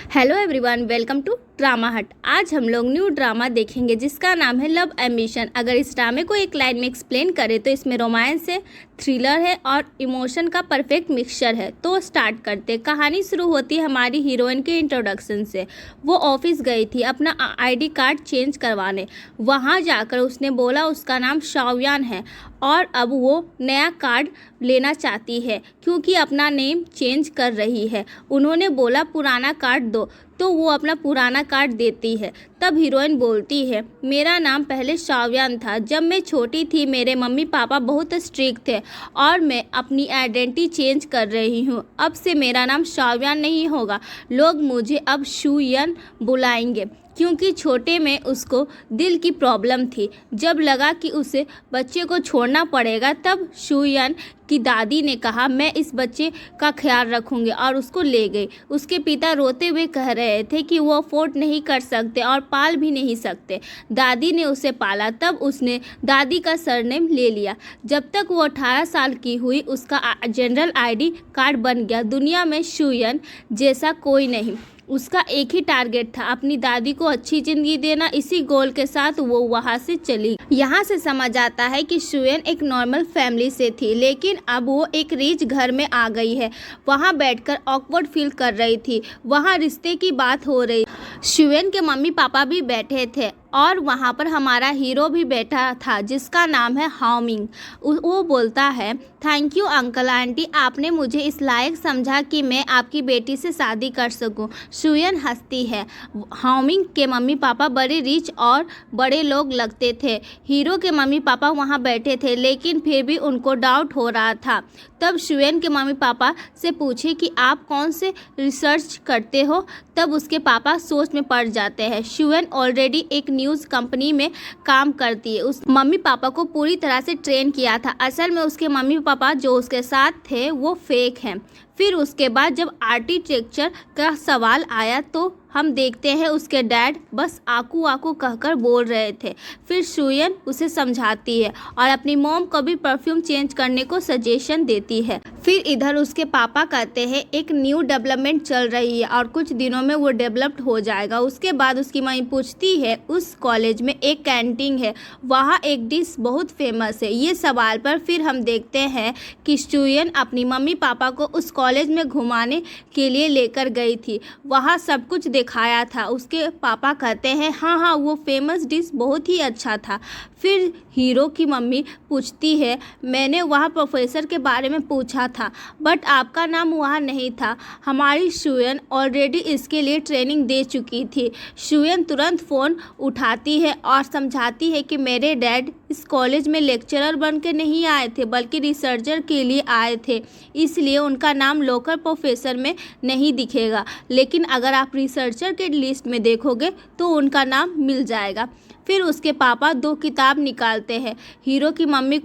Hello everyone, welcome to drama hut. आज हम लोग न्यू ड्रामा देखेंगे जिसका नाम है लव एम्बिशन। अगर इस ड्रामे को एक लाइन में एक्सप्लेन करें तो इसमें रोमांस है, थ्रिलर है और इमोशन का परफेक्ट मिक्सचर है। तो स्टार्ट करते। कहानी शुरू होती है हमारी हीरोइन के इंट्रोडक्शन से। वो ऑफिस गई थी अपना आईडी कार्ड चेंज करवाने। वहाँ जाकर उसने बोला उसका नाम शाओयान है और अब वो नया कार्ड लेना चाहती है क्योंकि अपना नेम चेंज कर रही है। उन्होंने बोला पुराना कार्ड दो, तो वो अपना पुराना कार्ड देती है। तब हीरोइन बोलती है मेरा नाम पहले शाओयान था। जब मैं छोटी थी मेरे मम्मी पापा बहुत स्ट्रिक्ट थे और मैं अपनी आइडेंटिटी चेंज कर रही हूँ। अब से मेरा नाम शाओयान नहीं होगा, लोग मुझे अब शुयन बुलाएंगे क्योंकि छोटे में उसको दिल की प्रॉब्लम थी। जब लगा कि उसे बच्चे को छोड़ना पड़ेगा तब शुयन की दादी ने कहा मैं इस बच्चे का ख्याल रखूंगी और उसको ले गई। उसके पिता रोते हुए कह रहे थे कि वो अफोर्ड नहीं कर सकते और पाल भी नहीं सकते। दादी ने उसे पाला, तब उसने दादी का सरनेम ले लिया। जब तक वो 18 साल की हुई उसका जनरल आईडी कार्ड बन गया। दुनिया में शुयन जैसा कोई नहीं। उसका एक ही टारगेट था, अपनी दादी को अच्छी ज़िंदगी देना। इसी गोल के साथ वो वहाँ से चली। यहाँ से समझ आता है कि शुयन एक नॉर्मल फैमिली से थी लेकिन अब वो एक रिच घर में आ गई है। वहाँ बैठकर ऑकवर्ड फील कर रही थी। वहाँ रिश्ते की बात हो रही। शुयन के मम्मी पापा भी बैठे थे और वहाँ पर हमारा हीरो भी बैठा था जिसका नाम है हाओमिंग। वो बोलता है थैंक यू अंकल आंटी, आपने मुझे इस लायक समझा कि मैं आपकी बेटी से शादी कर सकूं। शुयन हंसती है। हाओमिंग के मम्मी पापा बड़े रिच और बड़े लोग लगते थे। हीरो के मम्मी पापा वहाँ बैठे थे लेकिन फिर भी उनको डाउट हो रहा था। तब शुयन के मम्मी पापा से पूछे कि आप कौन से रिसर्च करते हो। तब उसके पापा सोच में पड़ जाते हैं। शुयन ऑलरेडी एक न्यूज़ कंपनी में काम करती है। उस मम्मी पापा को पूरी तरह से ट्रेन किया था। असल में उसके मम्मी पापा जो उसके साथ थे वो फेक हैं। फिर उसके बाद जब आर्किटेक्चर का सवाल आया तो हम देखते हैं उसके डैड बस आकू आकू कहकर बोल रहे थे। फिर शुयन उसे समझाती है और अपनी मॉम को भी परफ्यूम चेंज करने को सजेशन देती है। फिर इधर उसके पापा कहते हैं एक न्यू डेवलपमेंट चल रही है और कुछ दिनों में वो डेवलप्ड हो जाएगा। उसके बाद उसकी मम्मी पूछती है उस कॉलेज में एक कैंटीन है, वहाँ एक डिश बहुत फेमस है। ये सवाल पर फिर हम देखते हैं कि शुयन अपनी मम्मी पापा को उस कॉलेज में घुमाने के लिए लेकर गई थी। वहाँ सब कुछ दिखाया था। उसके पापा कहते हैं हाँ वो फेमस डिश बहुत ही अच्छा था। फिर हीरो की मम्मी पूछती है मैंने वहाँ प्रोफेसर के बारे में पूछा था बट आपका नाम वहाँ नहीं था। हमारी शुयन ऑलरेडी इसके लिए ट्रेनिंग दे चुकी थी। शुयन तुरंत फ़ोन उठाती है और समझाती है कि मेरे डैड इस कॉलेज में लेक्चरर बन के नहीं आए थे बल्कि रिसर्चर के लिए आए थे, इसलिए उनका नाम लोकल प्रोफेसर में नहीं दिखेगा, लेकिन अगर आप रिसर्चर के लिस्ट में देखोगे तो उनका नाम मिल जाएगा। फिर उसके पापा 2 किताब निकालते हैं, हीरो की मम्मी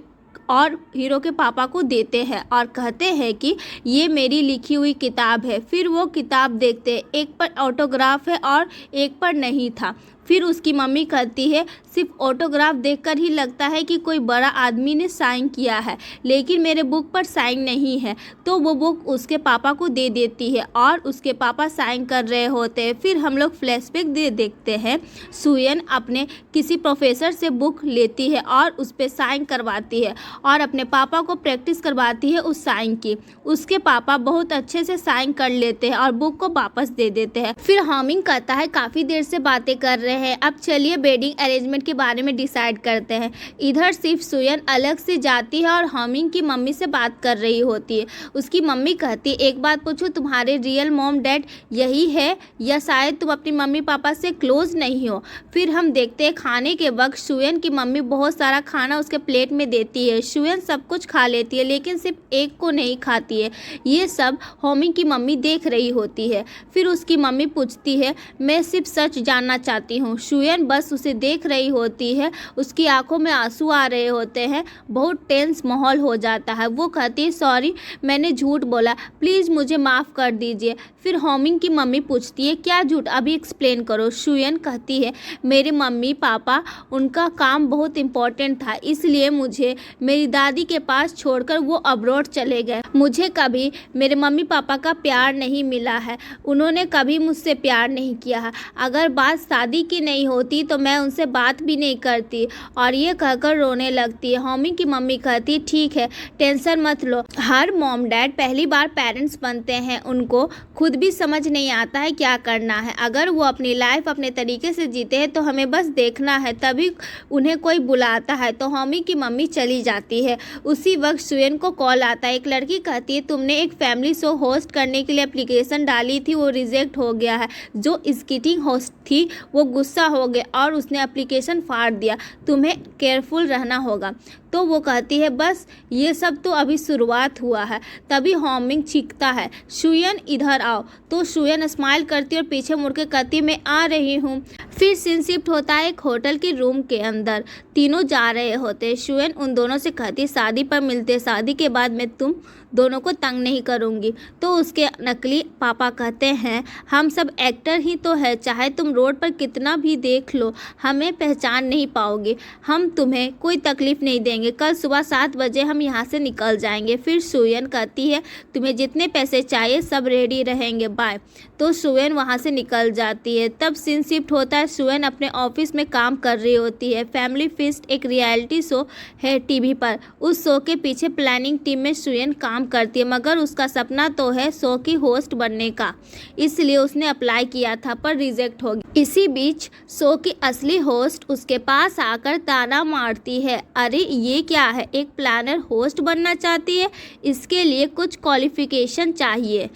और हीरो के पापा को देते हैं और कहते हैं कि ये मेरी लिखी हुई किताब है। फिर वो किताब देखते हैं, एक पर ऑटोग्राफ है और एक पर नहीं था। फिर उसकी मम्मी कहती है सिर्फ ऑटोग्राफ देखकर ही लगता है कि कोई बड़ा आदमी ने साइन किया है, लेकिन मेरे बुक पर साइन नहीं है। तो वो बुक उसके पापा को दे देती है और उसके पापा साइन कर रहे होते हैं। फिर हम लोग फ्लैशबैक देखते हैं। शुयन अपने किसी प्रोफेसर से बुक लेती है और उस पर साइन करवाती है और अपने पापा को प्रैक्टिस करवाती है उस साइन की। उसके पापा बहुत अच्छे से साइन कर लेते हैं और बुक को वापस दे देते हैं। फिर हामिंग कहता है काफ़ी देर से बातें कर रहे हैं, अब चलिए वेडिंग अरेंजमेंट के बारे में डिसाइड करते हैं। इधर सिर्फ शुयन अलग से जाती है और हामिंग की मम्मी से बात कर रही होती है। उसकी मम्मी कहती है एक बात पूछूं, तुम्हारे रियल मॉम डैड यही है या शायद तुम अपनी मम्मी पापा से क्लोज नहीं हो। फिर हम देखते हैं खाने के वक्त शुयन की मम्मी बहुत सारा खाना उसके प्लेट में देती है। शुयन सब कुछ खा लेती है लेकिन सिर्फ एक को नहीं खाती है। ये सब हामिंग की मम्मी देख रही होती है। फिर उसकी मम्मी पूछती है मैं सिर्फ सच जानना चाहती हूँ, हूँ। शुयन बस उसे देख रही होती है, उसकी आंखों में आंसू आ रहे होते हैं, बहुत टेंस माहौल हो जाता है। वो कहती है सॉरी मैंने झूठ बोला, प्लीज़ मुझे माफ़ कर दीजिए। फिर होमिंग की मम्मी पूछती है क्या झूठ, अभी एक्सप्लेन करो। शुयन कहती है मेरे मम्मी पापा उनका काम बहुत इम्पोर्टेंट था, इसलिए मुझे मेरी दादी के पास छोड़कर वो अब्रॉड चले गए। मुझे कभी मेरे मम्मी पापा का प्यार नहीं मिला है, उन्होंने कभी मुझसे प्यार नहीं किया है। अगर बात शादी की नहीं होती तो मैं उनसे बात भी नहीं करती। और ये कहकर रोने लगती है। होमी की मम्मी कहती है ठीक है टेंशन मत लो, हर मॉम डैड पहली बार पेरेंट्स बनते हैं, उनको खुद भी समझ नहीं आता है क्या करना है। अगर वो अपनी लाइफ अपने तरीके से जीते हैं तो हमें बस देखना है, तभी उन्हें कोई बुलाता है। तो होमी की मम्मी चली जाती है। उसी वक्त शुयन को कॉल आता है। एक लड़की कहती है तुमने एक फैमिली शो होस्ट करने के लिए एप्लीकेशन डाली थी, वो रिजेक्ट हो गया है। जो स्किटिंग होस्ट थी वो गुस्सा हो गया और उसने एप्लीकेशन फाड़ दिया, तुम्हें केयरफुल रहना होगा। तो वो कहती है बस ये सब तो अभी शुरुआत हुआ है। तभी होमिंग चीखता है शुयन इधर आओ। तो शुयन स्माइल करती है और पीछे मुड़ के कहती मैं आ रही हूँ। फिर सीन शिफ्ट होता है एक होटल के रूम के अंदर, तीनों जा रहे होते। शुयन उन दोनों से कहती शादी पर मिलते, शादी के बाद मैं तुम दोनों को तंग नहीं करूँगी। तो उसके नकली पापा कहते हैं हम सब एक्टर ही तो है, चाहे तुम रोड पर कितना भी देख लो हमें पहचान नहीं पाओगे, हम तुम्हें कोई तकलीफ नहीं देंगे, कल सुबह 7 बजे हम यहाँ से निकल जाएंगे। फिर शुयन कहती है तुम्हें जितने पैसे चाहिए सब रेडी रहेंगे, बाय। तो शुयन वहाँ से निकल जाती है। तब सीन शिफ्ट होता है, शुयन अपने ऑफिस में काम कर रही होती है। फैमिली फीस्ट एक रियलिटी शो है टीवी पर, उस शो के पीछे प्लानिंग टीम में शुयन काम करती है, मगर उसका सपना तो है शो की होस्ट बनने का, इसलिए उसने अप्लाई किया था पर रिजेक्ट हो गया। इसी बीच शो की असली होस्ट उसके पास आकर ताना मारती है, अरे ये क्या है, एक प्लानर होस्ट बनना चाहती है, इसके लिए कुछ क्वालिफिकेशन चाहिए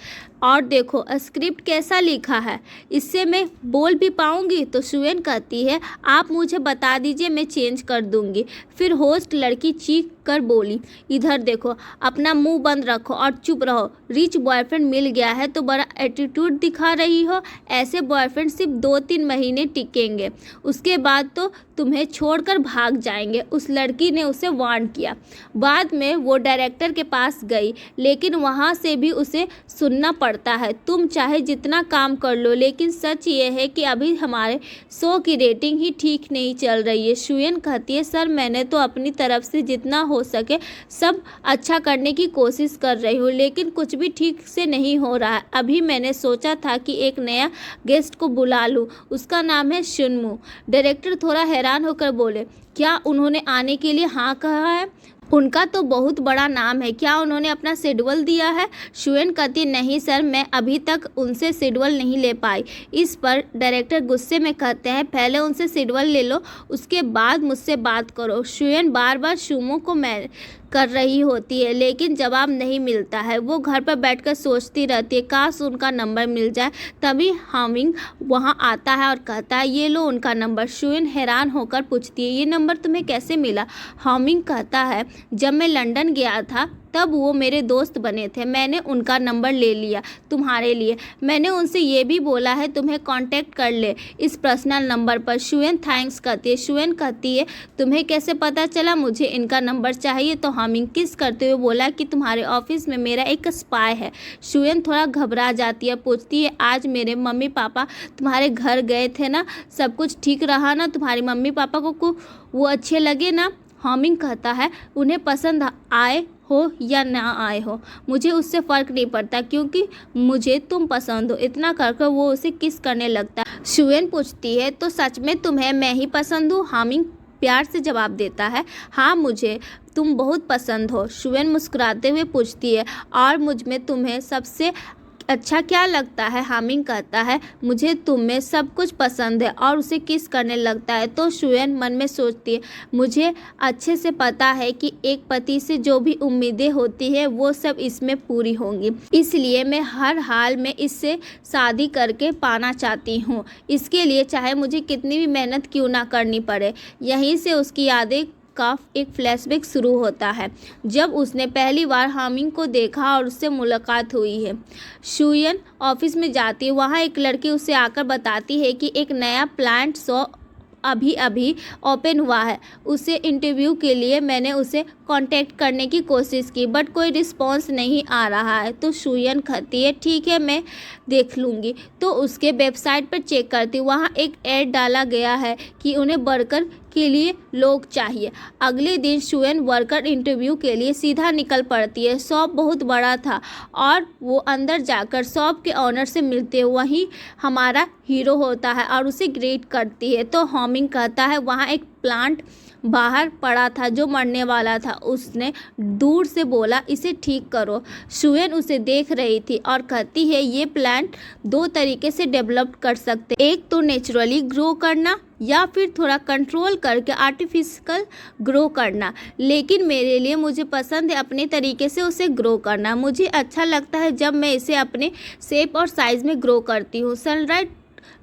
और देखो स्क्रिप्ट कैसा लिखा है, इससे मैं बोल भी पाऊंगी। तो शुयन कहती है आप मुझे बता दीजिए मैं चेंज कर दूंगी। फिर होस्ट लड़की चीख कर बोली इधर देखो, अपना मुंह बंद रखो और चुप रहो, रिच बॉयफ्रेंड मिल गया है तो बड़ा एटीट्यूड दिखा रही हो, ऐसे बॉयफ्रेंड सिर्फ 2-3 महीने टिकेंगे, उसके बाद तो तुम्हें छोड़कर भाग जाएंगे। उस लड़की ने उसे वार्न किया। बाद में वो डायरेक्टर के पास गई, लेकिन वहाँ से भी उसे सुनना पड़ता है, तुम चाहे जितना काम कर लो, लेकिन सच ये है कि अभी हमारे शो की रेटिंग ही ठीक नहीं चल रही है। शुयन कहती है सर मैंने तो अपनी तरफ से जितना हो सके सब अच्छा करने की कोशिश कर रही हूँ, लेकिन कुछ भी ठीक से नहीं हो रहा है। अभी मैंने सोचा था कि एक नया गेस्ट को बुला लूँ, उसका नाम है शुनमू। डायरेक्टर थोड़ा हैरान होकर बोले क्या उन्होंने आने के लिए हाँ कहा है? उनका तो बहुत बड़ा नाम है, क्या उन्होंने अपना शेड्यूल दिया है? शुयन कहती नहीं सर, मैं अभी तक उनसे शेड्यूल नहीं ले पाई। इस पर डायरेक्टर गुस्से में कहते हैं पहले उनसे शेड्यूल ले लो, उसके बाद मुझसे बात करो। शुयन बार बार शुमो को मैं कर रही होती है, लेकिन जवाब नहीं मिलता है। वो घर पर बैठकर सोचती रहती है काश उनका नंबर मिल जाए। तभी हामिंग वहाँ आता है और कहता है ये लो उनका नंबर। शुयन हैरान होकर पूछती है ये नंबर तुम्हें कैसे मिला? हामिंग कहता है जब मैं लंदन गया था तब वो मेरे दोस्त बने थे, मैंने उनका नंबर ले लिया तुम्हारे लिए। मैंने उनसे ये भी बोला है तुम्हें कांटेक्ट कर ले इस पर्सनल नंबर पर। शुयन थैंक्स कहती है। शुयन कहती है तुम्हें कैसे पता चला मुझे इनका नंबर चाहिए? तो हामिंग किस करते हुए बोला कि तुम्हारे ऑफिस में मेरा एक स्पाई है। शुयन थोड़ा घबरा जाती है, पूछती है आज मेरे मम्मी पापा तुम्हारे घर गए थे ना, सब कुछ ठीक रहा ना, तुम्हारी मम्मी पापा को वो अच्छे लगे ना? हामिंग कहता है उन्हें पसंद आए हो या ना आए हो मुझे उससे फ़र्क नहीं पड़ता, क्योंकि मुझे तुम पसंद हो। इतना करके वो उसे किस करने लगता है। शुयन पूछती है तो सच में तुम्हें मैं ही पसंद हूँ? हामिंग प्यार से जवाब देता है हाँ मुझे तुम बहुत पसंद हो। शुयन मुस्कुराते हुए पूछती है और मुझ में तुम्हें सबसे अच्छा क्या लगता है? हामिंग कहता है मुझे तुम में सब कुछ पसंद है और उसे किस करने लगता है। तो शुयन मन में सोचती है मुझे अच्छे से पता है कि एक पति से जो भी उम्मीदें होती है वो सब इसमें पूरी होंगी, इसलिए मैं हर हाल में इससे शादी करके पाना चाहती हूँ, इसके लिए चाहे मुझे कितनी भी मेहनत क्यों ना करनी पड़े। यहीं से उसकी यादें का एक फ्लैशबैक शुरू होता है जब उसने पहली बार हामिंग को देखा और उससे मुलाकात हुई है। शुयन ऑफिस में जाती है, वहाँ एक लड़की उसे आकर बताती है कि एक नया प्लांट शो अभी अभी ओपन हुआ है। उसे इंटरव्यू के लिए मैंने उसे कांटेक्ट करने की कोशिश की बट कोई रिस्पांस नहीं आ रहा है। तो शुयन कहती है ठीक है मैं देख लूँगी। तो उसके वेबसाइट पर चेक करती, वहाँ एक ऐड डाला गया है कि उन्हें वर्कर के लिए लोग चाहिए। अगले दिन शुयन वर्कर इंटरव्यू के लिए सीधा निकल पड़ती है। शॉप बहुत बड़ा था और वो अंदर जाकर शॉप के ऑनर से मिलते वहीं हमारा हीरो होता है और उसे ग्रीट करती है। तो हामिंग कहता है वहाँ एक प्लांट बाहर पड़ा था जो मरने वाला था। उसने दूर से बोला इसे ठीक करो। शुयन उसे देख रही थी और कहती है ये प्लांट दो तरीके से डेवलप कर सकते, एक तो नेचुरली ग्रो करना या फिर थोड़ा कंट्रोल करके आर्टिफिशियल ग्रो करना, लेकिन मेरे लिए मुझे पसंद है अपने तरीके से उसे ग्रो करना। मुझे अच्छा लगता है जब मैं इसे अपने शेप और साइज़ में ग्रो करती हूँ। सनलाइट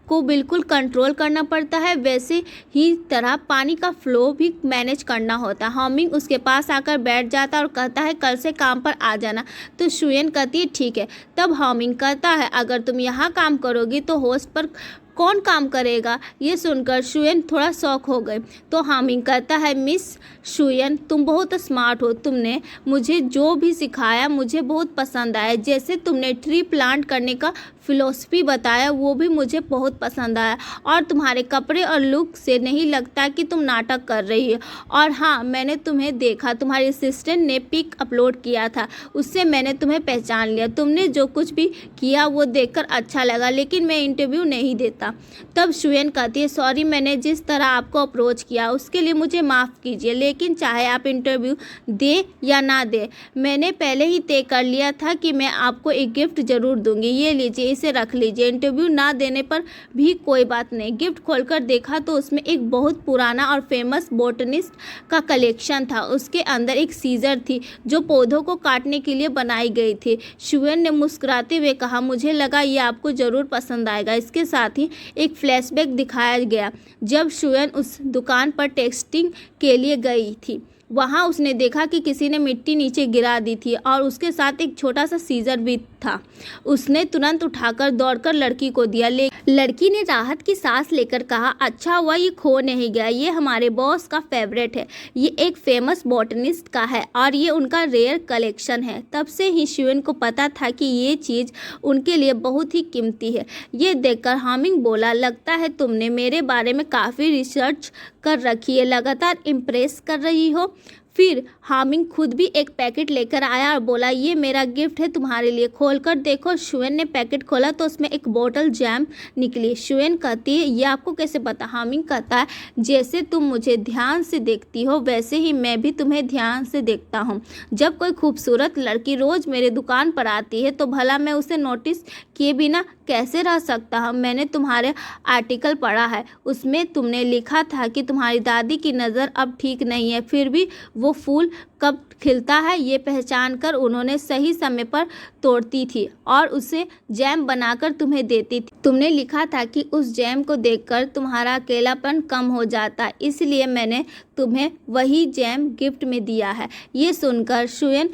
को बिल्कुल कंट्रोल करना पड़ता है, वैसे ही तरह पानी का फ्लो भी मैनेज करना होता है। हामिंग उसके पास आकर बैठ जाता और कहता है कल से काम पर आ जाना। तो शुयन कहती है ठीक है। तब हामिंग कहता है अगर तुम यहाँ काम करोगी तो होस्ट पर कौन काम करेगा। ये सुनकर शुयन थोड़ा शॉक हो गए। तो हामिंग कहता है मिस शुयन तुम बहुत स्मार्ट हो, तुमने मुझे जो भी सिखाया मुझे बहुत पसंद आया। जैसे तुमने ट्री प्लांट करने का फिलॉसफी बताया वो भी मुझे बहुत पसंद आया और तुम्हारे कपड़े और लुक से नहीं लगता कि तुम नाटक कर रही हो। और हाँ मैंने तुम्हें देखा, तुम्हारे असिस्टेंट ने पिक अपलोड किया था, उससे मैंने तुम्हें पहचान लिया। तुमने जो कुछ भी किया वो देखकर अच्छा लगा, लेकिन मैं इंटरव्यू नहीं देता। तब शुयन कहती है सॉरी मैंने जिस तरह आपको अप्रोच किया उसके लिए मुझे माफ़ कीजिए, लेकिन चाहे आप इंटरव्यू दे या ना दे मैंने पहले ही तय कर लिया था कि मैं आपको एक गिफ्ट ज़रूर दूंगी। ये लीजिए इसे रख लीजिए। इंटरव्यू ना देने पर भी कोई बात नहीं। गिफ्ट खोलकर देखा तो उसमें एक बहुत पुराना और फेमस बोटनिस्ट का कलेक्शन था। उसके अंदर एक सीजर थी जो पौधों को काटने के लिए बनाई गई थी। शुयन ने मुस्कुराते हुए कहा मुझे लगा ये आपको ज़रूर पसंद आएगा। इसके साथ ही एक फ्लैशबैक दिखाया गया जब शुयन उस दुकान पर टेस्टिंग के लिए गई थी। वहाँ उसने देखा कि किसी ने मिट्टी नीचे गिरा दी थी और उसके साथ एक छोटा सा सीजर भी था। उसने तुरंत उठाकर दौड़कर लड़की को दिया। लड़की ने राहत की सांस लेकर कहा अच्छा हुआ ये खो नहीं गया, ये हमारे बॉस का फेवरेट है, ये एक फेमस बॉटनिस्ट का है और ये उनका रेयर कलेक्शन है। तब से ही शुयन को पता था कि ये चीज़ उनके लिए बहुत ही कीमती है। ये देखकर हामिंग बोला लगता है तुमने मेरे बारे में काफ़ी रिसर्च कर रखी है, लगातार इम्प्रेस कर रही हो। फिर हामिंग खुद भी एक पैकेट लेकर आया और बोला ये मेरा गिफ्ट है तुम्हारे लिए, खोलकर देखो। शुयन ने पैकेट खोला तो उसमें एक बोतल जैम निकली। शुयन कहती है ये आपको कैसे पता। हामिंग कहता है जैसे तुम मुझे ध्यान से देखती हो वैसे ही मैं भी तुम्हें ध्यान से देखता हूँ। जब कोई खूबसूरत लड़की रोज़ मेरे दुकान पर आती है तो भला मैं उसे नोटिस किए बिना कैसे रह सकता हूँ। मैंने तुम्हारे आर्टिकल पढ़ा है, उसमें तुमने लिखा था कि तुम्हारी दादी की नज़र अब ठीक नहीं है, फिर भी वो फूल कब खिलता है ये पहचान कर उन्होंने सही समय पर तोड़ती थी और उसे जैम बनाकर तुम्हें देती थी। तुमने लिखा था कि उस जैम को देखकर तुम्हारा अकेलापन कम हो जाता, इसलिए मैंने तुम्हें वही जैम गिफ्ट में दिया है। ये सुनकर शुयन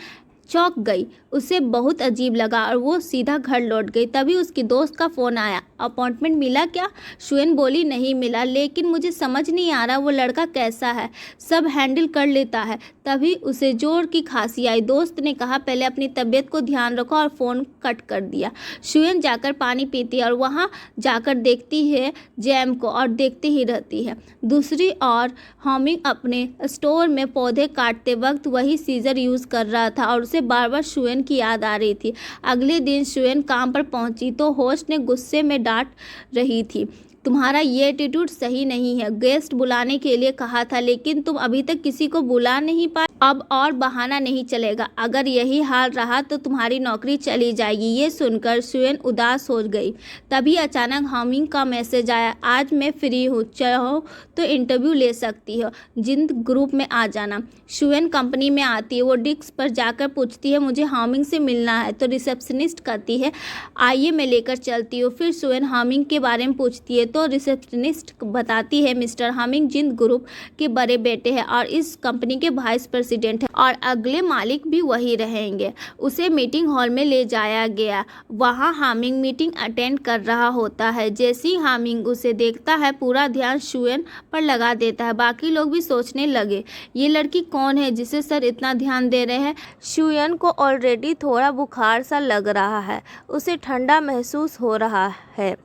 चौंक गई, उसे बहुत अजीब लगा और वो सीधा घर लौट गई। तभी उसकी दोस्त का फ़ोन आया, अपॉइंटमेंट मिला क्या। शुयन बोली नहीं मिला, लेकिन मुझे समझ नहीं आ रहा वो लड़का कैसा है, सब हैंडल कर लेता है। तभी उसे जोर की खांसी आई। दोस्त ने कहा पहले अपनी तबीयत को ध्यान रखो और फ़ोन कट कर दिया। शुयन जाकर पानी पीती है और वहाँ जाकर देखती है जैम को और देखते ही रहती है। दूसरी ओर हामिंग अपने स्टोर में पौधे काटते वक्त वही सीजर यूज़ कर रहा था और उसे बार बार शुयन की याद आ रही थी। अगले दिन शुयन काम पर पहुंची तो होस्ट ने गुस्से में डांट रही थी, तुम्हारा ये एटीट्यूड सही नहीं है। गेस्ट बुलाने के लिए कहा था लेकिन तुम अभी तक किसी को बुला नहीं पाए, अब और बहाना नहीं चलेगा। अगर यही हाल रहा तो तुम्हारी नौकरी चली जाएगी। ये सुनकर शुयन उदास हो गई। तभी अचानक हामिंग का मैसेज आया, आज मैं फ्री हूँ, चाहो तो इंटरव्यू ले सकती हो, जिंद ग्रुप में आ जाना। शुयन कंपनी में आती है, वो डिस्क पर जाकर पूछती है मुझे हामिंग से मिलना है। तो रिसेप्शनिस्ट कहती है आइए मैं लेकर चलती हूँ। फिर शुयन हामिंग के बारे में पूछती है तो रिसेप्शनिस्ट बताती है मिस्टर हमिंग जिंद ग्रुप के बड़े बेटे हैं और इस कंपनी के वाइस प्रेसिडेंट हैं और अगले मालिक भी वही रहेंगे। उसे मीटिंग हॉल में ले जाया गया। वहाँ हामिंग मीटिंग अटेंड कर रहा होता है। जैसे ही हामिंग उसे देखता है पूरा ध्यान शुएन पर लगा देता है। बाकी लोग भी सोचने लगे ये लड़की कौन है जिसे सर इतना ध्यान दे रहे हैं। शुएन को ऑलरेडी थोड़ा बुखार सा लग रहा है, उसे ठंडा महसूस हो रहा है।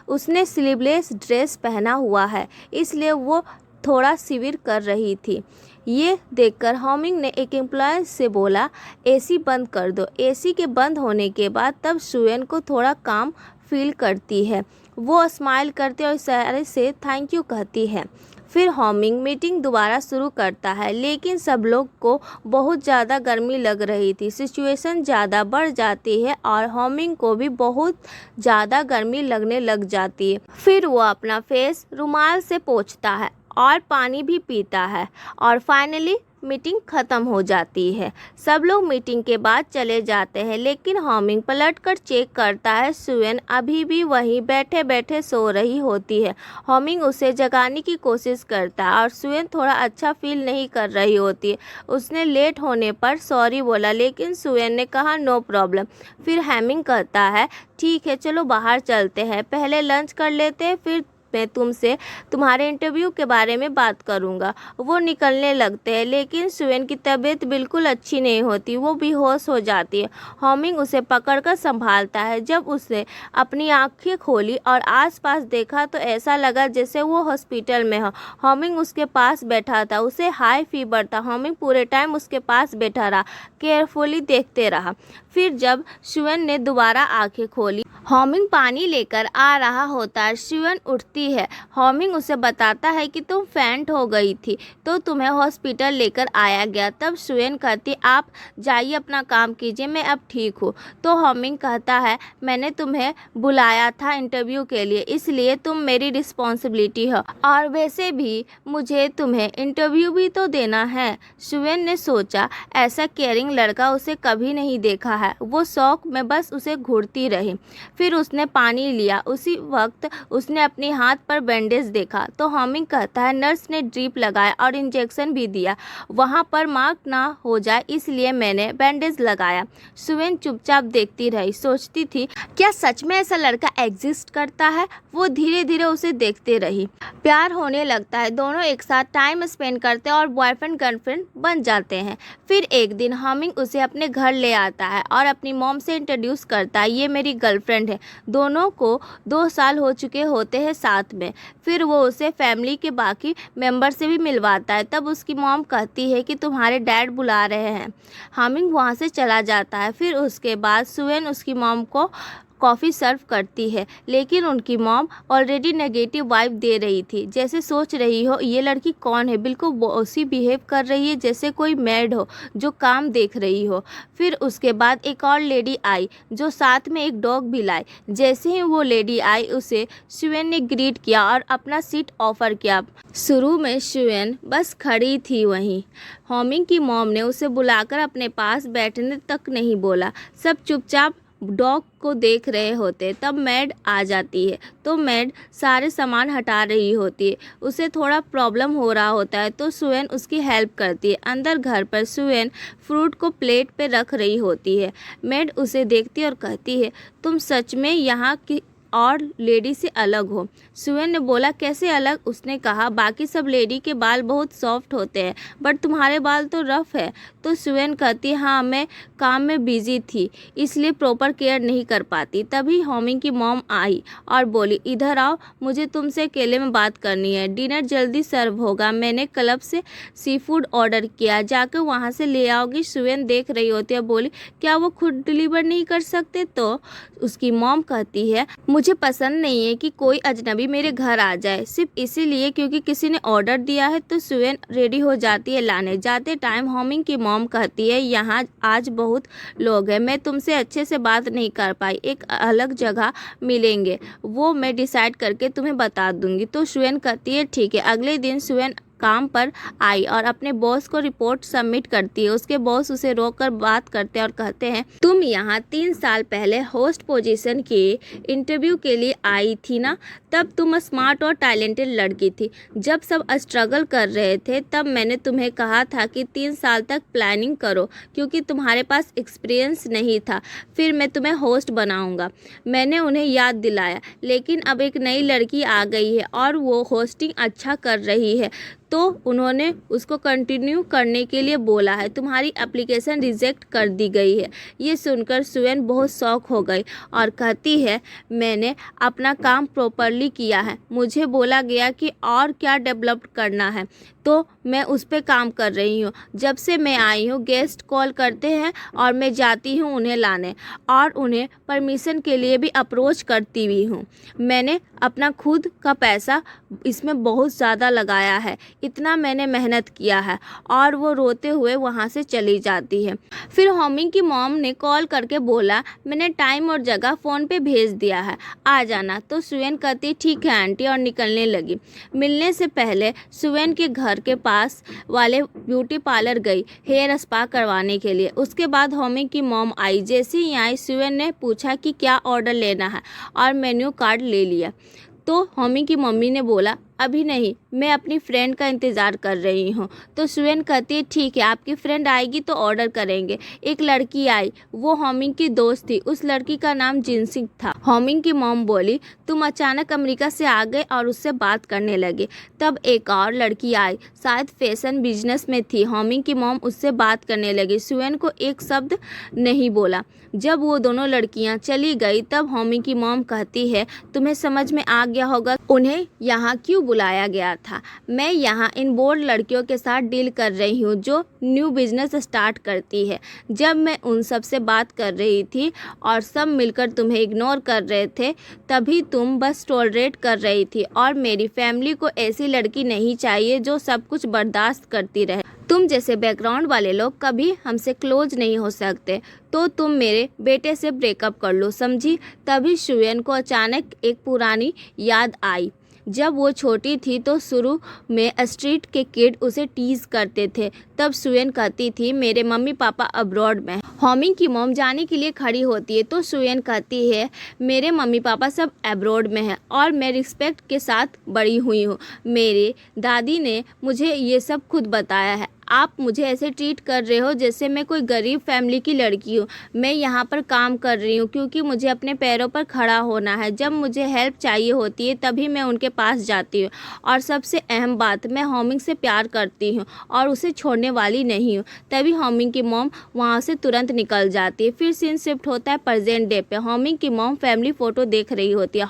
उसने स्लीवलेस ड्रेस पहना हुआ है इसलिए वो थोड़ा शिविर कर रही थी। ये देखकर हामिंग ने एक एम्प्लॉय से बोला एसी बंद कर दो। एसी के बंद होने के बाद तब शुएन को थोड़ा काम फील करती है। वो स्माइल करते और इशारे से थैंक यू कहती है। फिर हामिंग मीटिंग दोबारा शुरू करता है लेकिन सब लोग को बहुत ज़्यादा गर्मी लग रही थी। सिचुएशन ज़्यादा बढ़ जाती है और हामिंग को भी बहुत ज़्यादा गर्मी लगने लग जाती है। फिर वो अपना फेस रुमाल से पोंछता है और पानी भी पीता है और फाइनली मीटिंग ख़त्म हो जाती है। सब लोग मीटिंग के बाद चले जाते हैं लेकिन हामिंग पलटकर चेक करता है शुएन अभी भी वहीं बैठे बैठे सो रही होती है। हामिंग उसे जगाने की कोशिश करता है और शुएन थोड़ा अच्छा फील नहीं कर रही होती है। उसने लेट होने पर सॉरी बोला लेकिन शुएन ने कहा नो प्रॉब्लम। फिर हामिंग कहता है ठीक है चलो बाहर चलते हैं, पहले लंच कर लेते हैं, फिर मैं तुमसे तुम्हारे इंटरव्यू के बारे में बात करूंगा। वो निकलने लगते हैं लेकिन शुएन की तबीयत बिल्कुल अच्छी नहीं होती, वो बेहोश हो जाती है। हामिंग उसे पकड़कर संभालता है। जब उसने अपनी आंखें खोली और आसपास देखा तो ऐसा लगा जैसे वो हॉस्पिटल में हो। हामिंग उसके पास बैठा था, उसे हाई फीवर था। हामिंग पूरे टाइम उसके पास बैठा रहा, केयरफुली देखते रहा। फिर जब शुएन ने दोबारा आंखें खोली हामिंग पानी लेकर आ रहा होता है। शुएन उठती है। हामिंग उसे बताता है कि तुम फेंट हो गई थी तो तुम्हें हॉस्पिटल लेकर आया गया। तब शुएन कहती आप जाइए अपना काम कीजिए, मैं अब ठीक हूँ। तो हामिंग कहता है मैंने तुम्हें बुलाया था इंटरव्यू के लिए इसलिए तुम मेरी रिस्पॉन्सिबिलिटी हो और वैसे भी मुझे तुम्हें इंटरव्यू भी तो देना है। शुएन ने सोचा ऐसा केयरिंग लड़का उसे कभी नहीं देखा है। वो शौक में बस उसे घूरती रही। फिर उसने पानी लिया। उसी वक्त उसने अपने हाथ पर बैंडेज देखा तो हामिंग कहता है नर्स ने ड्रिप लगाया और इंजेक्शन भी दिया, वहाँ पर मार्क ना हो जाए इसलिए मैंने बैंडेज लगाया। शुएन चुपचाप देखती रही, सोचती थी क्या सच में ऐसा लड़का एग्जिस्ट करता है। वो धीरे धीरे उसे देखते रही। प्यार होने लगता है, दोनों एक साथ टाइम स्पेंड करते हैं और बॉयफ्रेंड गर्लफ्रेंड बन जाते हैं। फिर एक दिन हामिंग उसे अपने घर ले आता है और अपनी मॉम से इंट्रोड्यूस करता है ये मेरी गर्लफ्रेंड है। दोनों को 2 साल हो चुके होते हैं साथ में। फिर वो उसे फैमिली के बाकी मेंबर से भी मिलवाता है। तब उसकी मॉम कहती है कि तुम्हारे डैड बुला रहे हैं। हामिंग वहाँ से चला जाता है। फिर उसके बाद शुएन उसकी मॉम को कॉफ़ी सर्व करती है लेकिन उनकी मॉम ऑलरेडी नेगेटिव वाइब दे रही थी, जैसे सोच रही हो ये लड़की कौन है, बिल्कुल वैसी बिहेव कर रही है जैसे कोई मैड हो जो काम देख रही हो। फिर उसके बाद एक और लेडी आई जो साथ में एक डॉग भी लाई। जैसे ही वो लेडी आई उसे शुएन ने ग्रीट किया और अपना सीट ऑफर किया। शुरू में शुएन बस खड़ी थी वहीं। हामिंग की मॉम ने उसे बुलाकर अपने पास बैठने तक नहीं बोला। सब चुपचाप डॉग को देख रहे होते। तब मैड आ जाती है तो मैड सारे सामान हटा रही होती है। उसे थोड़ा प्रॉब्लम हो रहा होता है तो शुएन उसकी हेल्प करती है। अंदर घर पर शुएन फ्रूट को प्लेट पे रख रही होती है। मैड उसे देखती और कहती है तुम सच में यहाँ की और लेडी से अलग हो। शुएन ने बोला कैसे अलग। उसने कहा बाकी सब लेडी के बाल बहुत सॉफ्ट होते हैं बट तुम्हारे बाल तो रफ है। तो शुएन कहती हाँ मैं काम में बिजी थी इसलिए प्रॉपर केयर नहीं कर पाती। तभी हामिंग की मॉम आई और बोली इधर आओ, मुझे तुमसे अकेले में बात करनी है। डिनर जल्दी सर्व होगा, मैंने क्लब से सी फूड ऑर्डर किया, जाकर वहाँ से ले आओगी। शुएन देख रही होती है, बोली क्या वो खुद डिलीवर नहीं कर सकते। तो उसकी मॉम कहती है मुझे पसंद नहीं है कि कोई अजनबी मेरे घर आ जाए सिर्फ इसीलिए क्योंकि किसी ने ऑर्डर दिया है। तो शुएन रेडी हो जाती है लाने। जाते टाइम हामिंग की मॉम कहती है यहाँ आज बहुत लोग हैं, मैं तुमसे अच्छे से बात नहीं कर पाई, एक अलग जगह मिलेंगे, वो मैं डिसाइड करके तुम्हें बता दूंगी। तो शुएन कहती है ठीक है। अगले दिन शुएन काम पर आई और अपने बॉस को रिपोर्ट सबमिट करती है। उसके बॉस उसे रोककर बात करते हैं और कहते हैं, तुम यहाँ 3 साल पहले होस्ट पोजीशन के इंटरव्यू के लिए आई थी ना? तब तुम स्मार्ट और टैलेंटेड लड़की थी। जब सब स्ट्रगल कर रहे थे तब मैंने तुम्हें कहा था कि 3 साल तक प्लानिंग करो क्योंकि तुम्हारे पास एक्सपीरियंस नहीं था, फिर मैं तुम्हें होस्ट बनाऊंगा। मैंने उन्हें याद दिलाया, लेकिन अब एक नई लड़की आ गई है और वो होस्टिंग अच्छा कर रही है तो उन्होंने उसको कंटिन्यू करने के लिए बोला है। तुम्हारी एप्लीकेशन रिजेक्ट कर दी गई है। ये सुनकर सुएन बहुत शॉक हो गई और कहती है, मैंने अपना काम प्रॉपरली किया है। मुझे बोला गया कि और क्या डेवलप करना है तो मैं उस पर काम कर रही हूँ। जब से मैं आई हूँ गेस्ट कॉल करते हैं और मैं जाती हूँ उन्हें लाने और उन्हें परमिशन के लिए भी अप्रोच करती भी हूँ। मैंने अपना खुद का पैसा इसमें बहुत ज़्यादा लगाया है, इतना मैंने मेहनत किया है। और वो रोते हुए वहाँ से चली जाती है। फिर होमिंग की मॉम ने कॉल करके बोला, मैंने टाइम और जगह फ़ोन पे भेज दिया है, आ जाना। तो सुएन कहती ठीक है आंटी और निकलने लगी। मिलने से पहले सुएन के घर के पास वाले ब्यूटी पार्लर गई हेयर स्पा करवाने के लिए। उसके बाद होमिंग की मॉम आई। जैसे ही आई सुएन ने पूछा कि क्या ऑर्डर लेना है और मेन्यू कार्ड ले लिया। तो होमिंग की मम्मी ने बोला, अभी नहीं, मैं अपनी फ्रेंड का इंतज़ार कर रही हूँ। तो सुएन कहती है ठीक है, आपकी फ्रेंड आएगी तो ऑर्डर करेंगे। एक लड़की आई, वो होमिंग की दोस्त थी। उस लड़की का नाम जिनसिंग था। होमिंग की मॉम बोली, तुम अचानक अमेरिका से आ गए और उससे बात करने लगे। तब एक और लड़की आई, शायद फैशन बिजनेस में थी। होमिंग की मॉम उससे बात करने लगी। सुएन को एक शब्द नहीं बोला। जब वो दोनों लड़कियां चली गई तब होमिंग की मॉम कहती है, तुम्हें समझ में आ गया होगा उन्हें यहाँ क्यों बुलाया गया था। मैं यहाँ इन बोल्ड लड़कियों के साथ डील कर रही हूँ जो न्यू बिजनेस स्टार्ट करती है। जब मैं उन सब से बात कर रही थी और सब मिलकर तुम्हें इग्नोर कर रहे थे तभी तुम बस टॉलरेट कर रही थी। और मेरी फैमिली को ऐसी लड़की नहीं चाहिए जो सब कुछ बर्दाश्त करती रहे। तुम जैसे बैकग्राउंड वाले लोग कभी हमसे क्लोज नहीं हो सकते, तो तुम मेरे बेटे से ब्रेकअप कर लो, समझी। तभी सुएन को अचानक एक पुरानी याद आई। जब वो छोटी थी तो शुरू में स्ट्रीट के किड उसे टीज करते थे। तब सुएन कहती थी, मेरे मम्मी पापा अब्रॉड में। होमिंग की मॉम जाने के लिए खड़ी होती है तो सुएन कहती है, मेरे मम्मी पापा सब अब्रॉड में हैं और मैं रिस्पेक्ट के साथ बड़ी हुई हूँ। मेरे दादी ने मुझे ये सब खुद बताया है। आप मुझे ऐसे ट्रीट कर रहे हो जैसे मैं कोई गरीब फैमिली की लड़की हूँ। मैं यहाँ पर काम कर रही हूँ क्योंकि मुझे अपने पैरों पर खड़ा होना है। जब मुझे हेल्प चाहिए होती है तभी मैं उनके पास जाती हूँ। और सबसे अहम बात, मैं होमिंग से प्यार करती हूँ और उसे छोड़ने वाली नहीं हूँ। तभी होमिंग की मॉम वहाँ से तुरंत निकल जाती है। फिर सीन शिफ्ट होता है प्रेजेंट डे पे। होमिंग की मॉम फैमिली फ़ोटो देख रही होती है।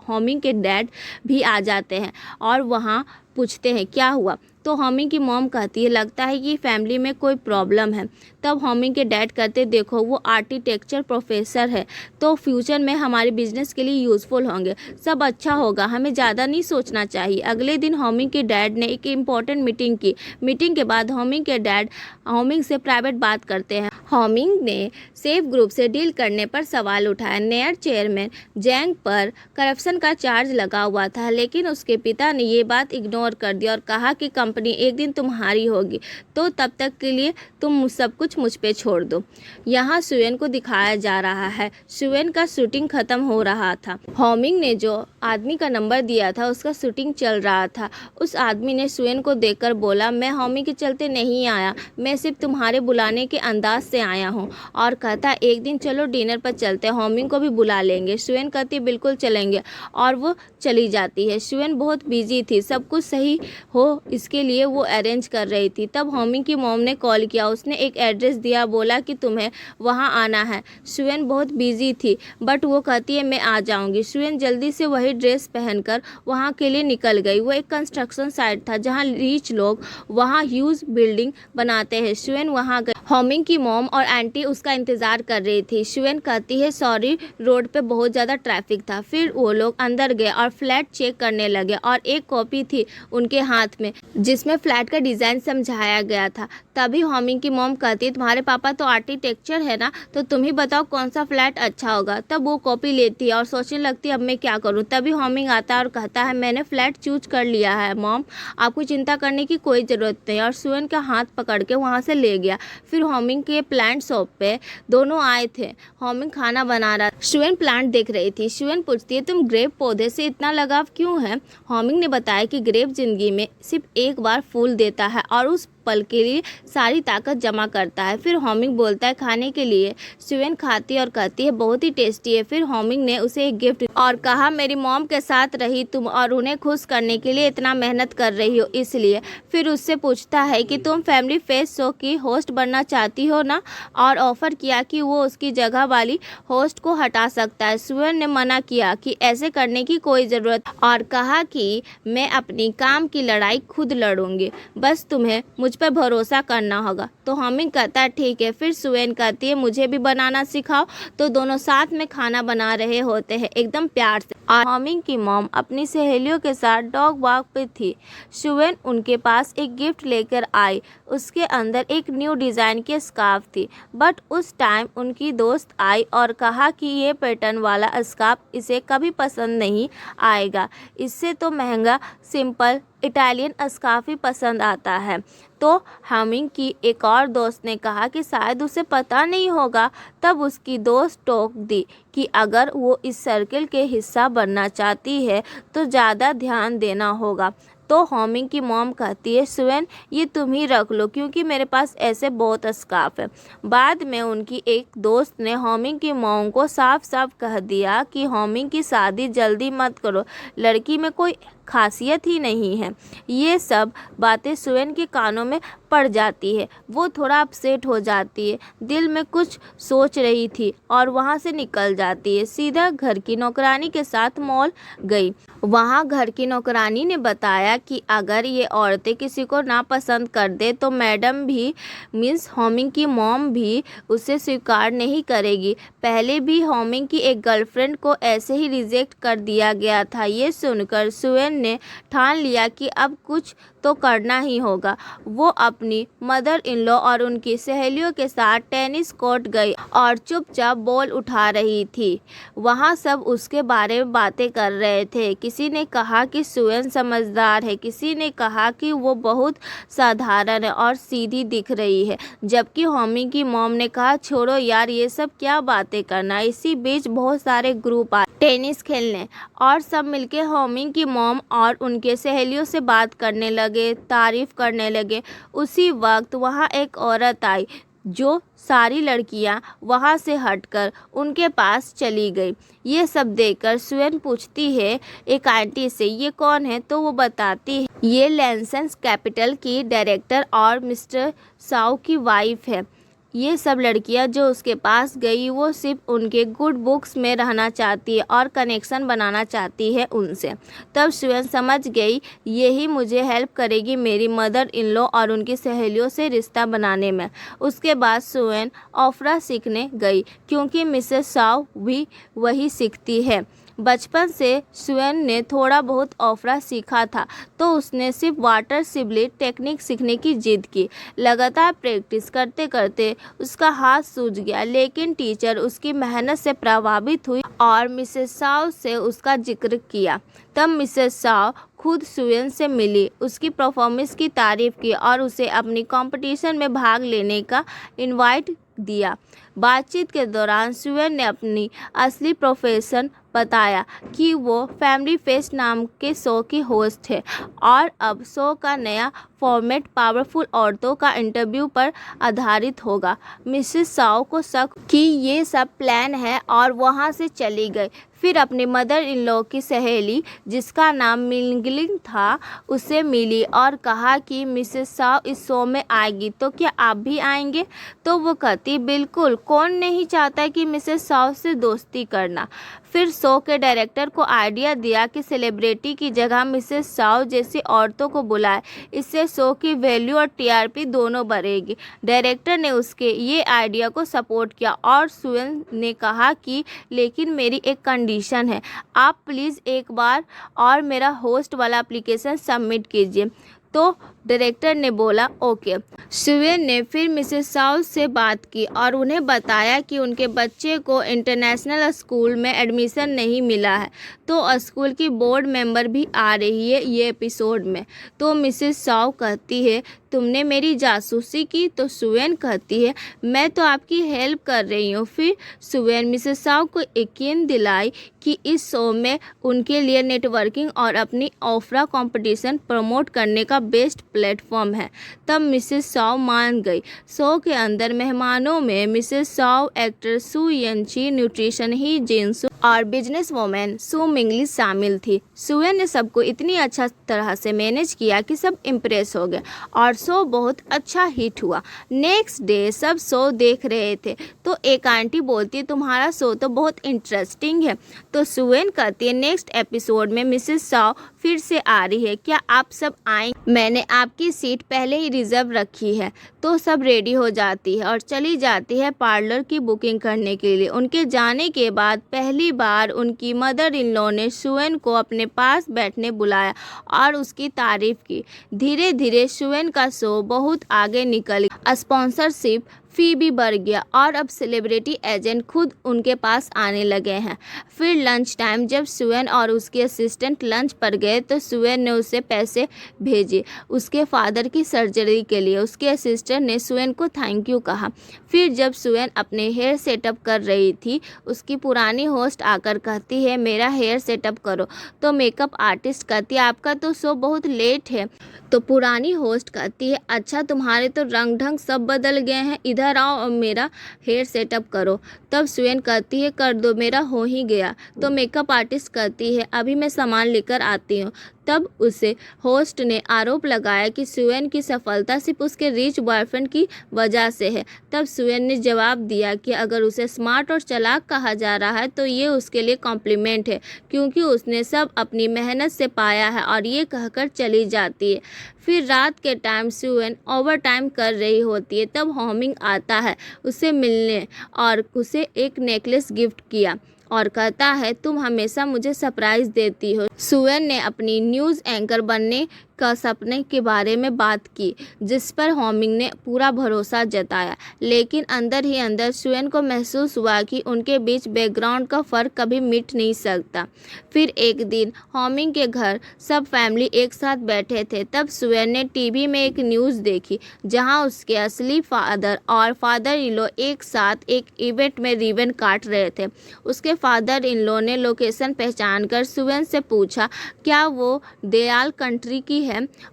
होमिंग के डैड भी आ जाते हैं और वहाँ पूछते हैं क्या हुआ। तो होमिंग की मॉम कहती है, लगता है कि फैमिली में कोई प्रॉब्लम है। तब होमिंग के डैड कहते, देखो वो आर्किटेक्चर प्रोफेसर है तो फ्यूचर में हमारे बिजनेस के लिए यूज़फुल होंगे, सब अच्छा होगा, हमें ज़्यादा नहीं सोचना चाहिए। अगले दिन होमिंग के डैड ने एक इम्पॉर्टेंट मीटिंग की। मीटिंग के बाद होमिंग के डैड होमिंग से प्राइवेट बात करते हैं। होमिंग ने सेफ ग्रुप से डील करने पर सवाल उठाया। नया चेयरमैन जैंग पर करप्शन का चार्ज लगा हुआ था, लेकिन उसके पिता ने ये बात इग्नोर कर दी और कहा कि कंपनी एक दिन तुम्हारी होगी, तो तब तक के लिए तुम सब कुछ मुझ पे छोड़ दो। यहाँ सुएन को दिखाया जा रहा है। सुएन का शूटिंग खत्म हो रहा था। होमिंग ने जो आदमी का नंबर दिया था उसका शूटिंग चल रहा था। उस आदमी ने सुएन को देखकर बोला, मैं होमिंग के चलते नहीं आया, मैं सिर्फ तुम्हारे बुलाने के अंदाज से आया हूँ। और कहता, एक दिन चलो डिनर पर चलते हैं, होमिंग को भी बुला लेंगे। सुएन कहती, बिल्कुल चलेंगे, और वो चली जाती है। सुएन बहुत बिजी थी, सब कुछ सही हो इसके लिए वो अरेंज कर रही थी। तब होमिंग की मॉम ने कॉल किया। उसने एक एड्रेस दिया, बोला कि तुम्हें वहाँ आना है। सुएन बहुत बिजी थी बट वो कहती है मैं आ जाऊँगी। सुएन जल्दी से वही ड्रेस पहनकर वहाँ के लिए निकल गई। वो एक कंस्ट्रक्शन साइट था जहाँ रिच लोग वहाँ ह्यूज बिल्डिंग बनाते हैं। सुएन वहाँ गई। होमिंग की मॉम और आंटी उसका इंतज़ार कर रही थी। सुएन कहती है, सॉरी, रोड पे बहुत ज़्यादा ट्रैफिक था। फिर वो लोग अंदर गए और फ्लैट चेक करने लगे और एक कॉपी थी उनके हाथ में। जिसमें फ्लैट का डिज़ाइन समझाया गया था। तभी होमिंग की मॉम कहती तुम्हारे पापा तो आर्किटेक्चर है ना, तो तुम ही बताओ कौन सा फ्लैट अच्छा होगा। तब वो कॉपी लेती है और सोचने लगती है अब मैं क्या करूँ। तभी होमिंग आता है और कहता है मैंने फ्लैट चूज कर लिया है मॉम, आपको चिंता करने की कोई ज़रूरत नहीं। और सुएन का हाथ पकड़ के वहाँ से ले गया। फिर होमिंग के प्लांट शॉप पे दोनों आए थे। होमिंग खाना बना रहा, सुएन प्लांट देख रही थी। सुएन पूछती है तुम ग्रेप पौधे से इतना लगाव क्यों है। होमिंग ने बताया कि ग्रेप जिंदगी में सिर्फ एक बार फूल देता है और उस पल के लिए सारी ताकत जमा करता है। फिर होमिंग बोलता है खाने के लिए। सुएन खाती है और कहती है बहुत ही टेस्टी है। फिर होमिंग ने उसे एक गिफ्ट और कहा मेरी मॉम के साथ रही तुम और उन्हें खुश करने के लिए इतना मेहनत कर रही हो इसलिए। फिर उससे पूछता है कि तुम फैमिली फेस शो की होस्ट बनना चाहती हो ना, और ऑफर किया कि वो उसकी जगह वाली होस्ट को हटा सकता है। सुएन ने मना किया कि ऐसे करने की कोई ज़रूरत और कहा कि मैं अपनी काम की लड़ाई खुद लड़ूंगी, बस तुम्हें मुझ पर भरोसा करना होगा। तो होमिंग कहता है ठीक है। फिर सुएन कहती है मुझे भी बनाना सिखाओ। तो दोनों साथ में खाना बना रहे होते हैं एकदम प्यार से। और होमिंग की मॉम अपनी सहेलियों के साथ डॉग वॉक पे थी। सुएन उनके पास एक गिफ्ट लेकर आई। उसके अंदर एक न्यू डिज़ाइन की स्कार्फ थी। बट उस टाइम उनकी दोस्त आई और कहा कि ये पैटर्न वाला स्कार्फ इसे कभी पसंद नहीं आएगा, इससे तो महंगा सिंपल इटालियन स्कार्फ ही पसंद आता है। तो होमिंग की एक और दोस्त ने कहा कि शायद उसे पता नहीं होगा। तब उसकी दोस्त टोक दी कि अगर वो इस सर्कल के हिस्सा बनना चाहती है तो ज़्यादा ध्यान देना होगा। तो होमिंग की मॉम कहती है सुएन ये तुम ही रख लो क्योंकि मेरे पास ऐसे बहुत स्कार्फ है। बाद में उनकी एक दोस्त ने होमिंग की मॉम को साफ साफ कह दिया कि होमिंग की शादी जल्दी मत करो, लड़की में कोई खासियत ही नहीं है। ये सब बातें सुएन के कानों में पड़ जाती है। वो थोड़ा अपसेट हो जाती है, दिल में कुछ सोच रही थी और वहाँ से निकल जाती है। सीधा घर की नौकरानी के साथ मॉल गई। वहाँ घर की नौकरानी ने बताया कि अगर ये औरतें किसी को नापसंद कर दे तो मैडम भी मीन्स होमिंग की मॉम भी उसे स्वीकार नहीं करेगी। पहले भी होमिंग की एक गर्लफ्रेंड को ऐसे ही रिजेक्ट कर दिया गया था। ये सुनकर सुएन ने ठान लिया कि अब कुछ तो करना ही होगा। वो अपनी मदर इन लॉ और उनकी सहेलियों के साथ टेनिस कोर्ट गई और चुपचाप बॉल उठा रही थी। वहाँ सब उसके बारे में बातें कर रहे थे। किसी ने कहा कि सुएन समझदार है, किसी ने कहा कि वो बहुत साधारण है और सीधी दिख रही है, जबकि होमिंग की मॉम ने कहा छोड़ो यार ये सब क्या बातें करना। इसी बीच बहुत सारे ग्रुप आए टेनिस खेलने और सब मिलके होमिंग की मॉम और उनके सहेलियों से बात करने लगे, तारीफ करने लगे। उसी वक्त वहाँ एक औरत आई जो सारी लड़कियां वहाँ से हटकर उनके पास चली गई। ये सब देखकर सुएन पूछती है एक आंटी से ये कौन है। तो वो बताती है ये लेंसेंस कैपिटल की डायरेक्टर और मिस्टर साउ की वाइफ है। ये सब लड़कियां जो उसके पास गई वो सिर्फ उनके गुड बुक्स में रहना चाहती है और कनेक्शन बनाना चाहती है उनसे। तब सुएन समझ गई यही मुझे हेल्प करेगी मेरी मदर इन लॉ और उनकी सहेलियों से रिश्ता बनाने में। उसके बाद सुएन ओपेरा सीखने गई क्योंकि मिसेस साउ भी वही सीखती है। बचपन से सुएन ने थोड़ा बहुत ओपेरा सीखा था तो उसने सिर्फ वाटर सिबली टेक्निक सीखने की जिद की। लगातार प्रैक्टिस करते करते उसका हाथ सूज गया, लेकिन टीचर उसकी मेहनत से प्रभावित हुई और मिसेस साउ से उसका जिक्र किया। तब मिसेस साउ खुद सुएन से मिली, उसकी परफॉर्मेंस की तारीफ की और उसे अपनी कंपटीशन में भाग लेने का इनवाइट दिया। बातचीत के दौरान सुएन ने अपनी असली प्रोफेशन बताया कि वो फैमिली फेस्ट नाम के शो की होस्ट है और अब शो का नया फॉर्मेट पावरफुल औरतों का इंटरव्यू पर आधारित होगा। मिसेस साउ को शक कि ये सब प्लान है और वहाँ से चली गई। फिर अपनी मदर इन लॉ की सहेली जिसका नाम मिंगलिंग था उससे मिली और कहा कि मिसेस साउ इस शो में आएगी तो क्या आप भी आएंगे। तो वो कहती बिल्कुल, कौन नहीं चाहता कि मिसेस साउ से दोस्ती करना। फिर शो के डायरेक्टर को आइडिया दिया कि सेलिब्रिटी की जगह मिसेस साउ जैसी औरतों को बुलाए, इससे शो की वैल्यू और टीआरपी दोनों बढ़ेगी। डायरेक्टर ने उसके ये आइडिया को सपोर्ट किया और सुएन ने कहा कि लेकिन मेरी एक कंडीशन है, आप प्लीज़ एक बार और मेरा होस्ट वाला एप्लीकेशन सबमिट कीजिए। तो डायरेक्टर ने बोला ओके। सुवेन ने फिर मिसेस साउ से बात की और उन्हें बताया कि उनके बच्चे को इंटरनेशनल स्कूल में एडमिशन नहीं मिला है, तो स्कूल की बोर्ड मेंबर भी आ रही है ये एपिसोड में। तो मिसेस साउ कहती है तुमने मेरी जासूसी की? तो सुवेन कहती है मैं तो आपकी हेल्प कर रही हूँ। फिर सुवेन मिसेस साउ को यकीन दिलाई कि इस शो में उनके लिए नेटवर्किंग और अपनी ओफ्रा कंपटीशन प्रमोट करने का बेस्ट प्लेटफॉर्म है। तब मिसेस साउ मान गई। शो के अंदर मेहमानों में मिसेस साउ, एक्टर सू यंची, न्यूट्रिशन ही जिनसू और बिजनेस वोमेन सू मिंगली शामिल थी। सुवेन ने सबको इतनी अच्छा तरह से मैनेज किया कि सब इम्प्रेस हो गए और शो बहुत अच्छा हिट हुआ। नेक्स्ट डे सब शो देख रहे थे तो एक आंटी बोलती है तुम्हारा शो तो बहुत इंटरेस्टिंग है। तो सुवेन कहती है नेक्स्ट एपिसोड में मिसेस साउ फिर से आ रही है, क्या आप सब आएंगे? मैंने आपकी सीट पहले ही रिजर्व रखी है। तो सब रेडी हो जाती है और चली जाती है पार्लर की बुकिंग करने के लिए। उनके जाने के बाद पहली बार उनकी मदर इन लॉ ने सुवेन को अपने पास बैठने बुलाया और उसकी तारीफ की। धीरे धीरे सुवेन का शो बहुत आगे निकल गया, स्पॉन्सरशिप फी भी बढ़ गया और अब सेलिब्रिटी एजेंट खुद उनके पास आने लगे हैं। फिर लंच टाइम जब सुवेन और उसके असिस्टेंट लंच पर गए तो सुवेन ने उसे पैसे भेजे उसके फादर की सर्जरी के लिए। उसके असिस्टेंट ने सुवेन को थैंक यू कहा। फिर जब सुवेन अपने हेयर सेटअप कर रही थी उसकी पुरानी होस्ट आकर कहती है मेरा हेयर सेटअप करो। तो मेकअप आर्टिस्ट कहती है आपका तो शो बहुत लेट है। तो पुरानी होस्ट कहती है अच्छा तुम्हारे तो रंग ढंग सब बदल गए हैं, इधर आओ और मेरा हेयर सेटअप करो। तब सुवेन कहती है कर दो मेरा हो ही गया। तो मेकअप आर्टिस्ट कहती है अभी मैं सामान लेकर आती हूँ। तब उसे होस्ट ने आरोप लगाया कि सुवेन की सफलता सिर्फ उसके रिच बॉयफ्रेंड की वजह से है। तब सुवेन ने जवाब दिया कि अगर उसे स्मार्ट और चालाक कहा जा रहा है तो ये उसके लिए कॉम्प्लीमेंट है क्योंकि उसने सब अपनी मेहनत से पाया है और ये कहकर चली जाती है। फिर रात के टाइम सुवेन ओवर टाइम कर रही होती है तब होमिंग आता है उसे मिलने और उसे एक नेकलेस गिफ्ट किया और कहता है तुम हमेशा मुझे सरप्राइज देती हो। सुवेन ने अपनी न्यूज़ एंकर बनने का सपने के बारे में बात की जिस पर होमिंग ने पूरा भरोसा जताया, लेकिन अंदर ही अंदर सुवेन को महसूस हुआ कि उनके बीच बैकग्राउंड का फ़र्क कभी मिट नहीं सकता। फिर एक दिन होमिंग के घर सब फैमिली एक साथ बैठे थे तब सुवेन ने टीवी में एक न्यूज़ देखी जहां उसके असली फादर और फादर इन लॉ एक साथ एक इवेंट में रिबन काट रहे थे। उसके फादर इन लॉ ने लोकेशन पहचान कर सुवेन से पूछा क्या वो दयाल कंट्री की है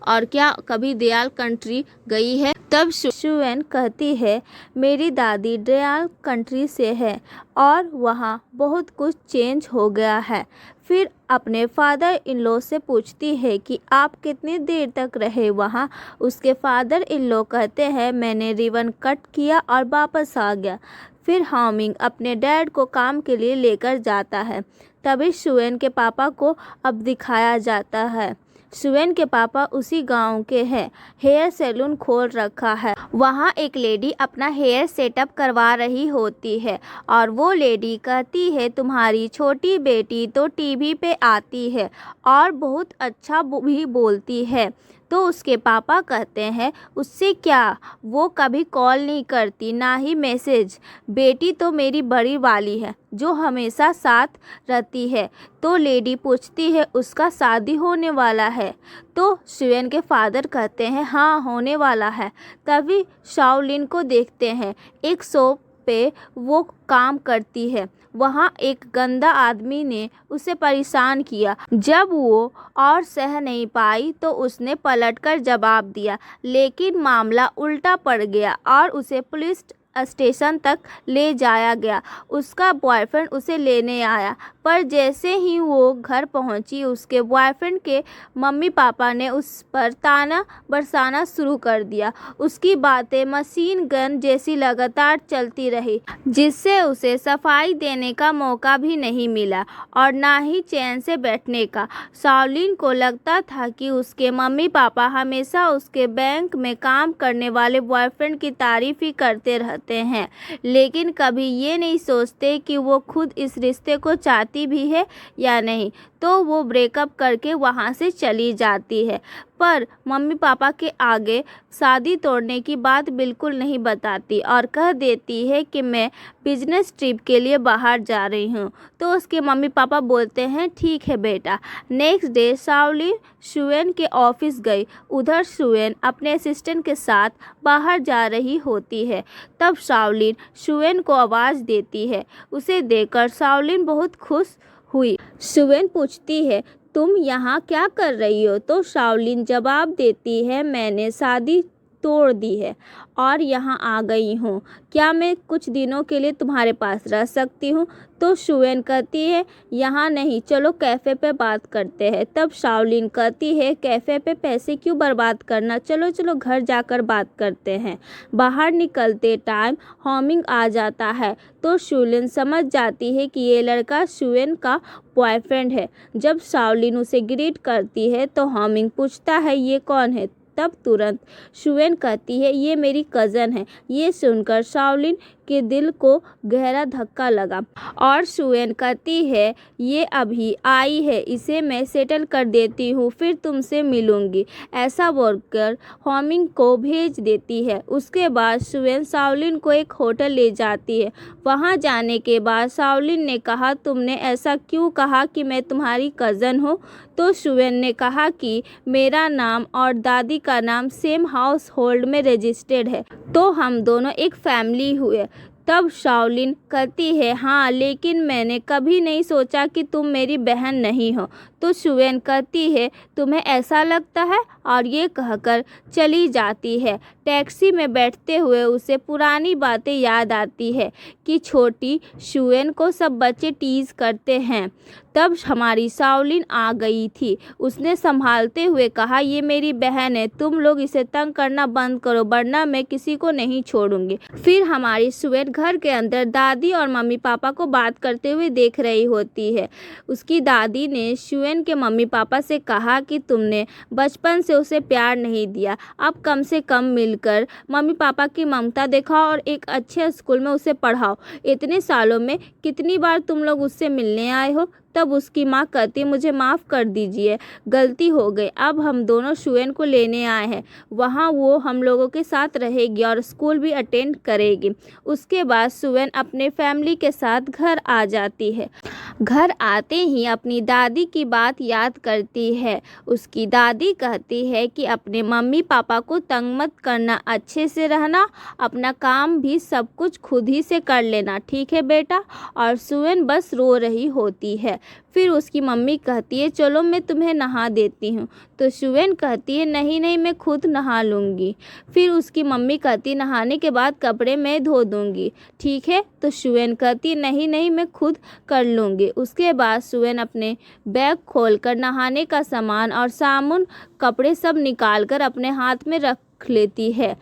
और क्या कभी दयाल कंट्री गई है। तब सुवेन कहती है मेरी दादी दयाल कंट्री से है और वहाँ बहुत कुछ चेंज हो गया है। फिर अपने फादर इन लॉ से पूछती है कि आप कितनी देर तक रहे वहाँ। उसके फादर इन लॉ कहते हैं मैंने रिबन कट किया और वापस आ गया। फिर होमिंग अपने डैड को काम के लिए लेकर जाता है। तभी सुवेन के पापा को अब दिखाया जाता है। सुवेन के पापा उसी गांव के हैं, हेयर सैलून खोल रखा है। वहाँ एक लेडी अपना हेयर सेटअप करवा रही होती है और वो लेडी कहती है तुम्हारी छोटी बेटी तो टीवी पे आती है और बहुत अच्छा भी बोलती है। तो उसके पापा कहते हैं उससे क्या, वो कभी कॉल नहीं करती ना ही मैसेज। बेटी तो मेरी बड़ी वाली है जो हमेशा साथ रहती है। तो लेडी पूछती है उसका शादी होने वाला है। तो सुवेन के फादर कहते हैं हाँ होने वाला है। तभी शाओलिन को देखते हैं, एक शॉप पे वो काम करती है। वहाँ एक गंदा आदमी ने उसे परेशान किया। जब वो और सह नहीं पाई तो उसने पलटकर जवाब दिया, लेकिन मामला उल्टा पड़ गया और उसे पुलिस स्टेशन तक ले जाया गया। उसका बॉयफ्रेंड उसे लेने आया पर जैसे ही वो घर पहुंची उसके बॉयफ्रेंड के मम्मी पापा ने उस पर ताना बरसाना शुरू कर दिया। उसकी बातें मशीन गन जैसी लगातार चलती रही जिससे उसे सफाई देने का मौका भी नहीं मिला और ना ही चैन से बैठने का। शाओलिन को लगता था कि उसके मम्मी पापा हमेशा उसके बैंक में काम करने वाले बॉयफ्रेंड की तारीफ ही करते रहते हैं, लेकिन कभी ये नहीं सोचते कि वो खुद इस रिश्ते को चाहती भी है या नहीं। तो वो ब्रेकअप करके वहाँ से चली जाती है, पर मम्मी पापा के आगे शादी तोड़ने की बात बिल्कुल नहीं बताती और कह देती है कि मैं बिजनेस ट्रिप के लिए बाहर जा रही हूँ। तो उसके मम्मी पापा बोलते हैं ठीक है बेटा। नेक्स्ट डे शाओलिन शुएन के ऑफिस गई। उधर शुएन अपने असिस्टेंट के साथ बाहर जा रही होती है। तब शाओलिन शुएन को आवाज़ देती है। उसे देखकर शाओलिन बहुत खुश हुई। शुएन पूछती है तुम यहाँ क्या कर रही हो? तो शाओलिन जवाब देती है मैंने शादी तोड़ दी है और यहाँ आ गई हूँ। क्या मैं कुछ दिनों के लिए तुम्हारे पास रह सकती हूँ? तो शुएन कहती है यहाँ नहीं, चलो कैफ़े पे बात करते हैं। तब शाओलिन कहती है कैफ़े पे पैसे क्यों बर्बाद करना, चलो चलो घर जाकर बात करते हैं। बाहर निकलते टाइम हॉमिंग आ जाता है तो शाओलिन समझ जाती है कि ये लड़का शुएन का बॉयफ्रेंड है। जब शाओलिन उसे ग्रीट करती है तो हॉमिंग पूछता है ये कौन है? तब तुरंत शुएन कहती है ये मेरी कज़न है। ये सुनकर शाओलिन के दिल को गहरा धक्का लगा और शुएन कहती है ये अभी आई है, इसे मैं सेटल कर देती हूँ, फिर तुमसे मिलूंगी। ऐसा बोलकर हॉमिंग को भेज देती है। उसके बाद शुएन शाओलिन को एक होटल ले जाती है। वहाँ जाने के बाद शाओलिन ने कहा तुमने ऐसा क्यों कहा कि मैं तुम्हारी कज़न हूँ? तो शुएन ने कहा कि मेरा नाम और दादी का नाम सेम हाउस होल्ड में रजिस्टर्ड है, तो हम दोनों एक फैमिली हुए। तब शाओलिन कहती है हाँ, लेकिन मैंने कभी नहीं सोचा कि तुम मेरी बहन नहीं हो। तो शुएन कहती है तुम्हें ऐसा लगता है, और ये कहकर चली जाती है। टैक्सी में बैठते हुए उसे पुरानी बातें याद आती है कि छोटी शुएन को सब बच्चे टीज करते हैं। तब हमारी शाओलिन आ गई थी। उसने संभालते हुए कहा ये मेरी बहन है, तुम लोग इसे तंग करना बंद करो वरना मैं किसी को नहीं छोड़ूंगी। फिर हमारी शुएन घर के अंदर दादी और मम्मी पापा को बात करते हुए देख रही होती है। उसकी दादी ने शुएन के मम्मी पापा से कहा कि तुमने बचपन से उसे प्यार नहीं दिया, अब कम से कम मिलकर मम्मी पापा की ममता दिखाओ और एक अच्छे स्कूल में उसे पढ़ाओ। इतने सालों में कितनी बार तुम लोग उससे मिलने आए हो? तब उसकी माँ कहती मुझे माफ़ कर दीजिए, गलती हो गई। अब हम दोनों शुएन को लेने आए हैं, वहाँ वो हम लोगों के साथ रहेगी और स्कूल भी अटेंड करेगी। उसके बाद शुएन अपने फैमिली के साथ घर आ जाती है। घर आते ही अपनी दादी की बात याद करती है। उसकी दादी कहती है कि अपने मम्मी पापा को तंग मत करना, अच्छे से रहना, अपना काम भी सब कुछ खुद ही से कर लेना, ठीक है बेटा? और शुएन बस रो रही होती है। फिर उसकी मम्मी कहती है चलो मैं तुम्हें नहा देती हूँ। तो शुएन कहती है नहीं नहीं, मैं खुद नहा लूँगी। फिर उसकी मम्मी कहती नहाने के बाद कपड़े मैं धो दूँगी, ठीक है? तो शुएन कहती नहीं नहीं, मैं खुद कर लूँगी। उसके बाद शुएन अपने बैग खोलकर नहाने का सामान और साबुन कपड़े सब निकाल कर अपने हाथ में रख लेती है।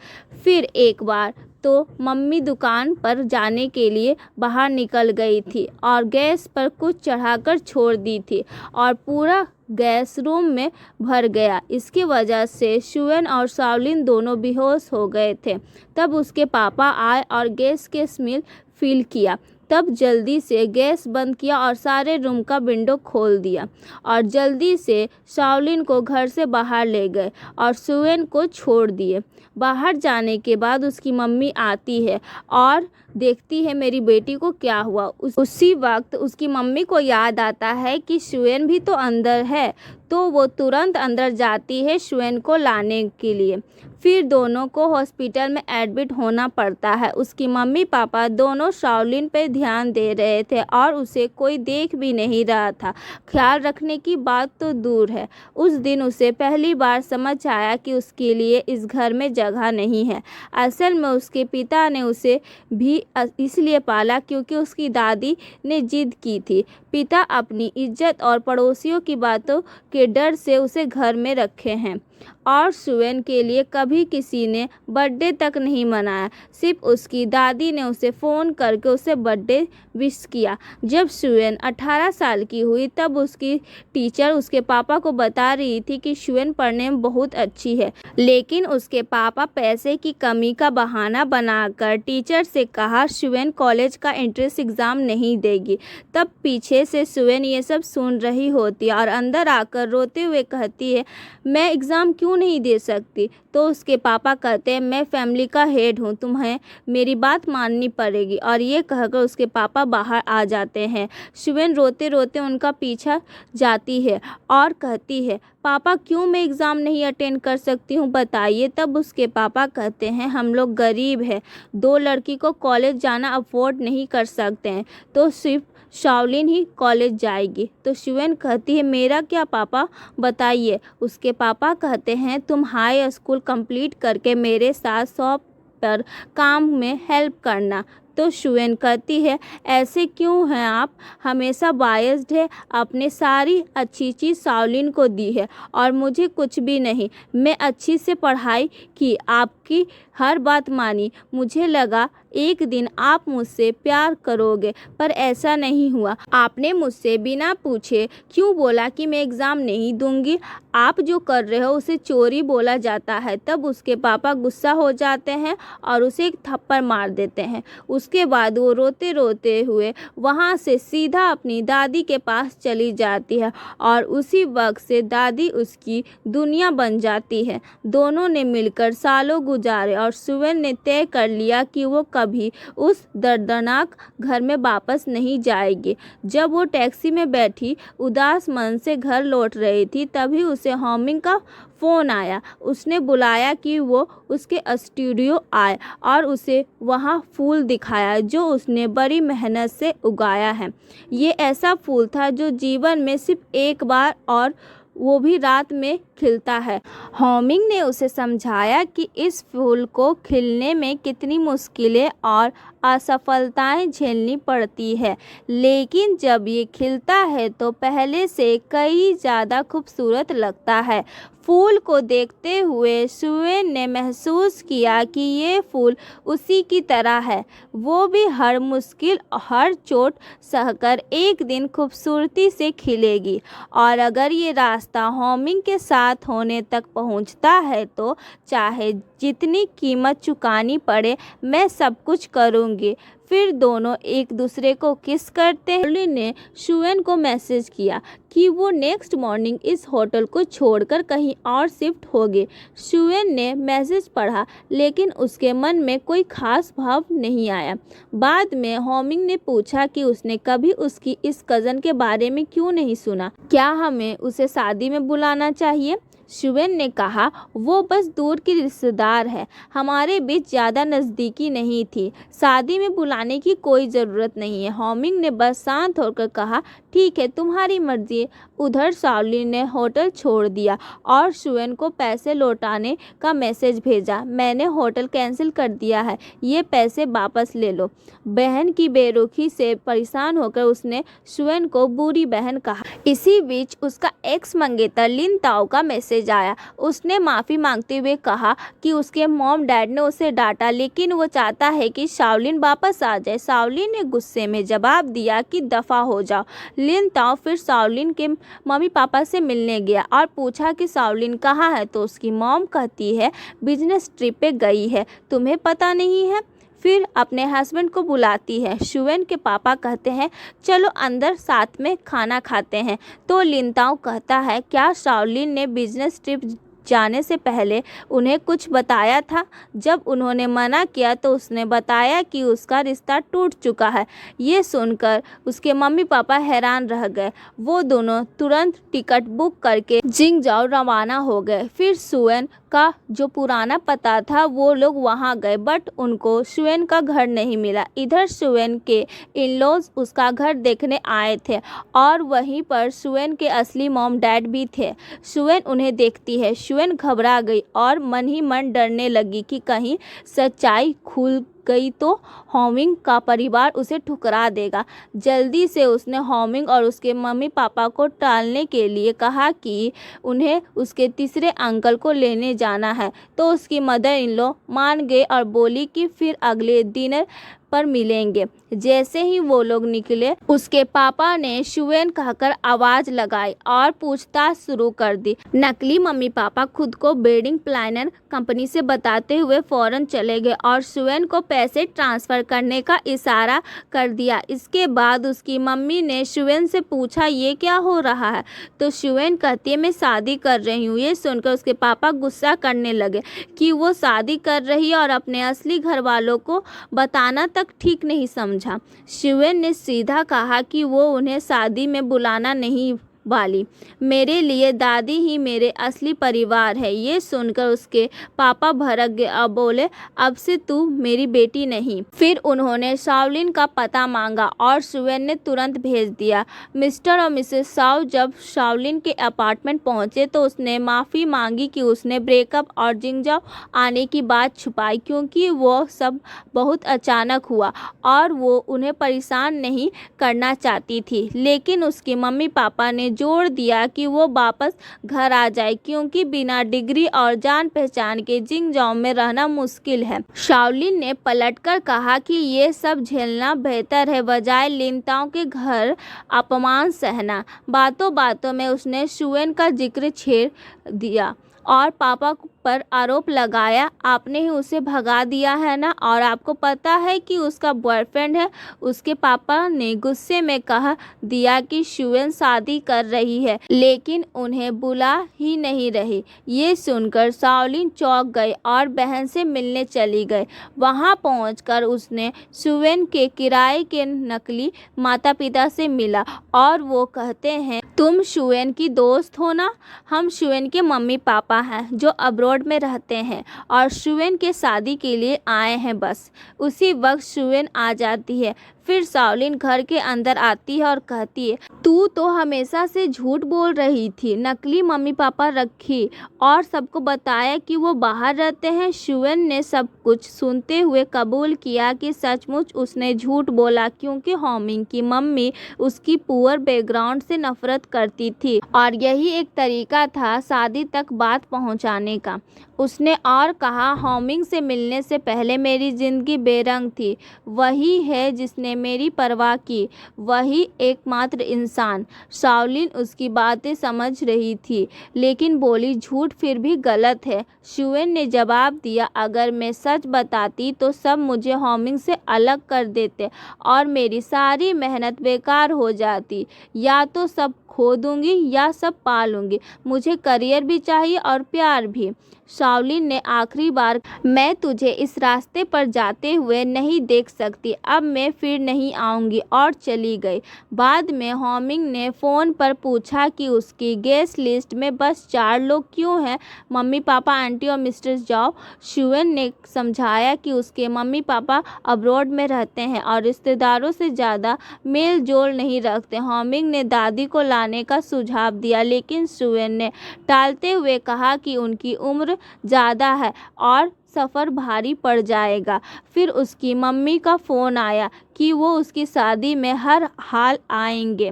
फिर एक बार तो मम्मी दुकान पर जाने के लिए बाहर निकल गई थी और गैस पर कुछ चढ़ाकर छोड़ दी थी और पूरा गैस रूम में भर गया। इसकी वजह से शुएन और शाओलिन दोनों बेहोश हो गए थे। तब उसके पापा आए और गैस के स्मेल फील किया। तब जल्दी से गैस बंद किया और सारे रूम का विंडो खोल दिया और जल्दी से शाओलिन को घर से बाहर ले गए और शुएन को छोड़ दिए। बाहर जाने के बाद उसकी मम्मी आती है और देखती है मेरी बेटी को क्या हुआ। उसी वक्त उसकी मम्मी को याद आता है कि शुएन भी तो अंदर है, तो वो तुरंत अंदर जाती है शुएन को लाने के लिए। फिर दोनों को हॉस्पिटल में एडमिट होना पड़ता है। उसकी मम्मी पापा दोनों शाओलिन पे ध्यान दे रहे थे और उसे कोई देख भी नहीं रहा था। ख्याल रखने की बात तो दूर है, उस दिन उसे पहली बार समझ आया कि उसके लिए इस घर में जगह नहीं है। असल में उसके पिता ने उसे भी इसलिए पाला क्योंकि उसकी दादी ने जिद की थी। पिता अपनी इज्जत और पड़ोसियों की बातों के डर से उसे घर में रखे हैं और शुएन के लिए कभी किसी ने बर्थडे तक नहीं मनाया। सिर्फ उसकी दादी ने उसे फ़ोन करके उसे बर्थडे विश किया। जब शुएन 18 साल की हुई तब उसकी टीचर उसके पापा को बता रही थी कि शुएन पढ़ने में बहुत अच्छी है, लेकिन उसके पापा पैसे की कमी का बहाना बनाकर टीचर से कहा कहा शिवेन कॉलेज का एंट्रेंस एग्ज़ाम नहीं देगी। तब पीछे से शिवेन ये सब सुन रही होती है और अंदर आकर रोते हुए कहती है मैं एग्ज़ाम क्यों नहीं दे सकती। तो उसके पापा कहते हैं मैं फैमिली का हेड हूँ, तुम्हें मेरी बात माननी पड़ेगी। और ये कहकर उसके पापा बाहर आ जाते हैं। शिवेन रोते रोते उनका पीछा जाती है और कहती है पापा क्यों मैं एग्ज़ाम नहीं अटेंड कर सकती हूँ बताइए। तब उसके पापा कहते हैं हम लोग गरीब हैं, 2 लड़की को कॉलेज जाना अफोर्ड नहीं कर सकते हैं, तो सिर्फ शाओलिन ही कॉलेज जाएगी। तो शिवेन कहती है मेरा क्या पापा बताइए। उसके पापा कहते हैं तुम हाई स्कूल कंप्लीट करके मेरे साथ शॉप पर काम में हेल्प करना। तो शिवेन कहती है ऐसे क्यों हैं आप, हमेशा बायस्ड है, अपने सारी अच्छी चीज़ शाओलिन को दी है और मुझे कुछ भी नहीं। मैं अच्छी से पढ़ाई की, आपकी हर बात मानी, मुझे लगा एक दिन आप मुझसे प्यार करोगे, पर ऐसा नहीं हुआ। आपने मुझसे बिना पूछे क्यों बोला कि मैं एग्ज़ाम नहीं दूंगी। आप जो कर रहे हो उसे चोरी बोला जाता है। तब उसके पापा गुस्सा हो जाते हैं और उसे एक थप्पड़ मार देते हैं। उसके बाद वो रोते रोते हुए वहाँ से सीधा अपनी दादी के पास चली जाती है और उसी वक्त से दादी उसकी दुनिया बन जाती है। दोनों ने मिलकर सालों गुजारे और शिवेन ने तय कर लिया कि वो कभी उस दर्दनाक घर में वापस नहीं जाएगी। जब वो टैक्सी में बैठी उदास मन से घर लौट रही थी तभी उसे होमिंग का फ़ोन आया। उसने बुलाया कि वो उसके स्टूडियो आए और उसे वहाँ फूल दिखाया जो उसने बड़ी मेहनत से उगाया है। ये ऐसा फूल था जो जीवन में सिर्फ एक बार और वो भी रात में खिलता है। होमिंग ने उसे समझाया कि इस फूल को खिलने में कितनी मुश्किलें और असफलताएं झेलनी पड़ती है, लेकिन जब ये खिलता है तो पहले से कई ज़्यादा खूबसूरत लगता है। फूल को देखते हुए शिवेन ने महसूस किया कि ये फूल उसी की तरह है, वो भी हर मुश्किल हर चोट सहकर एक दिन खूबसूरती से खिलेगी। और अगर ये रास्ता होमिंग के साथ होने तक पहुंचता है तो चाहे जितनी कीमत चुकानी पड़े मैं सब कुछ करूंगी। फिर दोनों एक दूसरे को किस करते हैं। शाओलिन ने शिवेन को मैसेज किया कि वो नेक्स्ट मॉर्निंग इस होटल को छोड़कर कहीं और शिफ्ट होगी। शिवेन ने मैसेज पढ़ा लेकिन उसके मन में कोई खास भाव नहीं आया। बाद में होमिंग ने पूछा कि उसने कभी उसकी इस कज़न के बारे में क्यों नहीं सुना, क्या हमें उसे शादी में बुलाना चाहिए। शिवेन ने कहा वो बस दूर की रिश्तेदार है, हमारे बीच ज़्यादा नज़दीकी नहीं थी, शादी में बुलाने की कोई ज़रूरत नहीं है। होमिंग ने बस शांत होकर कहा ठीक है तुम्हारी मर्जी। उधर शाओलिन ने होटल छोड़ दिया और शिवेन को पैसे लौटाने का मैसेज भेजा। मैंने होटल कैंसिल कर दिया है, ये पैसे वापस ले लो। बहन की बेरुखी से परेशान होकर उसने शिवेन को बुरी बहन कहा। इसी बीच उसका एक्स मंगेतर लिन ताओ का मैसेज आया। उसने माफ़ी मांगते हुए कहा कि उसके मॉम डैड ने उसे डांटा लेकिन वो चाहता है कि शाओलिन वापस आ जाए। शाओलिन ने गुस्से में जवाब दिया कि दफ़ा हो जाओ। लिन ताओ फिर शाओलिन के मम्मी पापा से मिलने गया और पूछा कि शाओलिन कहाँ है। तो उसकी मॉम कहती है बिजनेस ट्रिप पे गई है, तुम्हें पता नहीं है। फिर अपने हस्बैंड को बुलाती है। शिवेन के पापा कहते हैं चलो अंदर साथ में खाना खाते हैं। तो लिन ताओ कहता है क्या शाओलिन ने बिजनेस ट्रिप जाने से पहले उन्हें कुछ बताया था। जब उन्होंने मना किया तो उसने बताया कि उसका रिश्ता टूट चुका है। ये सुनकर उसके मम्मी पापा हैरान रह गए। वो दोनों तुरंत टिकट बुक करके जिंगजाओ रवाना हो गए। फिर शिवेन का जो पुराना पता था वो लोग वहाँ गए बट उनको शिवेन का घर नहीं मिला। इधर शिवेन के इन-लॉज उसका घर देखने आए थे और वहीं पर शिवेन के असली मॉम डैड भी थे। शिवेन उन्हें देखती है। शिवेन घबरा गई और मन ही मन डरने लगी कि कहीं सच्चाई खुल गई तो होमिंग का परिवार उसे ठुकरा देगा। जल्दी से उसने होमिंग और उसके मम्मी पापा को टालने के लिए कहा कि उन्हें उसके तीसरे अंकल को लेने जाना है। तो उसकी मदर इन लॉ मान गए और बोली कि फिर अगले डिनर पर मिलेंगे। जैसे ही वो लोग निकले उसके पापा ने शुएन कहकर आवाज लगाई और पूछताछ शुरू कर दी। नकली मम्मी पापा खुद को वेडिंग प्लानर कंपनी से बताते हुए फौरन चले गए और शुएन को पैसे ट्रांसफर करने का इशारा कर दिया। इसके बाद उसकी मम्मी ने शुएन से पूछा ये क्या हो रहा है, तो शुएन कहती है मैं शादी कर रही हूँ। ये सुनकर उसके पापा गुस्सा करने लगे कि वो शादी कर रही है और अपने असली घर वालों को बताना तक ठीक नहीं समझा। शुएन ने सीधा कहा कि वो उन्हें शादी में बुलाना नहीं वाली, मेरे लिए दादी ही मेरे असली परिवार है। ये सुनकर उसके पापा भड़क गए और बोले अब से तू मेरी बेटी नहीं। फिर उन्होंने शाओलिन का पता मांगा और शुएन ने तुरंत भेज दिया। मिस्टर और मिसेस शाओ जब शाओलिन के अपार्टमेंट पहुंचे तो उसने माफ़ी मांगी कि उसने ब्रेकअप और जिंगजाओ आने की बात छुपाई, क्योंकि वो सब बहुत अचानक हुआ और वो उन्हें परेशान नहीं करना चाहती थी। लेकिन उसके मम्मी पापा ने जोर दिया कि वो वापस घर आ जाए, क्योंकि बिना डिग्री और जान पहचान के जिंगजाओ में रहना मुश्किल है। शाओलिन ने पलटकर कहा कि ये सब झेलना बेहतर है बजाय लिनताओ के घर अपमान सहना। बातों बातों में उसने शुएन का जिक्र छेड़ दिया और पापा पर आरोप लगाया आपने ही उसे भगा दिया है ना, और आपको पता है कि उसका बॉयफ्रेंड है। उसके पापा ने गुस्से में कह दिया कि शुएन शादी कर रही है लेकिन उन्हें बुला ही नहीं रही। ये सुनकर शाओलिन चौंक गई और बहन से मिलने चली गई। वहां पहुंचकर उसने शुएन के किराए के नकली माता पिता से मिला और वो कहते हैं तुम शुएन की दोस्त हो ना। हम शुएन के मम्मी पापा हैं जो अब्रॉड में रहते हैं और शुएन के शादी के लिए आए हैं। बस उसी वक्त शुएन आ जाती है। फिर शाओलिन घर के अंदर आती है और कहती है तू तो हमेशा से झूठ बोल रही थी, नकली मम्मी पापा रखी और सबको बताया कि वो बाहर रहते हैं। शुएन ने सब कुछ सुनते हुए कबूल किया कि सचमुच उसने झूठ बोला, क्योंकि होमिंग की मम्मी उसकी पुअर बैकग्राउंड से नफरत करती थी और यही एक तरीका था शादी तक बात पहुंचाने का। उसने और कहा होमिंग से मिलने से पहले मेरी ज़िंदगी बेरंग थी, वही है जिसने मेरी परवाह की, वही एकमात्र इंसान। शाओलिन उसकी बातें समझ रही थी लेकिन बोली झूठ फिर भी गलत है। शुएन ने जवाब दिया अगर मैं सच बताती तो सब मुझे होमिंग से अलग कर देते और मेरी सारी मेहनत बेकार हो जाती। या तो सब खो दूंगी या सब पा लूंगी, मुझे करियर भी चाहिए और प्यार भी। शाओलिन ने आखिरी बार मैं तुझे इस रास्ते पर जाते हुए नहीं देख सकती, अब मैं फिर नहीं आऊँगी और चली गई। बाद में होमिंग ने फ़ोन पर पूछा कि उसकी गेस्ट लिस्ट में बस 4 लोग क्यों हैं, मम्मी पापा, आंटी और मिस्टर जाओ। शुएन ने समझाया कि उसके मम्मी पापा अब्रॉड में रहते हैं और रिश्तेदारों से ज़्यादा मेल जोल नहीं रखते। होमिंग ने दादी को लाने का सुझाव दिया लेकिन शुएन ने टालते हुए कहा कि उनकी उम्र ज़्यादा है और सफ़र भारी पड़ जाएगा। फिर उसकी मम्मी का फ़ोन आया कि वो उसकी शादी में हर हाल आएंगे।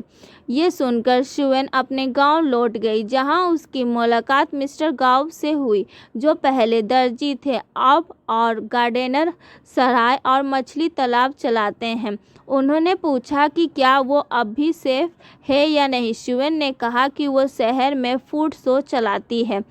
ये सुनकर शुएन अपने गांव लौट गई जहां उसकी मुलाकात मिस्टर गांव से हुई जो पहले दर्जी थे अब और गार्डनर सराय और मछली तालाब चलाते हैं। उन्होंने पूछा कि क्या वो अब भी सेफ है या नहीं। शुएन ने कहा कि वो शहर में फूड शो चलाती है।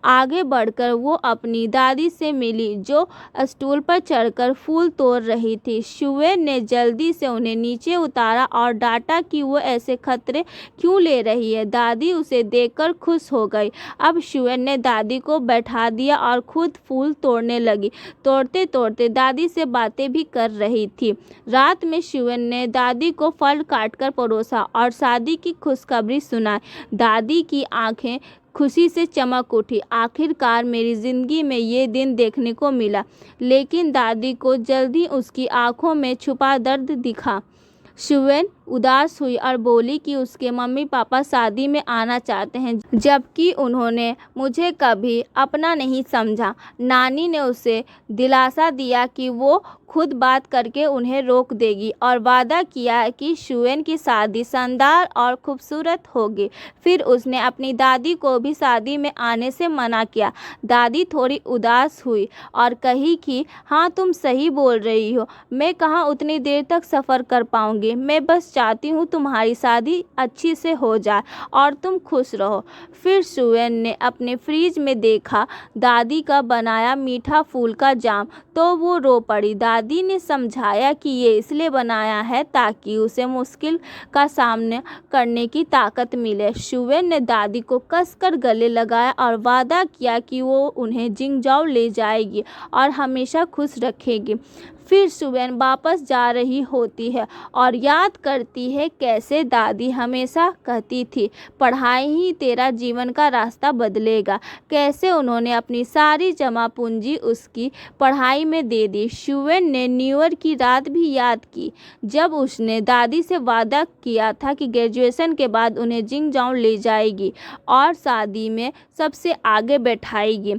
आगे बढ़कर वो अपनी दादी से मिली जो स्टूल पर चढ़कर फूल तोड़ रही थी। शुएन ने जल्दी से उन्हें नीचे उतारा और डांटा कि वो ऐसे खतरे क्यों ले रही है। दादी उसे देखकर खुश हो गई। अब शुएन ने दादी को बैठा दिया और खुद फूल तोड़ने लगी। तोड़ते तोड़ते दादी से बातें भी कर रही थी। रात में शुएन ने दादी को फल काटकर परोसा और शादी की खुशखबरी सुनाई। दादी की आंखें खुशी से चमक उठी। आखिरकार मेरी ज़िंदगी में ये दिन देखने को मिला। लेकिन दादी को जल्दी उसकी आंखों में छुपा दर्द दिखा। शुएन उदास हुई और बोली कि उसके मम्मी पापा शादी में आना चाहते हैं, जबकि उन्होंने मुझे कभी अपना नहीं समझा। नानी ने उसे दिलासा दिया कि वो खुद बात करके उन्हें रोक देगी और वादा किया कि शुएन की शादी शानदार और खूबसूरत होगी। फिर उसने अपनी दादी को भी शादी में आने से मना किया। दादी थोड़ी उदास हुई और कही कि हाँ, तुम सही बोल रही हो, मैं कहाँ उतनी देर तक सफ़र कर पाऊँगी। मैं बस चाहती हूँ तुम्हारी शादी अच्छी से हो जाए और तुम खुश रहो। फिर शुएन ने अपने फ्रिज में देखा दादी का बनाया मीठा फूल का जाम, तो वो रो पड़ी। दादी ने समझाया कि ये इसलिए बनाया है ताकि उसे मुश्किल का सामना करने की ताकत मिले। शुएन ने दादी को कसकर गले लगाया और वादा किया कि वो उन्हें जिंगजाओ ले जाएगी और हमेशा खुश रखेगी। फिर शुएन वापस जा रही होती है और याद करती है कैसे दादी हमेशा कहती थी, पढ़ाई ही तेरा जीवन का रास्ता बदलेगा। कैसे उन्होंने अपनी सारी जमा पूंजी उसकी पढ़ाई में दे दी। शुएन ने न्यू ईयर की रात भी याद की, जब उसने दादी से वादा किया था कि ग्रेजुएशन के बाद उन्हें जिंगजाओ ले जाएगी और शादी में सबसे आगे बैठाएगी।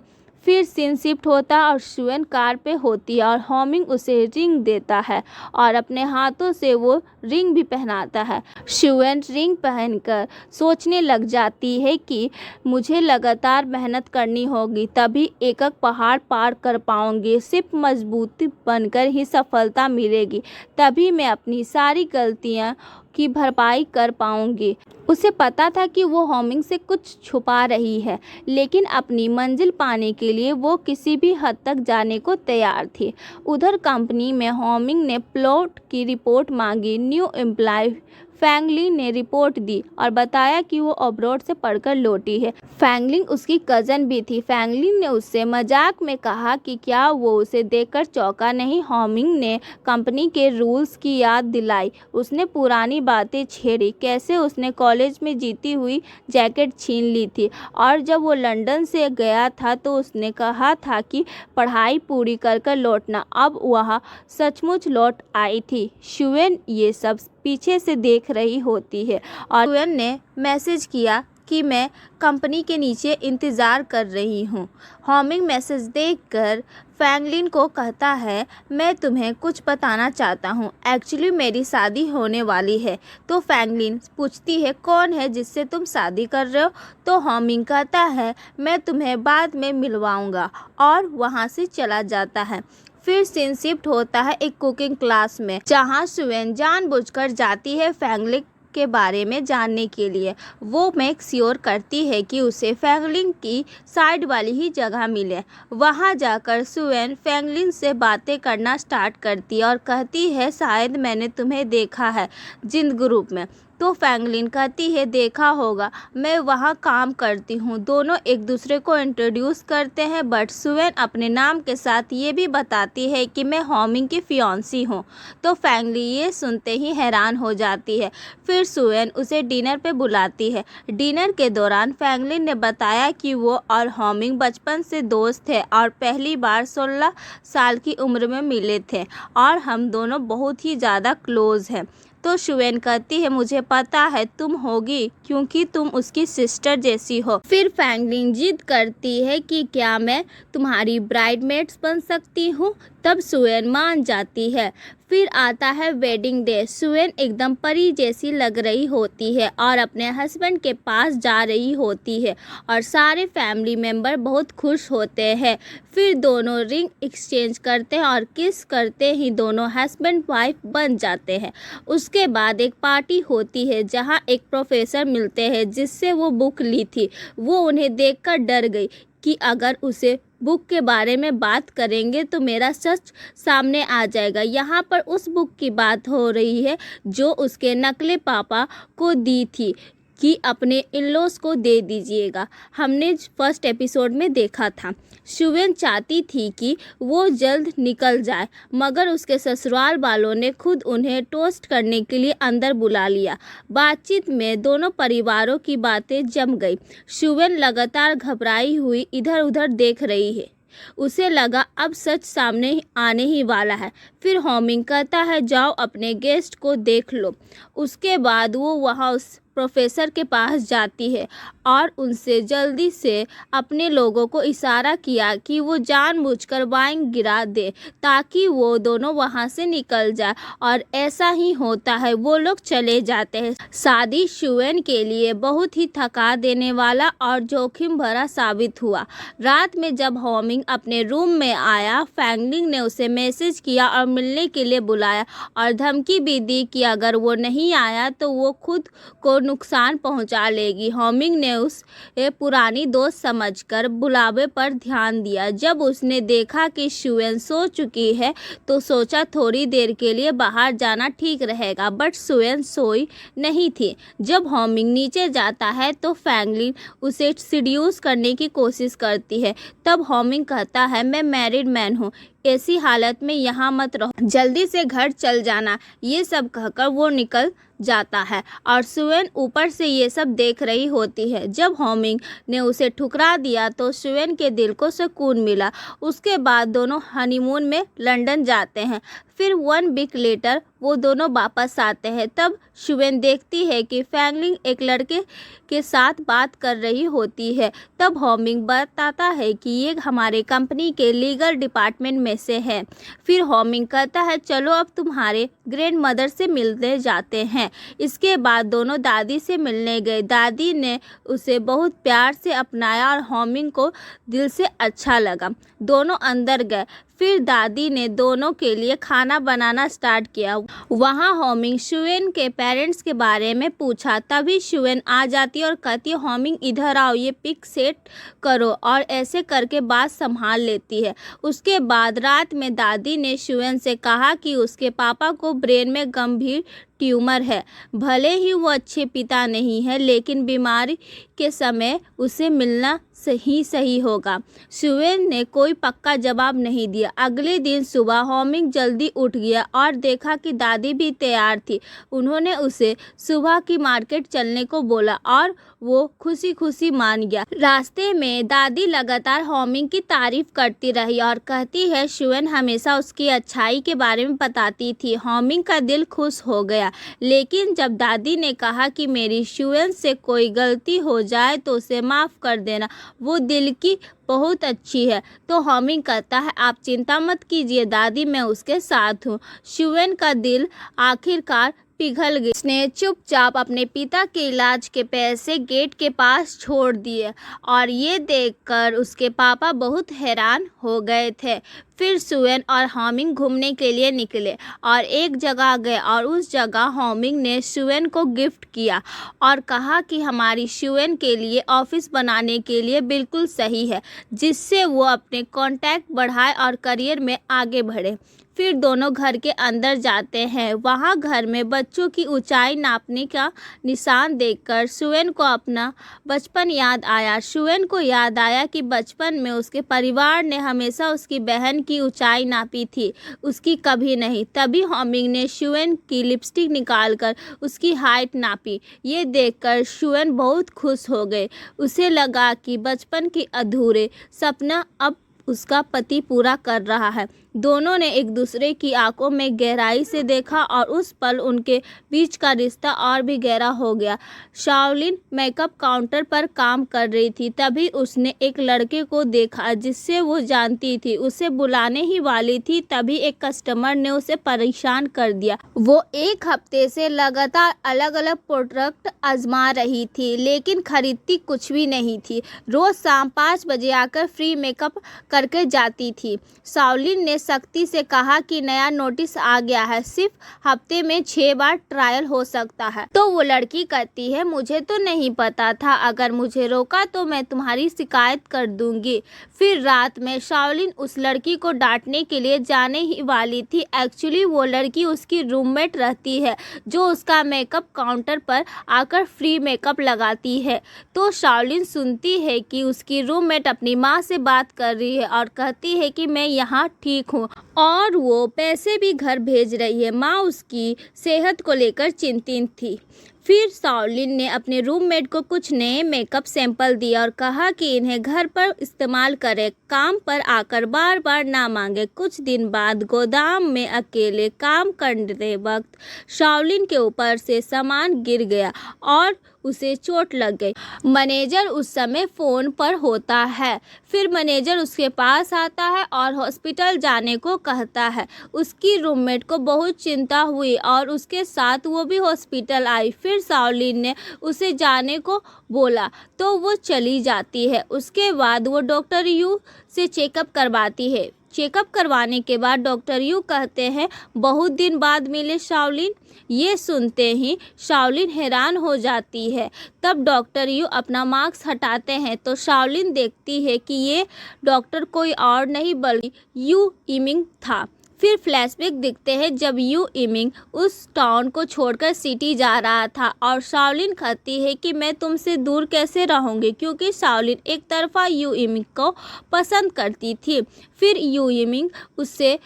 फिर सीन शिफ्ट होता है और शुएन कार पे होती है और होमिंग उसे रिंग देता है और अपने हाथों से वो रिंग भी पहनाता है। शुएन रिंग पहनकर सोचने लग जाती है कि मुझे लगातार मेहनत करनी होगी, तभी एक पहाड़ पार कर पाऊंगी। सिर्फ मजबूती बनकर ही सफलता मिलेगी, तभी मैं अपनी सारी गलतियां की भरपाई कर पाऊंगी। उसे पता था कि वो होमिंग से कुछ छुपा रही है, लेकिन अपनी मंजिल पाने के लिए वो किसी भी हद तक जाने को तैयार थी। उधर कंपनी में होमिंग ने प्लॉट की रिपोर्ट मांगी। न्यू एम्प्लॉय फैंगलिन ने रिपोर्ट दी और बताया कि वो अब्रॉड से पढ़कर लौटी है। फैंगलिन उसकी कज़न भी थी। फैंगलिन ने उससे मजाक में कहा कि क्या वो उसे देखकर चौंका नहीं। होमिंग ने कंपनी के रूल्स की याद दिलाई। उसने पुरानी बातें छेड़ी, कैसे उसने कॉलेज में जीती हुई जैकेट छीन ली थी और जब वो लंदन से गया था तो उसने कहा था कि पढ़ाई पूरी कर कर लौटना। अब वह सचमुच लौट आई थी। शुएन ये सब पीछे से देख रही होती है और शुएन ने मैसेज किया कि मैं कंपनी के नीचे इंतज़ार कर रही हूँ। होमिंग मैसेज देखकर फैंगलिन को कहता है, मैं तुम्हें कुछ बताना चाहता हूँ, एक्चुअली मेरी शादी होने वाली है। तो फैंगलिन पूछती है, कौन है जिससे तुम शादी कर रहे हो? तो होमिंग कहता है, मैं तुम्हें बाद में मिलवाऊँगा, और वहाँ से चला जाता है। फिर सीन शिफ्ट होता है एक कुकिंग क्लास में, जहाँ शुएन जानबूझकर जाती है फैंगलिन के बारे में जानने के लिए। वो मेक श्योर करती है कि उसे फैंगलिन की साइड वाली ही जगह मिले। वहाँ जाकर शुएन फैंगलिन से बातें करना स्टार्ट करती है और कहती है, शायद मैंने तुम्हें देखा है जिंद ग्रुप में। तो फैंगलिन कहती है, देखा होगा, मैं वहाँ काम करती हूँ। दोनों एक दूसरे को इंट्रोड्यूस करते हैं, बट शुएन अपने नाम के साथ ये भी बताती है कि मैं होमिंग की फियांसी हूँ। तो फैंगलिन ये सुनते ही हैरान हो जाती है। फिर शुएन उसे डिनर पे बुलाती है। डिनर के दौरान फैंगलिन ने बताया कि वो और होमिंग बचपन से दोस्त थे और पहली बार 16 साल की उम्र में मिले थे और हम दोनों बहुत ही ज़्यादा क्लोज हैं। तो शुएन कहती है, मुझे पता है तुम होगी, क्योंकि तुम उसकी सिस्टर जैसी हो। फिर फैंगलिन जिद करती है कि क्या मैं तुम्हारी ब्राइडमेड्स बन सकती हूँ? तब शुएन मान जाती है। फिर आता है वेडिंग डे। शुएन एकदम परी जैसी लग रही होती है और अपने हस्बैंड के पास जा रही होती है और सारे फैमिली मेम्बर बहुत खुश होते हैं। फिर दोनों रिंग एक्सचेंज करते हैं और किस करते ही दोनों हस्बैंड वाइफ बन जाते हैं। उसके बाद एक पार्टी होती है जहां एक प्रोफेसर मिलते हैं जिससे वो बुक ली थी। वो उन्हें देखकर डर गई कि अगर उसे बुक के बारे में बात करेंगे तो मेरा सच सामने आ जाएगा। यहाँ पर उस बुक की बात हो रही है जो उसके नकले पापा को दी थी कि अपने इन-लॉज को दे दीजिएगा। हमने फर्स्ट एपिसोड में देखा था। शुएन चाहती थी कि वो जल्द निकल जाए, मगर उसके ससुराल वालों ने खुद उन्हें टोस्ट करने के लिए अंदर बुला लिया। बातचीत में दोनों परिवारों की बातें जम गई। शुएन लगातार घबराई हुई इधर उधर देख रही है। उसे लगा अब सच सामने आने ही वाला है। फिर हॉमिंग कहता है जाओ अपने गेस्ट को देख लो। उसके बाद वो वहाँ उस प्रोफेसर के पास जाती है और उनसे जल्दी से अपने लोगों को इशारा किया कि वो जानबूझकर वाइन गिरा दे ताकि वो दोनों वहाँ से निकल जाए, और ऐसा ही होता है। वो लोग चले जाते हैं। शादी शुएन के लिए बहुत ही थका देने वाला और जोखिम भरा साबित हुआ। रात में जब हॉमिंग अपने रूम में आया, फैंगलिंग ने उसे मैसेज किया और मिलने के लिए बुलाया और धमकी भी दी कि अगर वो नहीं आया तो वो खुद को नुकसान पहुंचा लेगी। हॉमिंग ने उसे पुरानी दोस्त समझकर बुलावे पर ध्यान दिया। जब उसने देखा कि शुएन सो चुकी है तो सोचा थोड़ी देर के लिए बाहर जाना ठीक रहेगा, बट शुएन सोई नहीं थी। जब हॉमिंग नीचे जाता है तो फैंगलिन उसे सिड्यूस करने की कोशिश करती है। तब हॉमिंग कहता है मैं मैरिड मैन हूँ, ऐसी हालत में यहाँ मत रहो, जल्दी से घर चल जाना। ये सब कहकर वो निकल जाता है और शुएन ऊपर से ये सब देख रही होती है। जब हॉमिंग ने उसे ठुकरा दिया तो शुएन के दिल को सुकून मिला। उसके बाद दोनों हनीमून में लंदन जाते हैं। फिर 1 वीक लेटर वो दोनों वापस आते हैं। तब शुएन देखती है कि फैंगलिंग एक लड़के के साथ बात कर रही होती है। तब हॉमिंग बताता है कि ये हमारे कंपनी के लीगल डिपार्टमेंट में से है। फिर हॉमिंग कहता है चलो अब तुम्हारे ग्रैंड मदर से मिलने जाते हैं। इसके बाद दोनों दादी से मिलने गए। दादी ने उसे बहुत प्यार से अपनाया और हॉमिंग को दिल से अच्छा लगा। दोनों अंदर गए। फिर दादी ने दोनों के लिए खाना बनाना स्टार्ट किया। वहाँ हॉमिंग शुएन के पेरेंट्स के बारे में पूछा। तभी शुएन आ जाती और कहती हॉमिंग इधर आओ, ये पिक सेट करो, और ऐसे करके बात संभाल लेती है। उसके बाद रात में दादी ने शुएन से कहा कि उसके पापा को ब्रेन में गंभीर ट्यूमर है। भले ही वो अच्छे पिता नहीं है, लेकिन बीमारी के समय उसे मिलना सही होगा। शुएन ने कोई पक्का जवाब नहीं दिया। अगले दिन सुबह हॉमिंग जल्दी उठ गया और देखा कि दादी भी तैयार थी। उन्होंने उसे सुबह की मार्केट चलने को बोला और वो खुशी खुशी मान गया। रास्ते में दादी लगातार हॉमिंग की तारीफ करती रही और कहती है शुएन हमेशा उसकी अच्छाई के बारे में बताती थी। हॉमिंग का दिल खुश हो गया, लेकिन जब दादी ने कहा कि मेरी शुएन से कोई गलती हो जाए तो उसे माफ़ कर देना, वो दिल की बहुत अच्छी है, तो हॉमिंग कहता है आप चिंता मत कीजिए दादी, मैं उसके साथ हूँ। शुएन का दिल आखिरकार पिघल गई। उसने चुपचाप अपने पिता के इलाज के पैसे गेट के पास छोड़ दिए और ये देखकर उसके पापा बहुत हैरान हो गए थे। फिर शुएन और हॉमिंग घूमने के लिए निकले और एक जगह गए और उस जगह हॉमिंग ने शुएन को गिफ्ट किया और कहा कि हमारी शुएन के लिए ऑफिस बनाने के लिए बिल्कुल सही है, जिससे वो अपने कॉन्टैक्ट बढ़ाए और करियर में आगे बढ़े। फिर दोनों घर के अंदर जाते हैं। वहाँ घर में बच्चों की ऊंचाई नापने का निशान देखकर शुएन को अपना बचपन याद आया। शुएन को याद आया कि बचपन में उसके परिवार ने हमेशा उसकी बहन की ऊंचाई नापी थी, उसकी कभी नहीं। तभी हॉमिंग ने शुएन की लिपस्टिक निकालकर उसकी हाइट नापी। ये देखकर शुएन बहुत खुश हो गए। उसे लगा कि बचपन के अधूरे सपना अब उसका पति पूरा कर रहा है। दोनों ने एक दूसरे की आंखों में गहराई से देखा और उस पल उनके बीच का रिश्ता और भी गहरा हो गया। शाओलिन मेकअप काउंटर पर काम कर रही थी। तभी उसने एक लड़के को देखा जिससे वो जानती थी, उसे बुलाने ही वाली थी। तभी एक कस्टमर ने उसे परेशान कर दिया। वो एक हफ्ते से लगातार अलग अलग प्रोडक्ट आजमा रही थी, लेकिन खरीदती कुछ भी नहीं थी। रोज शाम 5 बजे आकर फ्री मेकअप करके जाती थी। शाओलिन ने सख्ती से कहा कि नया नोटिस आ गया है, सिर्फ हफ्ते में 6 बार ट्रायल हो सकता है। तो वो लड़की कहती है मुझे तो नहीं पता था, अगर मुझे रोका तो मैं तुम्हारी शिकायत कर दूंगी। फिर रात में शाओलिन उस लड़की को डांटने के लिए जाने ही वाली थी। एक्चुअली वो लड़की उसकी रूममेट रहती है जो उसका मेकअप काउंटर पर आकर फ्री मेकअप लगाती है। तो शाओलिन सुनती है कि उसकी रूममेट अपनी माँ से बात कर रही है और कहती है कि मैं यहाँ ठीक हूँ और वो पैसे भी घर भेज रही है। माँ उसकी सेहत को लेकर चिंतित थी। फिर शाओलिन ने अपने रूममेट को कुछ नए मेकअप सैंपल दिए और कहा कि इन्हें घर पर इस्तेमाल करें, काम पर आकर बार बार ना मांगे। कुछ दिन बाद गोदाम में अकेले काम करते वक्त शाओलिन के ऊपर से सामान गिर गया और उसे चोट लग गई। मैनेजर उस समय फ़ोन पर होता है। फिर मैनेजर उसके पास आता है और हॉस्पिटल जाने को कहता है। उसकी रूममेट को बहुत चिंता हुई और उसके साथ वो भी हॉस्पिटल आई। फिर शाओलिन ने उसे जाने को बोला तो वो चली जाती है। उसके बाद वो डॉक्टर यू से चेकअप करवाती है। चेकअप करवाने के बाद डॉक्टर यू कहते हैं, बहुत दिन बाद मिले शाओलिन। ये सुनते ही शाओलिन हैरान हो जाती है। तब डॉक्टर यू अपना मास्क हटाते हैं तो शाओलिन देखती है कि ये डॉक्टर कोई और नहीं बल्कि यू इमिंग था। फिर फ्लैशबैक दिखते हैं जब यू इमिंग उस टाउन को छोड़कर सिटी जा रहा था और शाओलिन कहती है कि मैं तुमसे दूर कैसे रहूँगी, क्योंकि शाओलिन एक तरफा यू इमिंग को पसंद करती थी। फिर यू इमिंग उससे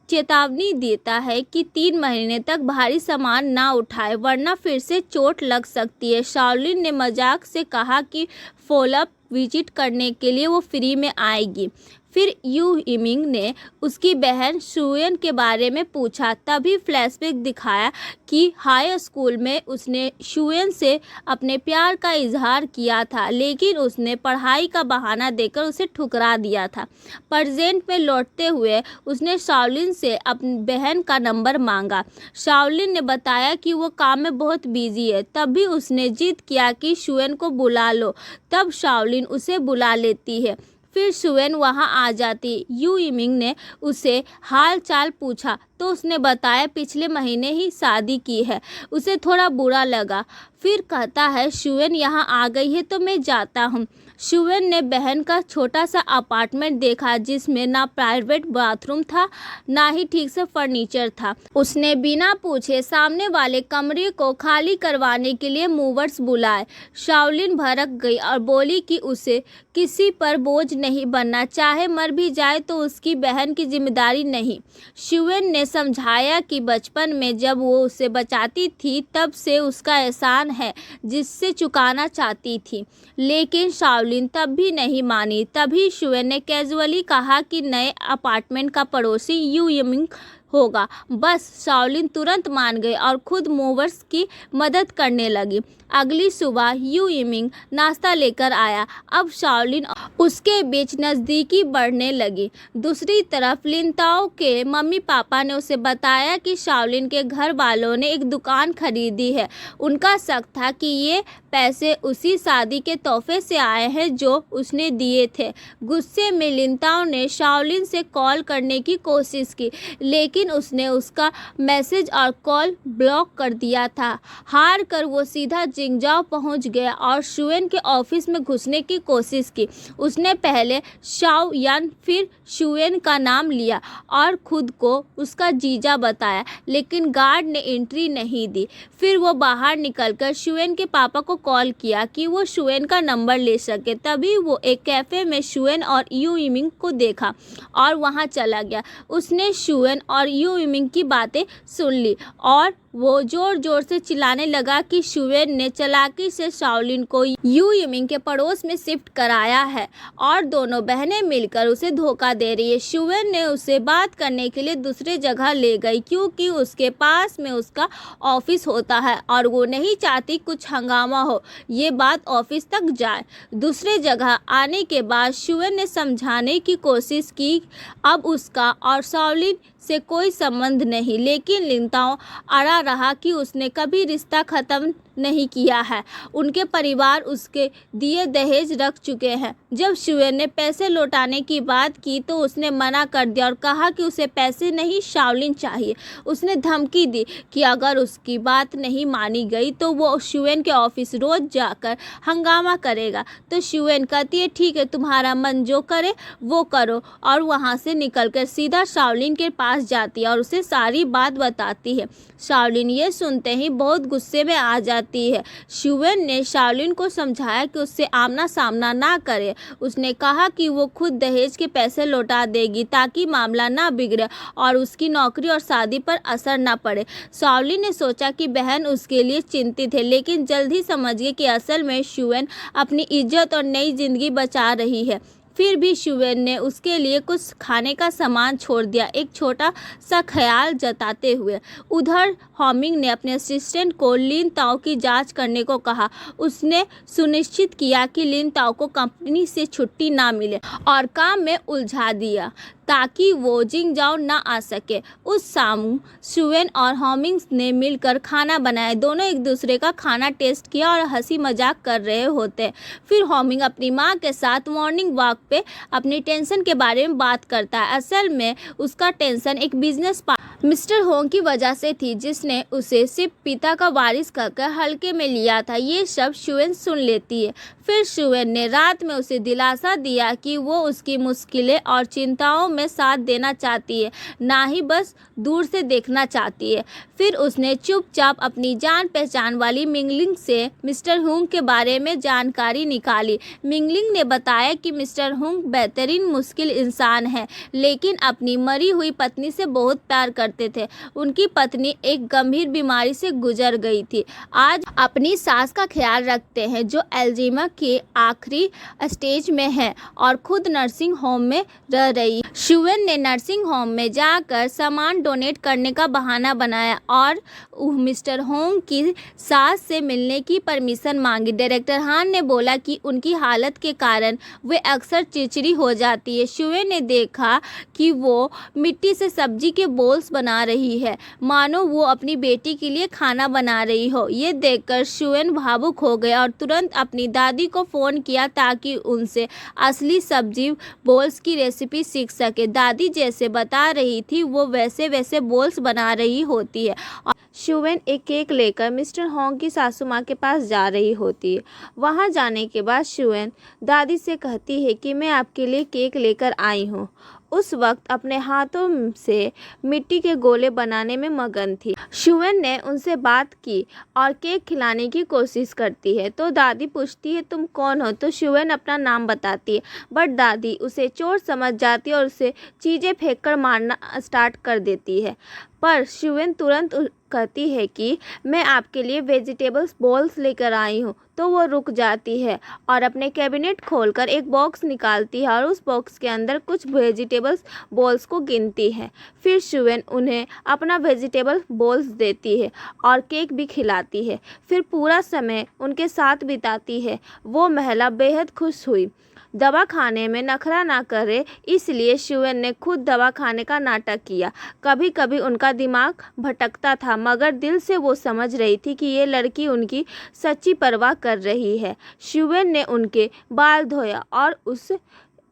चेतावनी देता है कि 3 महीने तक भारी सामान ना उठाए वरना फिर से चोट लग सकती है। शाओलिन ने मजाक से कहा कि फॉलोअप विजिट करने के लिए वो फ्री में आएगी। फिर यू इमिंग ने उसकी बहन शुएन के बारे में पूछा। तभी फ्लैशबैक दिखाया कि हाई स्कूल में उसने शुएन से अपने प्यार का इजहार किया था, लेकिन उसने पढ़ाई का बहाना देकर उसे ठुकरा दिया था। प्रेजेंट में लौटते हुए उसने शाओलिन से अपनी बहन का नंबर मांगा। शाओलिन ने बताया कि वो काम में बहुत बिजी है। तभी उसने जिद किया कि शुएन को बुला लो। तब शाओलिन उसे बुला लेती है। फिर शुएन वहां आ जाती। यू इमिंग ने उसे हाल चाल पूछा तो उसने बताया पिछले महीने ही शादी की है। उसे थोड़ा बुरा लगा। फिर कहता है, शुएन यहाँ आ गई है तो मैं जाता हूँ। शुएन ने बहन का छोटा सा अपार्टमेंट देखा जिसमें ना प्राइवेट बाथरूम था ना ही ठीक से फर्नीचर था। उसने बिना पूछे सामने वाले कमरे को खाली करवाने के लिए मूवर्स बुलाए। शाओलिन भड़क गई और बोली कि उसे किसी पर बोझ नहीं बनना, चाहे मर भी जाए तो उसकी बहन की जिम्मेदारी नहीं। शुएन ने समझाया कि बचपन में जब वो उसे बचाती थी तब से उसका एहसान है जिससे चुकाना चाहती थी, लेकिन शाओलिन तब भी नहीं मानी। तभी शुएन ने कैजुअली कहा कि नए अपार्टमेंट का पड़ोसी यू इमिंग होगा। बस शाओलिन तुरंत मान गई और खुद मूवर्स की मदद करने लगी। अगली सुबह यू इमिंग नाश्ता लेकर आया। अब शाओलिन उसके बीच नज़दीकी बढ़ने लगी। दूसरी तरफ लिनताओ के मम्मी पापा ने उसे बताया कि शाओलिन के घर वालों ने एक दुकान खरीदी है। उनका शक था कि ये पैसे उसी शादी के तोहफे से आए हैं जो उसने दिए थे। गुस्से में लिनताओ ने शाओलिन से कॉल करने की कोशिश की, लेकिन उसने उसका मैसेज और कॉल ब्लॉक कर दिया था। हार कर वो सीधा जिंगजाओ पहुंच गया और शुएन के ऑफिस में घुसने की कोशिश की। उसने पहले शाओ यान फिर शुएन का नाम लिया और खुद को उसका जीजा बताया, लेकिन गार्ड ने एंट्री नहीं दी। फिर वो बाहर निकलकर शुएन के पापा को कॉल किया कि वो शुएन का नंबर ले सके। तभी वो एक कैफ़े में शुएन और यू इमिंग को देखा और वहां चला गया। उसने शुएन और यू इमिंग की बातें सुन ली और वो जोर जोर से चिल्लाने लगा कि शुएन ने चालाकी से शाओलिन को यू इमिंग के पड़ोस में शिफ्ट कराया है और दोनों बहनें मिलकर उसे धोखा दे रही है। शुएन ने उसे बात करने के लिए दूसरे जगह ले गई क्योंकि उसके पास में उसका ऑफिस होता है और वो नहीं चाहती कुछ हंगामा हो, ये बात ऑफिस तक जाए। दूसरे जगह आने के बाद शुएन ने समझाने की कोशिश की अब उसका और शाओलिन से कोई संबंध नहीं, लेकिन लिनताओ अड़ा रहा कि उसने कभी रिश्ता ख़त्म नहीं किया है। उनके परिवार उसके दिए दहेज रख चुके हैं। जब शुएन ने पैसे लौटाने की बात की तो उसने मना कर दिया और कहा कि उसे पैसे नहीं शाओलिन चाहिए। उसने धमकी दी कि अगर उसकी बात नहीं मानी गई तो वो शुएन के ऑफिस रोज जाकर हंगामा करेगा। तो शुएन कहती है, ठीक है, तुम्हारा मन जो करे वो करो, और वहाँ से निकलकर सीधा शाओलिन के पास जाती है और उसे सारी बात बताती है। शाओलिन ये सुनते ही बहुत गुस्से में आ जाती जाती है। शुवेन ने शाओलिन को समझाया कि उससे आमना सामना ना करे। उसने कहा कि वो खुद दहेज के पैसे लौटा देगी ताकि मामला ना बिगड़े और उसकी नौकरी और शादी पर असर ना पड़े। शाओलिन ने सोचा कि बहन उसके लिए चिंतित है, लेकिन जल्द ही समझ गई कि असल में शुवेन अपनी इज्जत और नई जिंदगी बचा रही है। फिर भी शुवेन ने उसके लिए कुछ खाने का सामान छोड़ दिया, एक छोटा सा ख्याल जताते हुए। उधर हॉमिंग ने अपने असिस्टेंट को लिन ताओ की जांच करने को कहा। उसने सुनिश्चित किया कि लिन ताओ को कंपनी से छुट्टी ना मिले और काम में उलझा दिया ताकि वो जिंगजाओ ना आ सके। उस शाम शुवेन और हॉमिंग ने मिलकर खाना बनाया। दोनों एक दूसरे का खाना टेस्ट किया और हंसी मजाक कर रहे होते। फिर हॉमिंग अपनी माँ के साथ मॉर्निंग वॉक पे अपनी टेंशन के बारे में बात करता है। असल में उसका टेंशन एक बिजनेस मिस्टर होंग की वजह से थी, जिसने उसे सिर्फ पिता का वारिस कहकर हल्के में लिया था। ये सब शुवेन सुन लेती है। फिर शुवेन ने रात में उसे दिलासा दिया कि वो उसकी मुश्किलें और चिंताओं में साथ देना चाहती है, ना ही बस दूर से देखना चाहती है। फिर उसने चुपचाप अपनी जान पहचान वाली मिंगलिंग से मिस्टर हुंग के बारे में जानकारी निकाली। मिंगलिंग ने बताया कि मिस्टर हुंग बेहतरीन मुश्किल इंसान है, लेकिन अपनी मरी हुई पत्नी से बहुत प्यार करते थे। उनकी पत्नी एक गंभीर बीमारी से गुजर गई थी। आज अपनी सास का ख्याल रखते हैं जो अल्जाइमर के आखिरी स्टेज में है और खुद नर्सिंग होम में रह रही है। शुवेन ने नर्सिंग होम में जाकर सामान डोनेट करने का बहाना बनाया और मिस्टर होंग की सास से मिलने की परमिशन मांगी। डायरेक्टर हान ने बोला कि उनकी हालत के कारण वे अक्सर चिड़चिड़ी हो जाती है। शुवेन ने देखा कि वो मिट्टी से सब्जी के बोल्स बना रही है, मानो वो अपनी बेटी के लिए खाना बना रही हो। ये देखकर शुवेन भावुक हो गया और तुरंत अपनी दादी को फ़ोन किया ताकि उनसे असली सब्जी बोल्स की रेसिपी सीख सके। दादी जैसे बता रही थी वो वैसे वैसे बोल्स बना रही होती है और शुवेन एक केक लेकर मिस्टर होंग की सासू माँ के पास जा रही होती है। वहाँ जाने के बाद शुवेन दादी से कहती है कि मैं आपके लिए केक लेकर आई हूँ। उस वक्त अपने हाथों से मिट्टी के गोले बनाने में मगन थी। शुवेन ने उनसे बात की और केक खिलाने की कोशिश करती है तो दादी पूछती है तुम कौन हो, तो शुवेन अपना नाम बताती है, बट दादी उसे चोर समझ जाती है और उसे चीज़ें फेंककर मारना स्टार्ट कर देती है। पर शुवेन तुरंत कहती है कि मैं आपके लिए वेजिटेबल्स बॉल्स लेकर आई हूँ, तो वो रुक जाती है और अपने कैबिनेट खोलकर एक बॉक्स निकालती है और उस बॉक्स के अंदर कुछ वेजिटेबल्स बॉल्स को गिनती है। फिर शुवेन उन्हें अपना वेजिटेबल बॉल्स देती है और केक भी खिलाती है। फिर पूरा समय उनके साथ बिताती है। वो महिला बेहद खुश हुई। दवा खाने में नखरा ना करे, इसलिए शुवेन ने खुद दवा खाने का नाटक किया। कभी कभी उनका दिमाग भटकता था, मगर दिल से वो समझ रही थी कि ये लड़की उनकी सच्ची परवाह कर रही है। शुवेन ने उनके बाल धोया और उस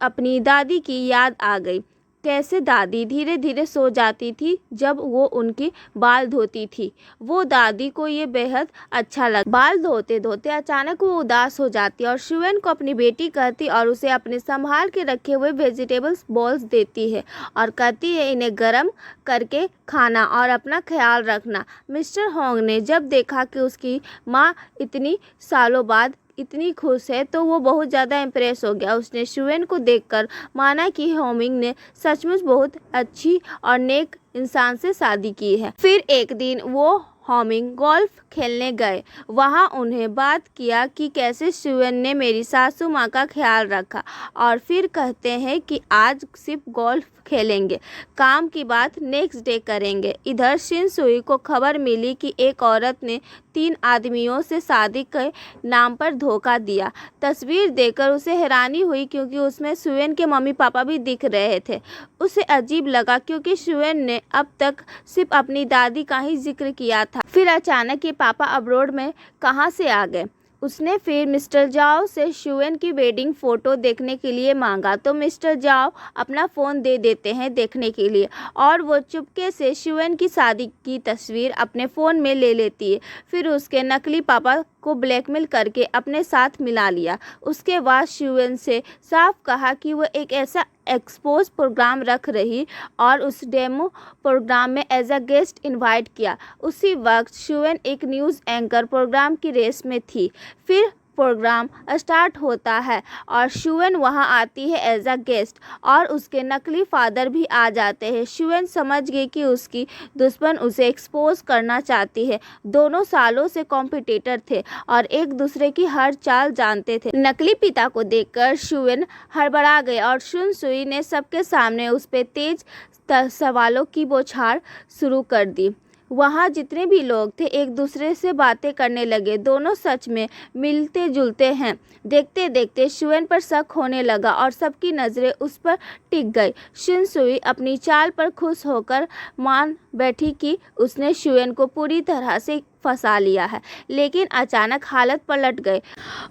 अपनी दादी की याद आ गई। कैसे दादी धीरे धीरे सो जाती थी जब वो उनके बाल धोती थी। वो दादी को ये बेहद अच्छा लगा। बाल धोते धोते अचानक वो उदास हो जाती और शुवेन को अपनी बेटी कहती और उसे अपने संभाल के रखे हुए वेजिटेबल्स बॉल्स देती है और कहती है इन्हें गर्म करके खाना और अपना ख्याल रखना। मिस्टर होंग ने जब देखा कि उसकी माँ इतनी सालों बाद इतनी खुश है तो वो बहुत ज़्यादा इम्प्रेस हो गया। उसने शुवेन को देखकर माना कि होमिंग ने सचमुच बहुत अच्छी और नेक इंसान से शादी की है। फिर एक दिन वो होमिंग गोल्फ खेलने गए। वहाँ उन्हें बात किया कि कैसे शुवेन ने मेरी सासू माँ का ख्याल रखा और फिर कहते हैं कि आज सिर्फ गोल्फ खेलेंगे, काम की बात नेक्स्ट डे करेंगे। इधर शिनसुई को खबर मिली कि एक औरत ने 3 आदमियों से शादी के नाम पर धोखा दिया। तस्वीर देखकर उसे हैरानी हुई क्योंकि उसमें शुवेन के मम्मी पापा भी दिख रहे थे। उसे अजीब लगा क्योंकि शुवेन ने अब तक सिर्फ अपनी दादी का ही जिक्र किया था। फिर अचानक ये पापा अब्रोड में कहाँ से आ गए। उसने फिर मिस्टर जाओ से शुवेन की वेडिंग फ़ोटो देखने के लिए मांगा तो मिस्टर जाओ अपना फ़ोन दे देते हैं देखने के लिए और वो चुपके से शुवेन की शादी की तस्वीर अपने फ़ोन में ले लेती है। फिर उसके नकली पापा को ब्लैकमेल करके अपने साथ मिला लिया। उसके बाद शुवेन से साफ कहा कि वो एक ऐसा एक्सपोज प्रोग्राम रख रही और उस डेमो प्रोग्राम में एज अ गेस्ट इनवाइट किया। उसी वक्त शुएन एक न्यूज़ एंकर प्रोग्राम की रेस में थी। फिर प्रोग्राम स्टार्ट होता है और शुएन वहां आती है एज अ गेस्ट और उसके नकली फादर भी आ जाते हैं। शुएन समझ गई कि उसकी दुश्मन उसे एक्सपोज करना चाहती है। दोनों सालों से कॉम्पिटिटर थे और एक दूसरे की हर चाल जानते थे। नकली पिता को देखकर शुएन हड़बड़ा गई और शुन सुई ने सबके सामने उस पर तेज सवालों की बौछार शुरू कर दी। वहाँ जितने भी लोग थे एक दूसरे से बातें करने लगे। दोनों सच में मिलते जुलते हैं। देखते देखते शुएन पर शक होने लगा और सबकी नज़रें उस पर टिक गई। शुन सुई अपनी चाल पर खुश होकर मान बैठी कि उसने शुएन को पूरी तरह से फंसा लिया है। लेकिन अचानक हालत पलट गई।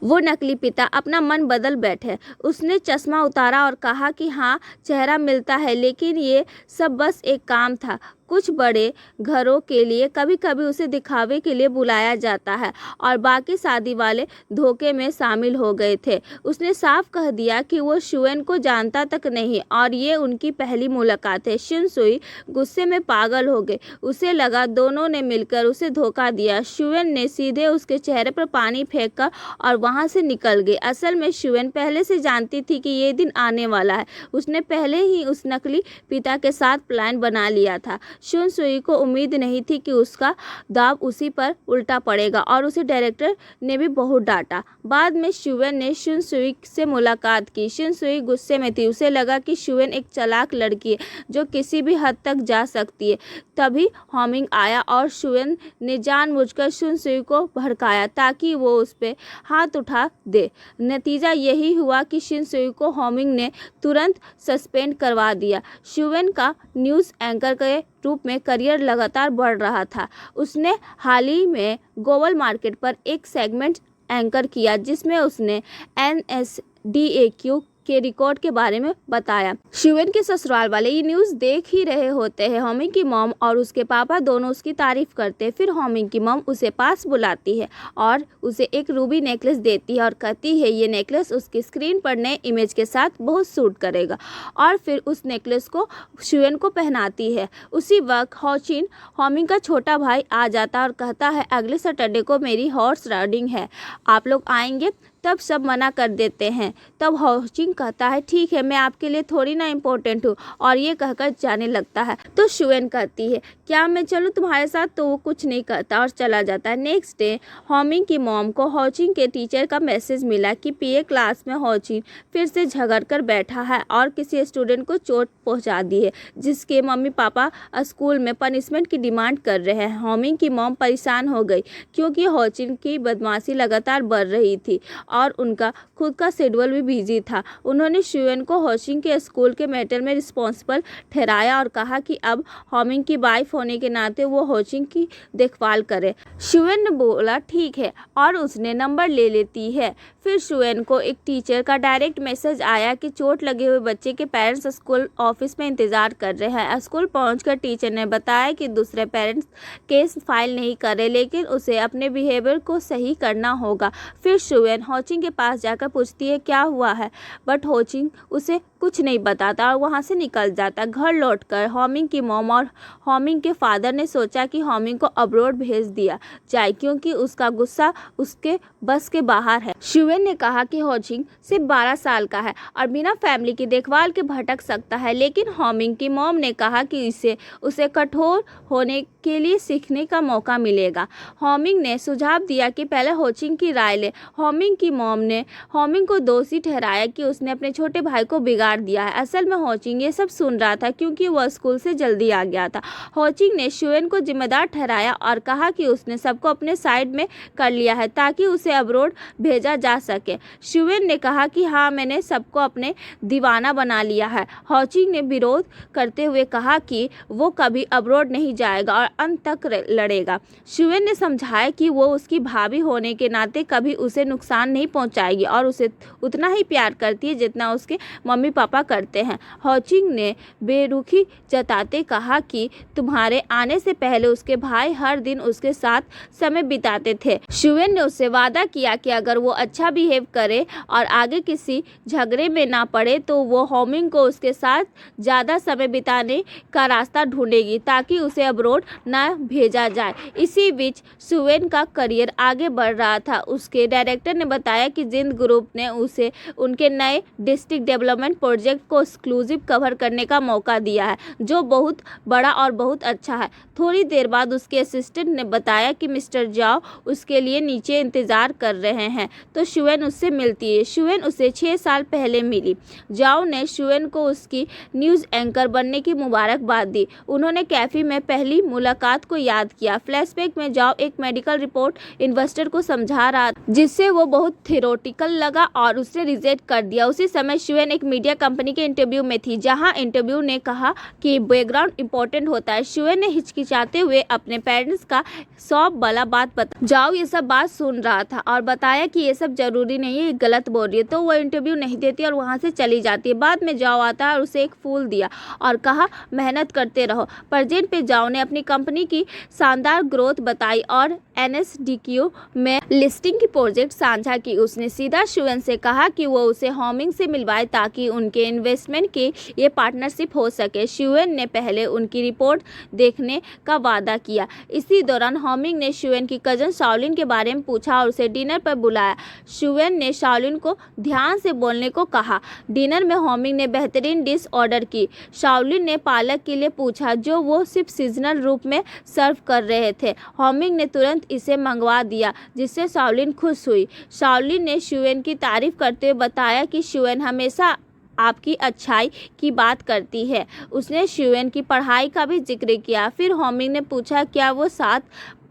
वो नकली पिता अपना मन बदल बैठे। उसने चश्मा उतारा और कहा कि हाँ, चेहरा मिलता है, लेकिन ये सब बस एक काम था। कुछ बड़े घरों के लिए कभी कभी उसे दिखावे के लिए बुलाया जाता है और बाकी शादी वाले धोखे में शामिल हो गए थे। उसने साफ कह दिया कि वो शुएन को जानता तक नहीं और ये उनकी पहली मुलाकात है। शुन सुई गुस्से में पागल हो गए। उसे लगा दोनों ने मिलकर उसे धोखा दिया। शुएन ने सीधे उसके चेहरे पर पानी फेंककर और वहां से निकल गई। असल में शुएन पहले से जानती थी कि ये दिन आने वाला है। उसने पहले ही उस नकली पिता के साथ प्लान बना लिया था। शुन सुई को उम्मीद नहीं थी कि उसका दाव उसी पर उल्टा पड़ेगा और उसे डायरेक्टर ने भी बहुत डांटा। बाद में शुएन ने शुन सुई से मुलाकात की। शुन सुई गुस्से में थी। उसे लगा कि शुएन एक चालाक लड़की है जो किसी भी हद तक जा सकती है। तभी हॉमिंग आया और शुएन ने जानबूझकर शुन सुई को भड़काया ताकि वो उस पर हाथ उठा दे। नतीजा यही हुआ कि शुन सुई को हॉमिंग ने तुरंत सस्पेंड करवा दिया। शुएन का न्यूज़ एंकर के रूप में करियर लगातार बढ़ रहा था। उसने हाल ही में ग्लोबल मार्केट पर एक सेगमेंट एंकर किया जिसमें उसने NSDAQ के रिकॉर्ड के बारे में बताया। शुएन के ससुराल वाले ये न्यूज़ देख ही रहे होते हैं। हॉमिंग की मॉम और उसके पापा दोनों उसकी तारीफ करते हैं। फिर हॉमिंग की मॉम उसे पास बुलाती है और उसे एक रूबी नेकलेस देती है और कहती है ये नेकलेस उसकी स्क्रीन पर नए इमेज के साथ बहुत सूट करेगा और फिर उस नेकलेस को शुएन को पहनाती है। उसी वक्त हॉचिन, हॉमिंग का छोटा भाई, आ जाता और कहता है अगले सैटरडे को मेरी हॉर्स राइडिंग है, आप लोग आएंगे? तब सब मना कर देते हैं। तब हॉचिंग कहता है ठीक है, मैं आपके लिए थोड़ी ना इम्पोर्टेंट हूँ और ये कहकर जाने लगता है। तो शुएन कहती है क्या मैं चलूँ तुम्हारे साथ? तो वो कुछ नहीं कहता और चला जाता है। नेक्स्ट डे हॉमिंग की मॉम को हॉचिंग के टीचर का मैसेज मिला कि PA क्लास में हॉचिंग फिर से झगड़ कर बैठा है और किसी स्टूडेंट को चोट पहुँचा दी है जिसके मम्मी पापा स्कूल में पनिशमेंट की डिमांड कर रहे हैं। हॉमिंग की मॉम परेशान हो गई क्योंकि हॉचिंग की बदमाशी लगातार बढ़ रही थी और उनका खुद का शेड्यूल भी बिजी था। उन्होंने शुएन को हॉचिंग के स्कूल के मैटर में रिस्पॉन्सिबल ठहराया और कहा कि अब हॉमिंग की वाइफ होने के नाते वो हॉचिंग की देखभाल करे। शुएन ने बोला ठीक है और उसने नंबर ले लेती है। फिर शुएन को एक टीचर का डायरेक्ट मैसेज आया कि चोट लगे हुए बच्चे के पेरेंट्स स्कूल ऑफिस में इंतजार कर रहे हैं। स्कूल पहुंचकर टीचर ने बताया कि दूसरे पेरेंट्स केस फाइल नहीं कर रहे, लेकिन उसे अपने बिहेवियर को सही करना होगा। फिर शुएन हॉचिंग के पास जाकर पूछती है क्या हुआ है, बट हॉचिंग उसे कुछ नहीं बताता और वहां से निकल जाता। घर लौटकर हॉमिंग की मॉम और हॉमिंग के फादर ने सोचा कि हॉमिंग को अब्रॉड भेज दिया जाए क्योंकि उसका गुस्सा उसके बस के बाहर है। शुएन ने कहा कि हॉचिंग सिर्फ 12 साल का है और बिना फैमिली की देखभाल के भटक सकता है, लेकिन हॉमिंग की मॉम ने कहा कि इसे उसे कठोर होने के लिए सीखने का मौका मिलेगा। हॉमिंग ने सुझाव दिया कि पहले हॉचिंग की राय ले। हॉमिंग की मॉम ने हॉमिंग को दोषी ठहराया कि उसने अपने छोटे भाई को बिगाड़ दिया है। असल में हॉचिंग ये सब सुन रहा था क्योंकि वह स्कूल से जल्दी आ गया था। हॉचिंग ने शुएन को जिम्मेदार ठहराया और कहा कि उसने सबको अपने साइड में कर लिया है ताकि उसे अब्रॉड भेजा जा सके। शुएन ने कहा कि हाँ, मैंने सबको अपने दीवाना बना लिया है। हॉचिंग ने विरोध करते हुए कहा कि वो कभी अब्रॉड नहीं जाएगा और अंत तक लड़ेगा। शुएन ने समझाया कि वो उसकी भाभी होने के नाते कभी उसे नुकसान नहीं पहुंचाएगी और उसे उतना ही प्यार करती है जितना उसके मम्मी पापा करते हैं। होचिंग ने बेरुखी जताते कहा कि तुम्हारे आने से पहले उसके भाई हर दिन उसके साथ समय बिताते थे। शुएन ने उससे वादा किया कि अगर वो अच्छा बिहेव करे और आगे किसी झगड़े में ना पड़े तो वो होमिंग को उसके साथ ज़्यादा समय बिताने का रास्ता ढूंढेगी ताकि उसे अब्रोड ना भेजा जाए। इसी बीच शुएन का करियर आगे बढ़ रहा था। उसके डायरेक्टर ने बताया कि जिंद ग्रुप ने उसे उनके नए डिस्ट्रिक्ट डेवलपमेंट प्रोजेक्ट को एक्सक्लूसिव कवर करने का मौका दिया है, जो बहुत बड़ा और बहुत अच्छा है। थोड़ी देर बाद उसके असिस्टेंट ने बताया कि मिस्टर जाओ उसके लिए नीचे इंतजार कर रहे हैं, तो शुएन उससे मिलती है। शुएन उसे 6 साल पहले मिली। जाओ ने शुएन को उसकी न्यूज़ एंकर बनने की मुबारकबाद दी। उन्होंने कैफे में पहली मुलाकात को याद किया। फ्लैशबैक में जाओ एक मेडिकल रिपोर्ट इन्वेस्टर को समझा रहा, जिससे वो बहुत थियोरेटिकल लगा और उसने रिजेक्ट कर दिया। उसी समय शुएन एक मीडिया कंपनी के इंटरव्यू में थी, जहां इंटरव्यू ने कहा कि बैकग्राउंड इंपॉर्टेंट होता है। शुएन ने हिचकिचाते हुए अपने पेरेंट्स का सौंप वाला बात बता। जाओ ये सब बात सुन रहा था और बताया कि ये सब जरूरी नहीं है, गलत बोल रही है, तो वो इंटरव्यू नहीं देती और वहाँ से चली जाती है। बाद में जाओ आता है और उसे एक फूल दिया और कहा मेहनत करते रहो। प्रेजेंट पे जाओ ने अपनी कंपनी की शानदार ग्रोथ बताई और NSDQ में लिस्टिंग की प्रोजेक्ट साझा की। उसने सीधा शुएन से कहा कि वो उसे होमिंग से मिलवाए ताकि उनके इन्वेस्टमेंट की ये पार्टनरशिप हो सके। शुएन ने पहले उनकी रिपोर्ट देखने का वादा किया। इसी दौरान होमिंग ने शुएन की कजन शाओलिन के बारे में पूछा और उसे डिनर पर बुलाया। शुएन ने शाओलिन को ध्यान से बोलने को कहा। डिनर में होमिंग ने बेहतरीन डिश ऑर्डर की। शाओलिन ने पालक के लिए पूछा, जो वो सिर्फ सीजनल रूप में सर्व कर रहे थे। होमिंग ने तुरंत इसे मंगवा दिया, जिससे शाओलिन खुश हुई। शाओलिन ने शुएन की तारीफ करते हुए बताया कि शुएन हमेशा आपकी अच्छाई की बात करती है। उसने शुएन की पढ़ाई का भी जिक्र किया। फिर होमिंग ने पूछा क्या वो साथ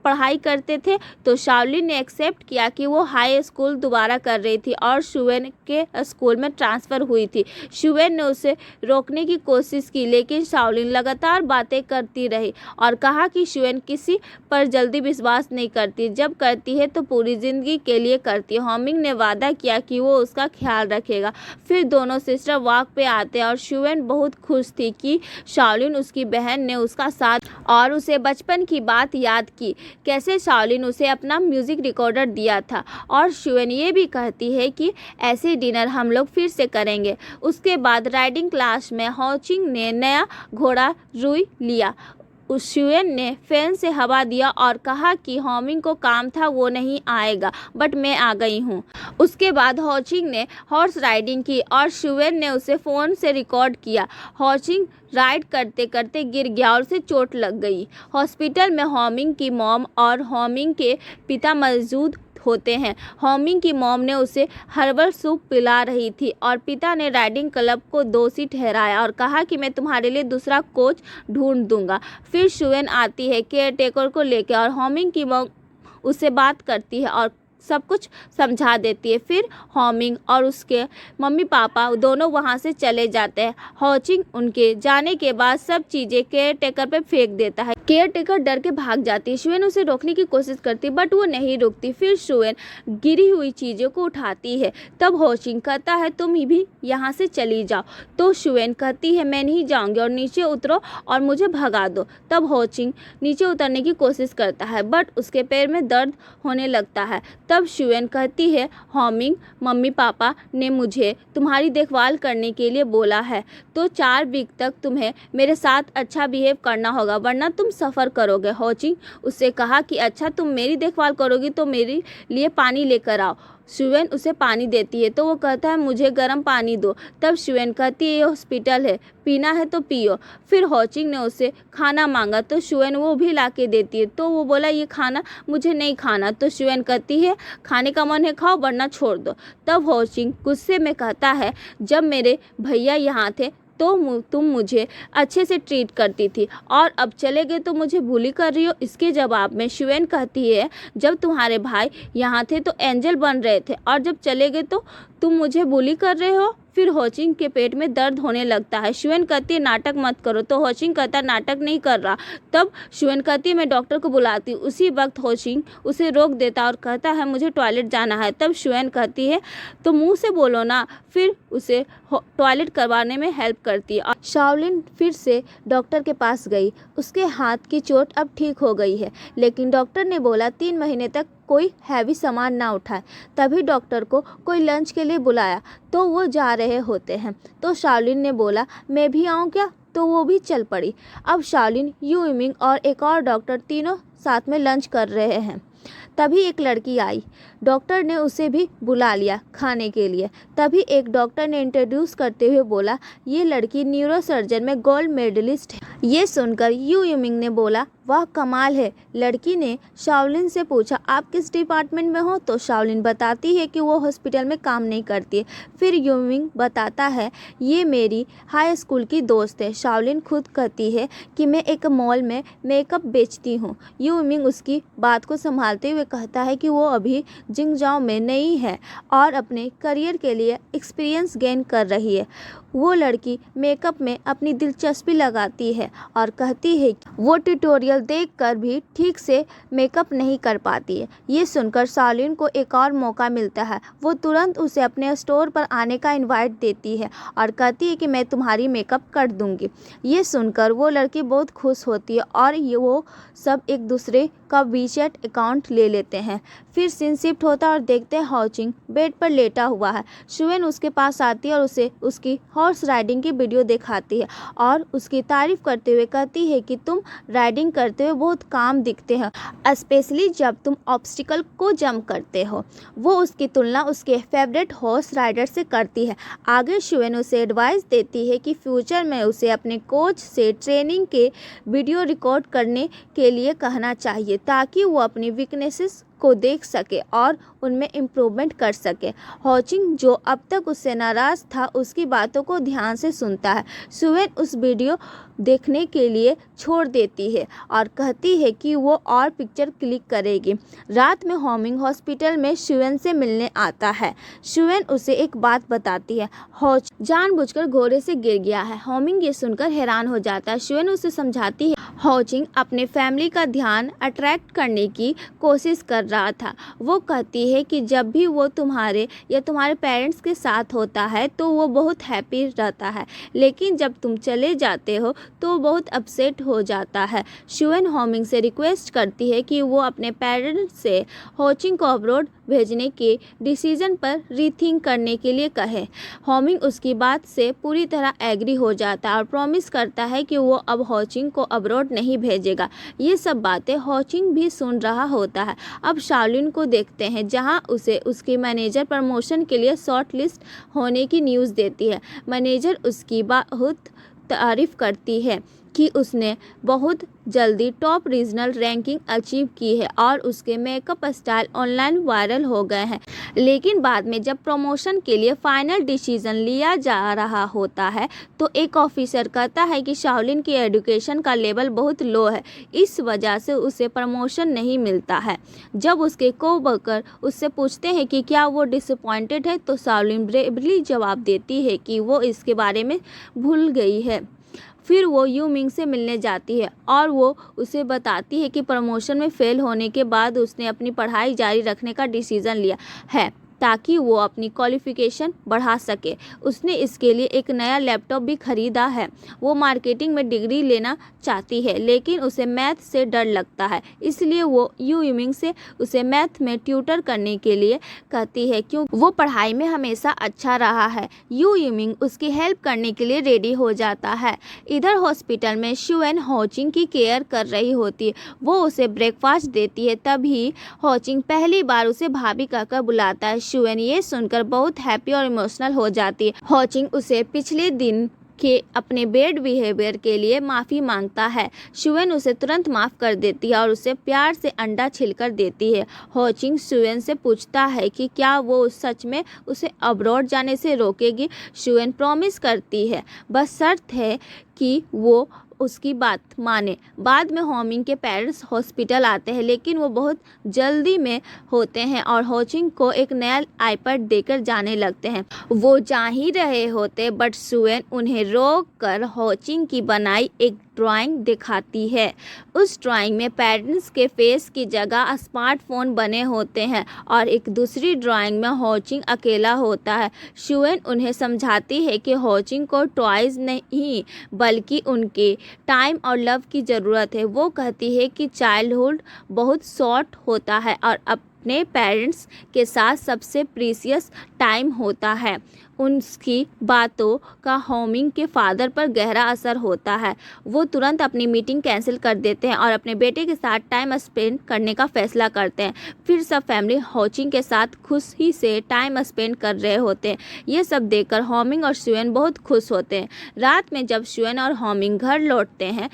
पढ़ाई करते थे, तो शाओलिन ने एक्सेप्ट किया कि वो हाई स्कूल दोबारा कर रही थी और शुएन के स्कूल में ट्रांसफ़र हुई थी। शुएन ने उसे रोकने की कोशिश की, लेकिन शाओलिन लगातार बातें करती रही और कहा कि शुएन किसी पर जल्दी विश्वास नहीं करती, जब करती है तो पूरी ज़िंदगी के लिए करती है। होमिंग ने वादा किया कि वो उसका ख्याल रखेगा। फिर दोनों सिस्टर वॉक पे आते और शुएन बहुत खुश थी कि शाओलिन उसकी बहन ने उसका साथ और उसे बचपन की बात याद की, कैसे शाओलिन उसे अपना म्यूज़िक रिकॉर्डर दिया था। और शुएन ये भी कहती है कि ऐसे डिनर हम लोग फिर से करेंगे। उसके बाद राइडिंग क्लास में होचिंग ने नया घोड़ा रुई लिया। उस शुएन ने फैन से हवा दिया और कहा कि होमिंग को काम था, वो नहीं आएगा, बट मैं आ गई हूँ। उसके बाद होचिंग ने हॉर्स राइडिंग की और शुएन ने उसे फ़ोन से रिकॉर्ड किया। होचिंग राइड करते करते गिर गया और उसे चोट लग गई। हॉस्पिटल में होमिंग की मॉम और होमिंग के पिता मौजूद होते हैं। होमिंग की मॉम ने उसे हर्बल सूप पिला रही थी और पिता ने राइडिंग क्लब को दोषी ठहराया और कहा कि मैं तुम्हारे लिए दूसरा कोच ढूंढ दूंगा। फिर शुएन आती है केयर टेकर को लेकर और होमिंग की मॉम उससे बात करती है और सब कुछ समझा देती है। फिर होमिंग और उसके मम्मी पापा दोनों वहाँ से चले जाते हैं। होचिंग उनके जाने के बाद सब चीज़ें केयर टेकर पे फेंक देता है। केयर टेकर डर के भाग जाती है। शुएन उसे रोकने की कोशिश करती बट वो नहीं रुकती। फिर शुएन गिरी हुई चीज़ों को उठाती है। तब होचिंग कहता है तुम भी यहाँ से चली जाओ, तो शुएन कहती है मैं नहीं जाऊँगी और नीचे उतरो और मुझे भगा दो। तब होचिंग नीचे उतरने की कोशिश करता है बट उसके पैर में दर्द होने लगता है। तब शुएन कहती है होमिंग मम्मी पापा ने मुझे तुम्हारी देखभाल करने के लिए बोला है, तो 4 वीक तक तुम्हें मेरे साथ अच्छा बिहेव करना होगा, वरना तुम सफ़र करोगे। होचिंग उससे कहा कि अच्छा तुम मेरी देखभाल करोगी तो मेरे लिए पानी लेकर आओ। शुएन उसे पानी देती है तो वो कहता है मुझे गर्म पानी दो। तब शुएन कहती है ये हॉस्पिटल है, पीना है तो पियो। फिर होचिंग ने उसे खाना मांगा तो शुएन वो भी ला के देती है, तो वो बोला ये खाना मुझे नहीं खाना। तो शुएन कहती है खाने का मन है खाओ वरना छोड़ दो। तब होचिंग गुस्से में कहता है जब मेरे भैया यहाँ थे तो तुम मुझे अच्छे से ट्रीट करती थी और अब चले गए तो मुझे भूली कर रही हो। इसके जवाब में शुएन कहती है जब तुम्हारे भाई यहाँ थे तो एंजल बन रहे थे और जब चले गए तो तुम मुझे भूली कर रहे हो। फिर होचिंग के पेट में दर्द होने लगता है। शुएन कहती है नाटक मत करो, तो होचिंग कहता नाटक नहीं कर रहा। तब शुएन कहती है मैं डॉक्टर को बुलाती हूँ। उसी वक्त होचिंग उसे रोक देता और कहता है मुझे टॉयलेट जाना है। तब शुएन कहती है तो मुंह से बोलो ना, फिर उसे टॉयलेट करवाने में हेल्प करती है। और शाओलिन फिर से डॉक्टर के पास गई। उसके हाथ की चोट अब ठीक हो गई है, लेकिन डॉक्टर ने बोला 3 महीने तक कोई हैवी सामान ना उठाए। तभी डॉक्टर को कोई लंच के लिए बुलाया, तो वो जा रहे होते हैं। तो शाओलिन ने बोला मैं भी आऊँ क्या, तो वो भी चल पड़ी। अब शाओलिन, यू इमिंग और एक और डॉक्टर तीनों साथ में लंच कर रहे हैं। तभी एक लड़की आई। डॉक्टर ने उसे भी बुला लिया खाने के लिए। तभी एक डॉक्टर ने इंट्रोड्यूस करते हुए बोला ये लड़की न्यूरोसर्जन में गोल्ड मेडलिस्ट है। ये सुनकर यू युमिंग ने बोला वाह कमाल है। लड़की ने शाओलिन से पूछा आप किस डिपार्टमेंट में हो, तो शाओलिन बताती है कि वो हॉस्पिटल में काम नहीं करती है। फिर युमिंग बताता है ये मेरी हाई स्कूल की दोस्त है। शाओलिन खुद कहती है कि मैं एक मॉल में मेकअप बेचती हूँ। युमिंग उसकी बात को संभालते हुए कहता है कि वो अभी जिंगजाओ में नई है और अपने करियर के लिए एक्सपीरियंस गेन कर रही है। वो लड़की मेकअप में अपनी दिलचस्पी लगाती है और कहती है कि वो ट्यूटोरियल देखकर भी ठीक से मेकअप नहीं कर पाती है। ये सुनकर शाओलिन को एक और मौका मिलता है। वो तुरंत उसे अपने स्टोर पर आने का इनवाइट देती है और कहती है कि मैं तुम्हारी मेकअप कर दूंगी। ये सुनकर वो लड़की बहुत खुश होती है और वो सब एक दूसरे का वीचैट अकाउंट ले लेते हैं। फिर सीन शिफ्ट होता है और देखते हैं होचिंग बेड पर लेटा हुआ है। शुएन उसके पास आती है और उसे उसकी हॉर्स राइडिंग की वीडियो दिखाती है और उसकी तारीफ करते हुए कहती है कि तुम राइडिंग करते हुए बहुत काम दिखते हो, स्पेशली जब तुम ऑब्स्टिकल को जंप करते हो। वो उसकी तुलना उसके फेवरेट हॉर्स राइडर से करती है। आगे शुएन उसे एडवाइस देती है कि फ्यूचर में उसे अपने कोच से ट्रेनिंग के वीडियो रिकॉर्ड करने के लिए कहना चाहिए ताकि वो अपनी वीकनेसेस को देख सके और उनमें इम्प्रूवमेंट कर सके। होचिंग जो अब तक उससे नाराज़ था उसकी बातों को ध्यान से सुनता है। शुएन उस वीडियो देखने के लिए छोड़ देती है और कहती है कि वो और पिक्चर क्लिक करेगी। रात में होमिंग हॉस्पिटल में शुएन से मिलने आता है। शुएन उसे एक बात बताती है होच जानबूझकर घोड़े से गिर गया है। होमिंग ये सुनकर हैरान हो जाता है। शुएन उसे समझाती है होचिंग अपने फैमिली का ध्यान अट्रैक्ट करने की कोशिश कर रहा था। वो कहती है कि जब भी वो तुम्हारे या तुम्हारे पेरेंट्स के साथ होता है तो वो बहुत हैप्पी रहता है, लेकिन जब तुम चले जाते हो तो बहुत अपसेट हो जाता है। शुएन होमिंग से रिक्वेस्ट करती है कि वो अपने पेरेंट्स से होचिंग को अब्रॉड भेजने के डिसीजन पर रीथिंक करने के लिए कहे। होमिंग उसकी बात से पूरी तरह एग्री हो जाता है और प्रॉमिस करता है कि वो अब होचिंग को अब्रॉड नहीं भेजेगा। ये सब बातें होचिंग भी सुन रहा होता है। अब शाओलिन को देखते हैं जहां उसे उसकी मैनेजर प्रमोशन के लिए शॉर्ट लिस्ट होने की न्यूज़ देती है। मैनेजर उसकी बहुत तारीफ करती है कि उसने बहुत जल्दी टॉप रीजनल रैंकिंग अचीव की है और उसके मेकअप स्टाइल ऑनलाइन वायरल हो गए हैं। लेकिन बाद में जब प्रमोशन के लिए फाइनल डिसीजन लिया जा रहा होता है तो एक ऑफिसर कहता है कि शाओलिन की एजुकेशन का लेवल बहुत लो है, इस वजह से उसे प्रमोशन नहीं मिलता है। जब उसके कोवर्कर उससे पूछते हैं कि क्या वो डिसअपॉइंटेड है तो शाओलिन ब्रेवली जवाब देती है कि वो इसके बारे में भूल गई है। फिर वो युमिंग से मिलने जाती है और वो उसे बताती है कि प्रमोशन में फेल होने के बाद उसने अपनी पढ़ाई जारी रखने का डिसीज़न लिया है ताकि वो अपनी क्वालिफिकेशन बढ़ा सके। उसने इसके लिए एक नया लैपटॉप भी खरीदा है। वो मार्केटिंग में डिग्री लेना चाहती है, लेकिन उसे मैथ से डर लगता है, इसलिए वो यू युमिंग से उसे मैथ में ट्यूटर करने के लिए कहती है क्योंकि वो पढ़ाई में हमेशा अच्छा रहा है। यू युमिंग उसकी हेल्प करने के लिए रेडी हो जाता है। इधर हॉस्पिटल में शुएन होचिंग की केयर कर रही होती है। वो उसे ब्रेकफास्ट देती है। तभी होचिंग पहली बार उसे भाभी कहकर बुलाता है। शुएन ये सुनकर बहुत हैप्पी और इमोशनल हो जाती है। होचिंग उसे पिछले दिन के अपने बैड बिहेवियर के लिए माफ़ी मांगता है। शुएन उसे तुरंत माफ़ कर देती है और उसे प्यार से अंडा छिलकर देती है। होचिंग शुएन से पूछता है कि क्या वो सच में उसे अब्रॉड जाने से रोकेगी। शुएन प्रॉमिस करती है, बस शर्त है कि वो उसकी बात माने। बाद में होमिंग के पेरेंट्स हॉस्पिटल आते हैं, लेकिन वो बहुत जल्दी में होते हैं और होचिंग को एक नया आईपैड देकर जाने लगते हैं। वो जा ही रहे होते बट सुएन उन्हें रोक कर होचिंग की बनाई एक ड्राइंग दिखाती है। उस ड्राइंग में पेरेंट्स के फेस की जगह स्मार्टफोन बने होते हैं और एक दूसरी ड्राइंग में होचिंग अकेला होता है। सुएन उन्हें समझाती है कि होचिंग को टॉयज नहीं बल्कि उनके टाइम और लव की ज़रूरत है। वो कहती है कि चाइल्डहुड बहुत शॉर्ट होता है और अपने पेरेंट्स के साथ सबसे प्रीशियस टाइम होता है। उनकी बातों का होमिंग के फादर पर गहरा असर होता है। वो तुरंत अपनी मीटिंग कैंसिल कर देते हैं और अपने बेटे के साथ टाइम स्पेंड करने का फैसला करते हैं। फिर सब फैमिली होचिंग के साथ खुशी से टाइम स्पेंड कर रहे होते हैं। ये सब देखकर होमिंग और सुएन बहुत खुश होते हैं। रात में जब सुएन और होमिंग घर लौटते हैं,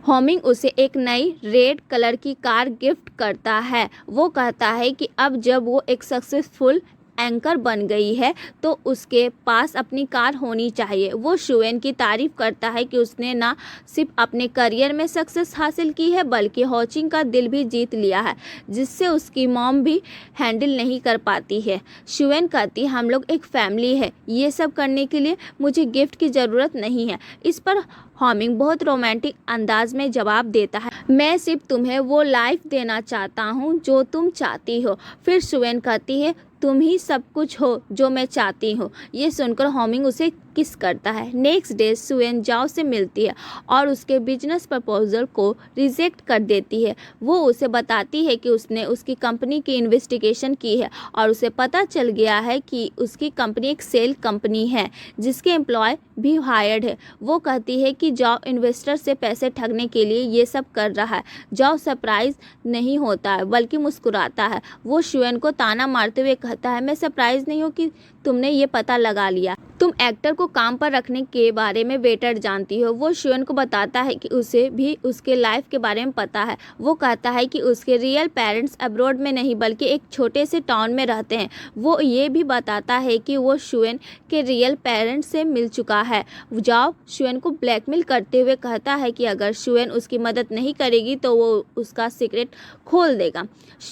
होमिंग उसे एक नई रेड कलर की कार गिफ्ट करता है। वो कहता है कि अब जब वो एक सक्सेसफुल एंकर बन गई है तो उसके पास अपनी कार होनी चाहिए। वो सुएन की तारीफ करता है कि उसने ना सिर्फ अपने करियर में सक्सेस हासिल की है बल्कि होचिंग का दिल भी जीत लिया है, जिससे उसकी मॉम भी हैंडल नहीं कर पाती है। सुएन कहती है, हम लोग एक फैमिली है, ये सब करने के लिए मुझे गिफ्ट की ज़रूरत नहीं है। इस पर होमिंग बहुत रोमांटिक अंदाज में जवाब देता है, मैं सिर्फ तुम्हें वो लाइफ देना चाहता हूँ जो तुम चाहती हो। फिर सुएन कहती है, तुम ही सब कुछ हो जो मैं चाहती हूँ। ये सुनकर होमिंग उसे किस करता है। नेक्स्ट डे सुएन जाओ से मिलती है और उसके बिजनेस प्रपोजल को रिजेक्ट कर देती है। वो उसे बताती है कि उसने उसकी कंपनी की इन्वेस्टिगेशन की है और उसे पता चल गया है कि उसकी कंपनी एक सेल कंपनी है जिसके एम्प्लॉय भी हायर्ड है। वो कहती है कि जाओ इन्वेस्टर से पैसे ठगने के लिए ये सब कर रहा है। जाओ सरप्राइज नहीं होता है बल्कि मुस्कुराता है। वो सुएन को ताना मारते हुए कहता है, मैं सरप्राइज नहीं हूँ कि तुमने ये पता लगा लिया। तुम एक्टर को काम पर रखने के बारे में बेटर जानती हो। वो सुएन को बताता है कि उसे भी उसके लाइफ के बारे में पता है। वो कहता है कि उसके रियल पेरेंट्स अब्रॉड में नहीं बल्कि एक छोटे से टाउन में रहते हैं। वो ये भी बताता है कि वो सुएन के रियल पेरेंट्स से मिल चुका है। जाओ सुएन को ब्लैकमेल करते हुए कहता है कि अगर सुएन उसकी मदद नहीं करेगी तो वो उसका सीक्रेट खोल देगा।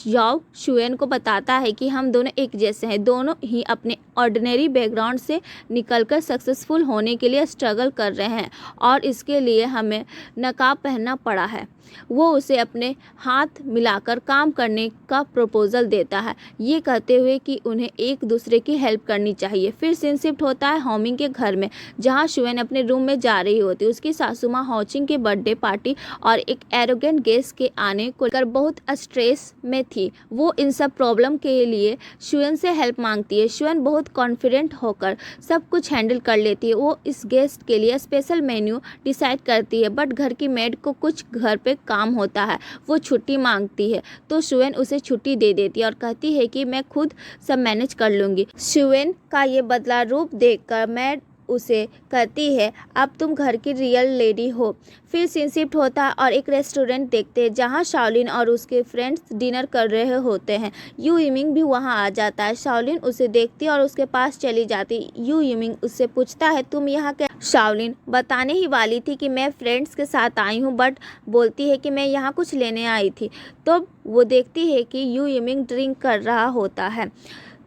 जाओ सुएन को बताता है कि हम दोनों एक जैसे हैं, दोनों ही अपने ऑर्डिनरी बैकग्राउंड से निकलकर सक्सेसफुल होने के लिए स्ट्रगल कर रहे हैं और इसके लिए हमें नकाब पहनना पड़ा है। वो उसे अपने हाथ मिलाकर काम करने का प्रपोजल देता है, ये कहते हुए कि उन्हें एक दूसरे की हेल्प करनी चाहिए। फिर सीन शिफ्ट होता है होमिंग के घर में, जहां सुएन अपने रूम में जा रही होती है। उसकी सासू माँ होचिंग के बर्थडे पार्टी और एक एरोगेंट गेस्ट के आने को लेकर बहुत स्ट्रेस में थी। वो इन सब प्रॉब्लम के लिए सुएन से हेल्प मांगती है। सुएन बहुत कॉन्फिडेंट होकर सब कुछ हैंडल कर लेती है। वो इस गेस्ट के लिए स्पेशल मेन्यू डिसाइड करती है बट घर की मेड को कुछ घर पे काम होता है। वो छुट्टी मांगती है तो सुएन उसे छुट्टी दे देती है और कहती है कि मैं खुद सब मैनेज कर लूँगी। सुएन का ये बदला रूप देखकर मेड उसे कहती है, अब तुम घर की रियल लेडी हो। फिर सीन शिफ्ट होता है और एक रेस्टोरेंट देखते हैं जहां शाओलिन और उसके फ्रेंड्स डिनर कर रहे होते हैं। यू यिमिंग भी वहां आ जाता है। शाओलिन उसे देखती है और उसके पास चली जाती। यू यिमिंग उससे पूछता है, तुम यहाँ क्या? शाओलिन बताने ही वाली थी कि मैं फ्रेंड्स के साथ आई हूँ बट बोलती है कि मैं यहाँ कुछ लेने आई थी। तो वो देखती है कि यू यिमिंग ड्रिंक कर रहा होता है।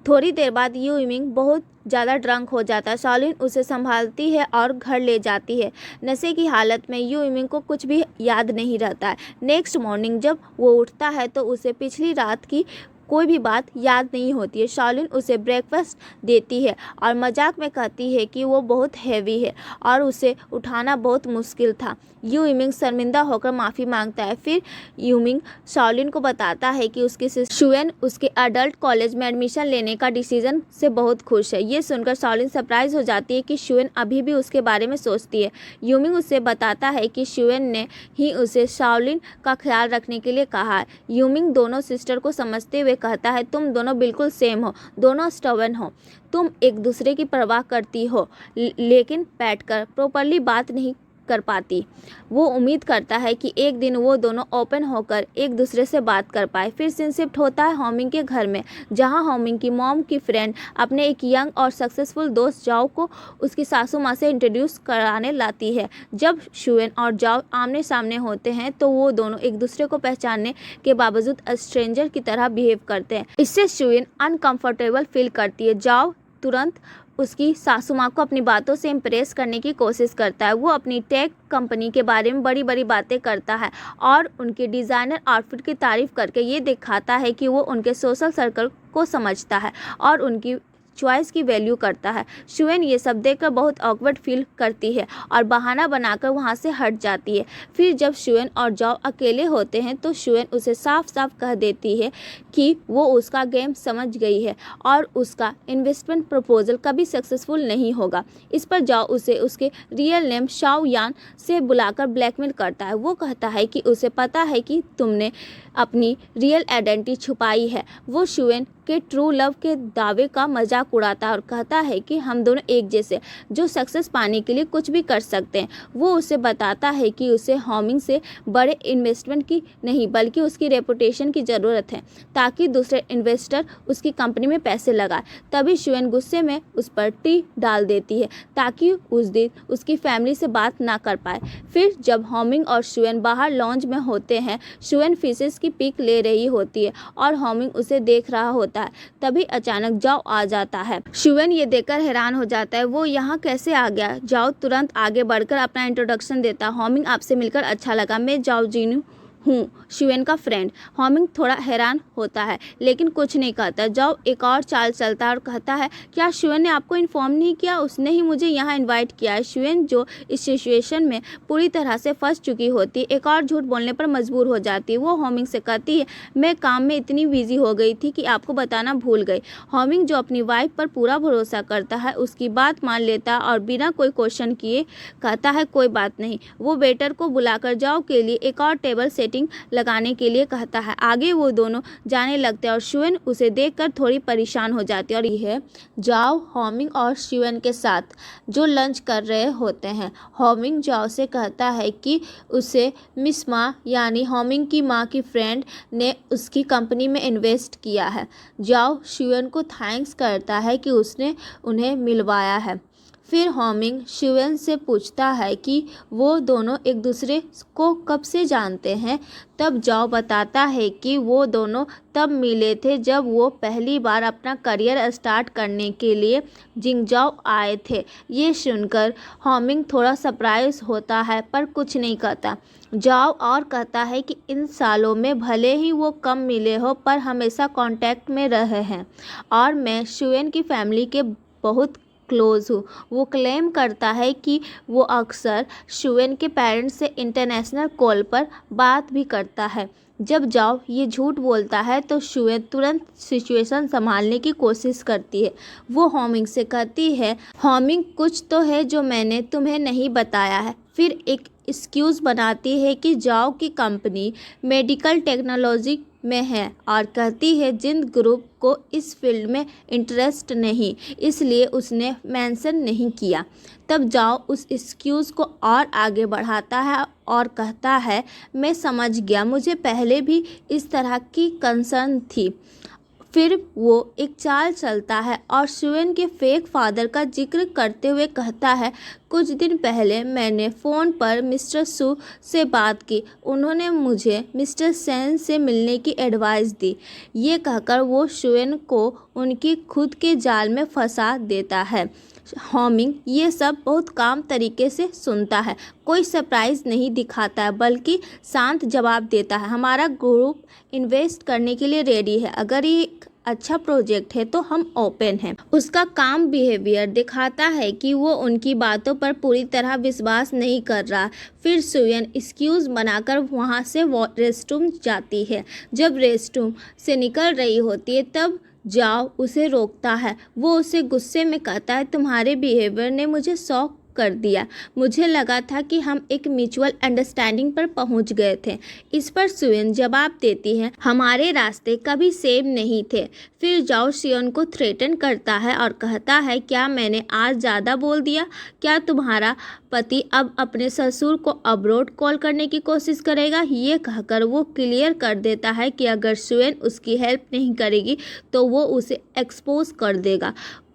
थोड़ी देर बाद यू यिमिंग बहुत ज़्यादा ड्रंक हो जाता है। शाओलिन उसे संभालती है और घर ले जाती है। नशे की हालत में यू यिमिंग को कुछ भी याद नहीं रहता है। नेक्स्ट मॉर्निंग जब वो उठता है तो उसे पिछली रात की कोई भी बात याद नहीं होती है। शाओलिन उसे ब्रेकफास्ट देती है और मजाक में कहती है कि वो बहुत हैवी है और उसे उठाना बहुत मुश्किल था। यू यिमिंग शर्मिंदा होकर माफ़ी मांगता है। फिर यिमिंग शाओलिन को बताता है कि उसकी सुएन उसके अडल्ट कॉलेज में एडमिशन लेने का डिसीजन से बहुत खुश है। ये सुनकर शाओलिन सरप्राइज हो जाती है कि सुएन अभी भी उसके बारे में सोचती है। यिमिंग उसे बताता है कि सुएन ने ही उसे शाओलिन का ख्याल रखने के लिए कहा है। यिमिंग दोनों सिस्टर को समझते हुए कहता है, तुम दोनों बिल्कुल सेम हो, दोनों स्टबर्न हो। तुम एक दूसरे की परवाह करती हो लेकिन बैठकर प्रॉपरली बात नहीं कर पाती। वो उम्मीद करता है कि एक दिन वो दोनों ओपन होकर एक दूसरे से बात कर पाए। फिर सीन शिफ्ट होता है होमिंग के घर में, जहाँ होमिंग की मॉम की फ्रेंड अपने एक यंग और सक्सेसफुल दोस्त जाओ को उसकी सासू माँ से इंट्रोड्यूस कराने लाती है। जब शुएन और जाओ आमने सामने होते हैं तो वो दोनों एक दूसरे को पहचानने के बावजूद स्ट्रेंजर की तरह बिहेव करते हैं। इससे शुएन अनकंफर्टेबल फील करती है। जाओ तुरंत उसकी सासू माँ को अपनी बातों से इम्प्रेस करने की कोशिश करता है। वो अपनी टेक कंपनी के बारे में बड़ी बड़ी बातें करता है और उनके डिज़ाइनर आउटफिट की तारीफ करके ये दिखाता है कि वो उनके सोशल सर्कल को समझता है और उनकी चॉइस की वैल्यू करता है। शुएन ये सब देखकर बहुत ऑकवर्ड फील करती है और बहाना बनाकर वहाँ से हट जाती है। फिर जब शुएन और जाओ अकेले होते हैं तो शुएन उसे साफ साफ कह देती है कि वो उसका गेम समझ गई है और उसका इन्वेस्टमेंट प्रपोजल कभी सक्सेसफुल नहीं होगा। इस पर जाओ उसे उसके रियल नेम शाओ यान से बुलाकर ब्लैकमेल करता है। वो कहता है कि उसे पता है कि तुमने अपनी रियल आइडेंटिटी छुपाई है। वो शुएन के ट्रू लव के दावे का मजाक उड़ाता है और कहता है कि हम दोनों एक जैसे जो सक्सेस पाने के लिए कुछ भी कर सकते हैं। वो उसे बताता है कि उसे होमिंग से बड़े इन्वेस्टमेंट की नहीं बल्कि उसकी रेपुटेशन की ज़रूरत है ताकि दूसरे इन्वेस्टर उसकी कंपनी में पैसे लगाए। तभी शुएन गुस्से में उस पर टी डाल देती है ताकि उस दिन उसकी फैमिली से बात ना कर पाए। फिर जब होमिंग और शुएन बाहर लॉन्ज में होते हैं, शुएन फिशेस की पिक ले रही होती है और होमिंग उसे देख रहा होता है। तभी अचानक जाओ आ जाता है। शुएन ये देखकर हैरान हो जाता है, वो यहाँ कैसे आ गया। जाओ तुरंत आगे बढ़कर अपना इंट्रोडक्शन देता। होमिंग आपसे मिलकर अच्छा लगा, मैं जाओ जीनू हूँ, शुएन का फ्रेंड। होमिंग थोड़ा हैरान होता है लेकिन कुछ नहीं कहता। जाओ एक और चाल चलता है और कहता है, क्या शुएन ने आपको इन्फॉर्म नहीं किया? उसने ही मुझे यहाँ इनवाइट किया है। शुएन जो इस सिचुएशन में पूरी तरह से फंस चुकी होती है, एक और झूठ बोलने पर मजबूर हो जाती है। वो होमिंग से कहती है, मैं काम में इतनी बिजी हो गई थी कि आपको बताना भूल गई। होमिंग जो अपनी वाइफ पर पूरा भरोसा करता है उसकी बात मान लेता है और बिना कोई क्वेश्चन किए कहता है कोई बात नहीं। वो वेटर को बुलाकर जाओ के लिए एक और टेबल सेटिंग लगाने के लिए कहता है। आगे वो दोनों जाने लगते हैं और शुएन उसे देखकर थोड़ी परेशान हो जाती है। और यह जाओ होमिंग और शुएन के साथ जो लंच कर रहे होते हैं। होमिंग जाओ से कहता है कि उसे मिस माँ यानी होमिंग की माँ की फ्रेंड ने उसकी कंपनी में इन्वेस्ट किया है। जाओ शुएन को थैंक्स करता है कि उसने उन्हें मिलवाया है। फिर होमिंग शुएन से पूछता है कि वो दोनों एक दूसरे को कब से जानते हैं। तब जाओ बताता है कि वो दोनों तब मिले थे जब वो पहली बार अपना करियर स्टार्ट करने के लिए जिंगजाओ आए थे। ये सुनकर होमिंग थोड़ा सरप्राइज होता है पर कुछ नहीं कहता। जाओ और कहता है कि इन सालों में भले ही वो कम मिले हो पर हमेशा कांटेक्ट में रहे हैं और मैं शुएन की फैमिली के बहुत क्लोज हूँ। वो क्लेम करता है कि वो अक्सर शुएन के पेरेंट्स से इंटरनेशनल कॉल पर बात भी करता है। जब जाओ ये झूठ बोलता है तो शुएन तुरंत सिचुएशन संभालने की कोशिश करती है। वो होमिंग से कहती है, होमिंग कुछ तो है जो मैंने तुम्हें नहीं बताया है। फिर एक एक्सक्यूज़ बनाती है कि जाओ की कंपनी मेडिकल टेक्नोलॉजी में है और कहती है जिंद ग्रुप को इस फील्ड में इंटरेस्ट नहीं इसलिए उसने मेंशन नहीं किया। तब जाओ उस एक्सक्यूज़ को और आगे बढ़ाता है और कहता है, मैं समझ गया, मुझे पहले भी इस तरह की कंसर्न थी। फिर वो एक चाल चलता है और शुएन के फेक फादर का जिक्र करते हुए कहता है, कुछ दिन पहले मैंने फ़ोन पर मिस्टर सू से बात की, उन्होंने मुझे मिस्टर सेन से मिलने की एडवाइस दी। ये कहकर वो शुएन को उनकी खुद के जाल में फंसा देता है। होमिंग ये सब बहुत काम तरीके से सुनता है, कोई सरप्राइज नहीं दिखाता है बल्कि शांत जवाब देता है, हमारा ग्रुप इन्वेस्ट करने के लिए रेडी है, अगर ये एक अच्छा प्रोजेक्ट है तो हम ओपन हैं। उसका काम बिहेवियर दिखाता है कि वो उनकी बातों पर पूरी तरह विश्वास नहीं कर रहा। फिर शुएन एक्सक्यूज़ बनाकर वहाँ से रेस्टरूम जाती है। जब रेस्टरूम से निकल रही होती है तब जाओ उसे रोकता है। वो उसे गुस्से में कहता है, तुम्हारे बिहेवियर ने मुझे शॉक कर दिया। मुझे लगा था कि हम एक म्यूचुअल अंडरस्टैंडिंग पर पहुंच गए थे। इस पर सुयन जवाब देती है, हमारे रास्ते कभी सेम नहीं थे। फिर जाओ सुयन को थ्रेटन करता है और कहता है, क्या मैंने आज ज़्यादा बोल दिया? क्या तुम्हारा पति अब अपने ससुर को अब्रॉड कॉल करने की कोशिश करेगा? ये कहकर वो क्लियर कर देता है कि अगर सुयन उसकी हेल्प नहीं करेगी तो वो उसे एक्सपोज कर देगा।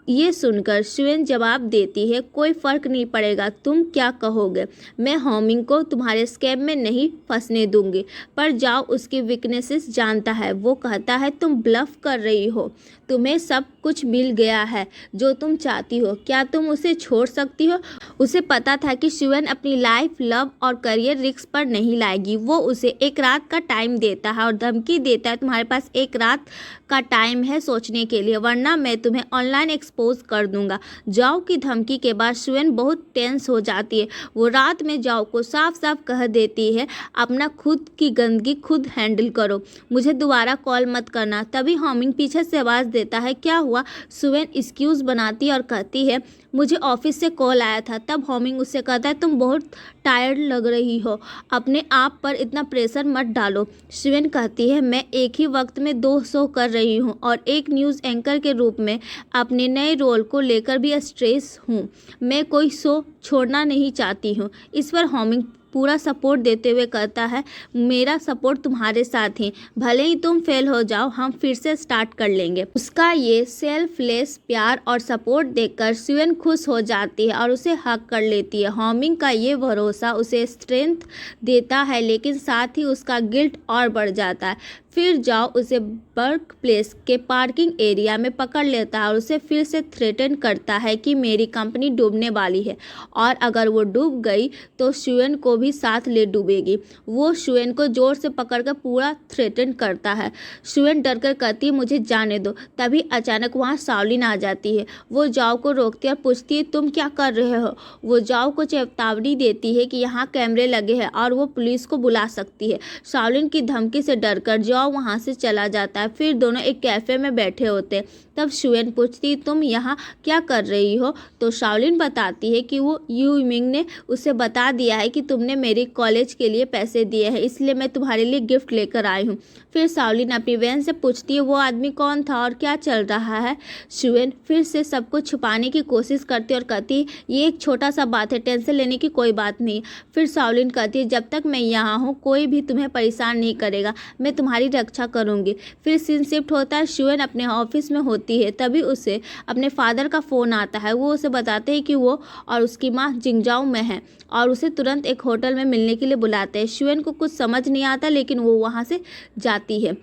ये सुनकर सुयन जवाब देती है, कोई फ़र्क नहीं पड़ेगा, तुम क्या कहोगे? मैं होमिंग को तुम्हारे स्कैम में नहीं फंसने दूंगी। पर जाओ उसकी वीकनेसेस जानता है। वो कहता है, तुम ब्लफ कर रही हो, तुम्हें सब कुछ मिल गया है जो तुम चाहती हो, क्या तुम उसे छोड़ सकती हो? उसे पता था कि सुयन अपनी लाइफ, लव और करियर रिस्क पर नहीं लाएगी। वो उसे एक रात का टाइम देता है और धमकी देता है, तुम्हारे पास एक रात का टाइम है सोचने के लिए, वरना मैं तुम्हें ऑनलाइन एक्सपोज कर दूंगा। जाओ की धमकी के बाद सुयन बहुत टेंस हो जाती है। वो रात में जाओ को साफ साफ कह देती है, अपना खुद की गंदगी खुद हैंडल करो, मुझे दोबारा कॉल मत करना। तभी होमिंग पीछे से आवाज़ देता है, क्या हुआ? सुयन एक्सक्यूज़ बनाती है और कहती है, मुझे ऑफिस से कॉल आया था। तब होमिंग उससे कहता है, तुम बहुत टायर्ड लग रही हो, अपने आप पर इतना प्रेशर मत डालो। सुयन कहती है, मैं एक ही वक्त में 2 शो कर रही हूँ और एक न्यूज़ एंकर के रूप में अपने नए रोल को लेकर भी स्ट्रेस हूँ। मैं कोई शो छोड़ना नहीं चाहती हूँ। इस पर होमिंग पूरा सपोर्ट देते हुए कहता है, मेरा सपोर्ट तुम्हारे साथ ही, भले ही तुम फेल हो जाओ, हम फिर से स्टार्ट कर लेंगे। उसका ये सेल्फलेस प्यार और सपोर्ट देखकर सुयन खुश हो जाती है और उसे हक कर लेती है। होमिंग का ये भरोसा उसे स्ट्रेंथ देता है, लेकिन साथ ही उसका गिल्ट और बढ़ जाता है। फिर जाओ उसे वर्क प्लेस के पार्किंग एरिया में पकड़ लेता है और उसे फिर से थ्रेटन करता है कि मेरी कंपनी डूबने वाली है और अगर वो डूब गई तो सुयन को भी साथ ले डूबेगी। वो सुयन को जोर से पकड़कर पूरा थ्रेटन करता है। सुयन डरकर कहती है, मुझे जाने दो। तभी अचानक वहाँ शाओलिन आ जाती है। वो जाओ को रोकती है और पूछती है, तुम क्या कर रहे हो? वो जाओ को चेतावनी देती है कि यहाँ कैमरे लगे हैं और वो पुलिस को बुला सकती है। शाओलिन की धमकी से डरकर जाओ वहाँ से चला जाता है। फिर दोनों एक कैफे में बैठे होते हैं। तब सुयन पूछती, तुम यहाँ क्या कर रही हो? तो शाओलिन बताती है कि वो यू मिंग ने उसे बता दिया है कि तुमने मेरी कॉलेज के लिए पैसे दिए हैं, इसलिए मैं तुम्हारे लिए गिफ्ट लेकर आई हूँ। फिर शाओलिन अपनी बहन से पूछती है, वो आदमी कौन था और क्या चल रहा है? सुयन फिर से सब कुछ छुपाने की कोशिश करती और कहती है, ये एक छोटा सा बात है, टेंशन लेने की कोई बात नहीं। फिर शाओलिन कहती है, जब तक मैं यहाँ हूँ कोई भी तुम्हें परेशान नहीं करेगा, मैं तुम्हारी रक्षा करूँगी। फिर सीन शिफ्ट होता है, सुयन अपने ऑफिस में होती है। तभी उसे अपने फादर का फ़ोन आता है। वो उसे बताते हैं कि वो और उसकी माँ जिंगजाओ में है और उसे तुरंत एक होटल में मिलने के लिए बुलाते हैं। सुयन को कुछ समझ नहीं आता, लेकिन वो वहाँ से जाती है।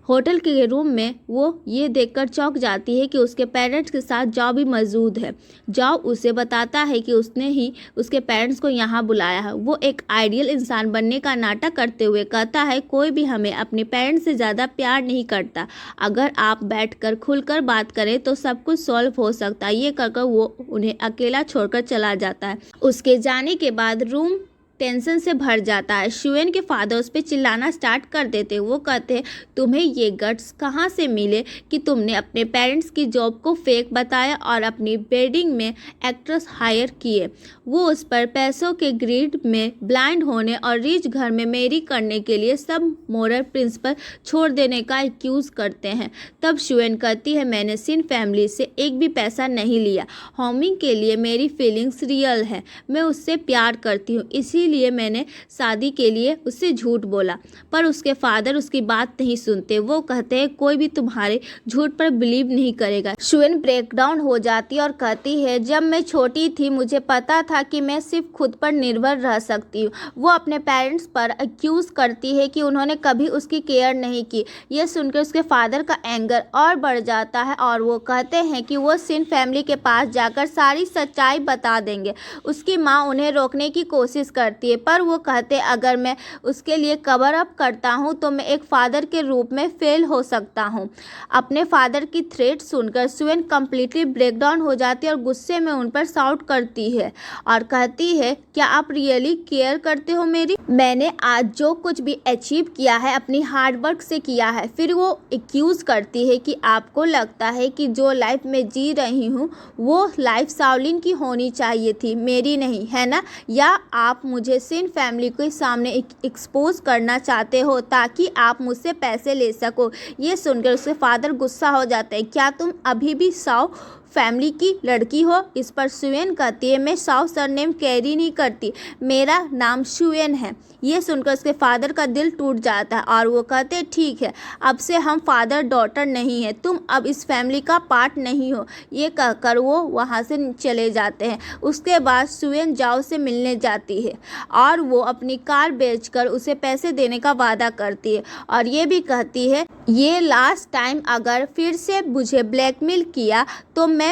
होटल के रूम में वो ये देखकर चौंक जाती है कि उसके पेरेंट्स के साथ जाओ भी मौजूद है। जाओ उसे बताता है कि उसने ही उसके पेरेंट्स को यहाँ बुलाया है। वो एक आइडियल इंसान बनने का नाटक करते हुए कहता है, कोई भी हमें अपने पेरेंट्स से ज़्यादा प्यार नहीं करता, अगर आप बैठकर खुलकर बात करें तो सब कुछ सॉल्व हो सकता है। ये कहकर वो उन्हें अकेला छोड़कर चला जाता है। उसके जाने के बाद रूम टेंशन से भर जाता है। सुयन के फादर उस पर चिल्लाना स्टार्ट कर देते हैं। वो कहते हैं, तुम्हें ये गट्स कहाँ से मिले कि तुमने अपने पेरेंट्स की जॉब को फेक बताया और अपनी वेडिंग में एक्ट्रेस हायर किए। वो उस पर पैसों के ग्रीड में ब्लाइंड होने और रिच घर में मैरी करने के लिए सब मोरल प्रिंसिपल छोड़ देने का एक्यूज़ करते हैं। तब सुयन कहती है, मैंने सिन फैमिली से एक भी पैसा नहीं लिया, होमिंग के लिए मेरी फीलिंग्स रियल है, मैं उससे प्यार करती हूँ, इसीलिए मैंने शादी के लिए उससे झूठ बोला। पर उसके फादर उसकी बात नहीं सुनते। वो कहते हैं, कोई भी तुम्हारे झूठ पर बिलीव नहीं करेगा। सुयन ब्रेकडाउन हो जाती है और कहती है, जब मैं छोटी थी मुझे पता था कि मैं सिर्फ खुद पर निर्भर रह सकती हूँ। वो अपने पेरेंट्स पर एक्यूज़ करती है कि उन्होंने कभी उसकी केयर नहीं की। यह सुनकर उसके फादर का एंगर और बढ़ जाता है और वो कहते हैं कि वो सिन फैमिली के पास जाकर सारी सच्चाई बता देंगे। उसकी माँ उन्हें रोकने की कोशिश करती करती है, पर वो कहते अगर मैं उसके लिए कवर अप करता हूँ तो मैं एक फादर के रूप में फेल हो सकता हूँ। अपने फादर की थ्रेट सुनकर सुएन कम्प्लीटली ब्रेकडाउन हो जाती है और गुस्से में उन पर शाउट करती है और कहती है, क्या आप रियली केयर करते हो मेरी? मैंने आज जो कुछ भी अचीव किया है अपनी हार्डवर्क से किया है। फिर वो एक्यूज करती है कि आपको लगता है कि जो लाइफ में जी रही हूँ वो लाइफ शाओलिन की होनी चाहिए थी, मेरी नहीं, है ना? या आप मुझे सिन फैमिली के सामने एक्सपोज करना चाहते हो ताकि आप मुझसे पैसे ले सको? ये सुनकर उसके फादर गुस्सा हो जाते हैं। क्या तुम अभी भी साओ फैमिली की लड़की हो? इस पर सुएन कहती है, मैं साओ सरनेम कैरी नहीं करती, मेरा नाम सुएन है। ये सुनकर उसके फादर का दिल टूट जाता है और वो कहते हैं, ठीक है, अब से हम फादर डॉटर नहीं है, तुम अब इस फैमिली का पार्ट नहीं हो। ये कहकर वो वहाँ से चले जाते हैं। उसके बाद सुएन जाओ से मिलने जाती है और वो अपनी कार बेचकर उसे पैसे देने का वादा करती है और ये भी कहती है, ये लास्ट टाइम अगर फिर से मुझे ब्लैकमेल किया तो मैं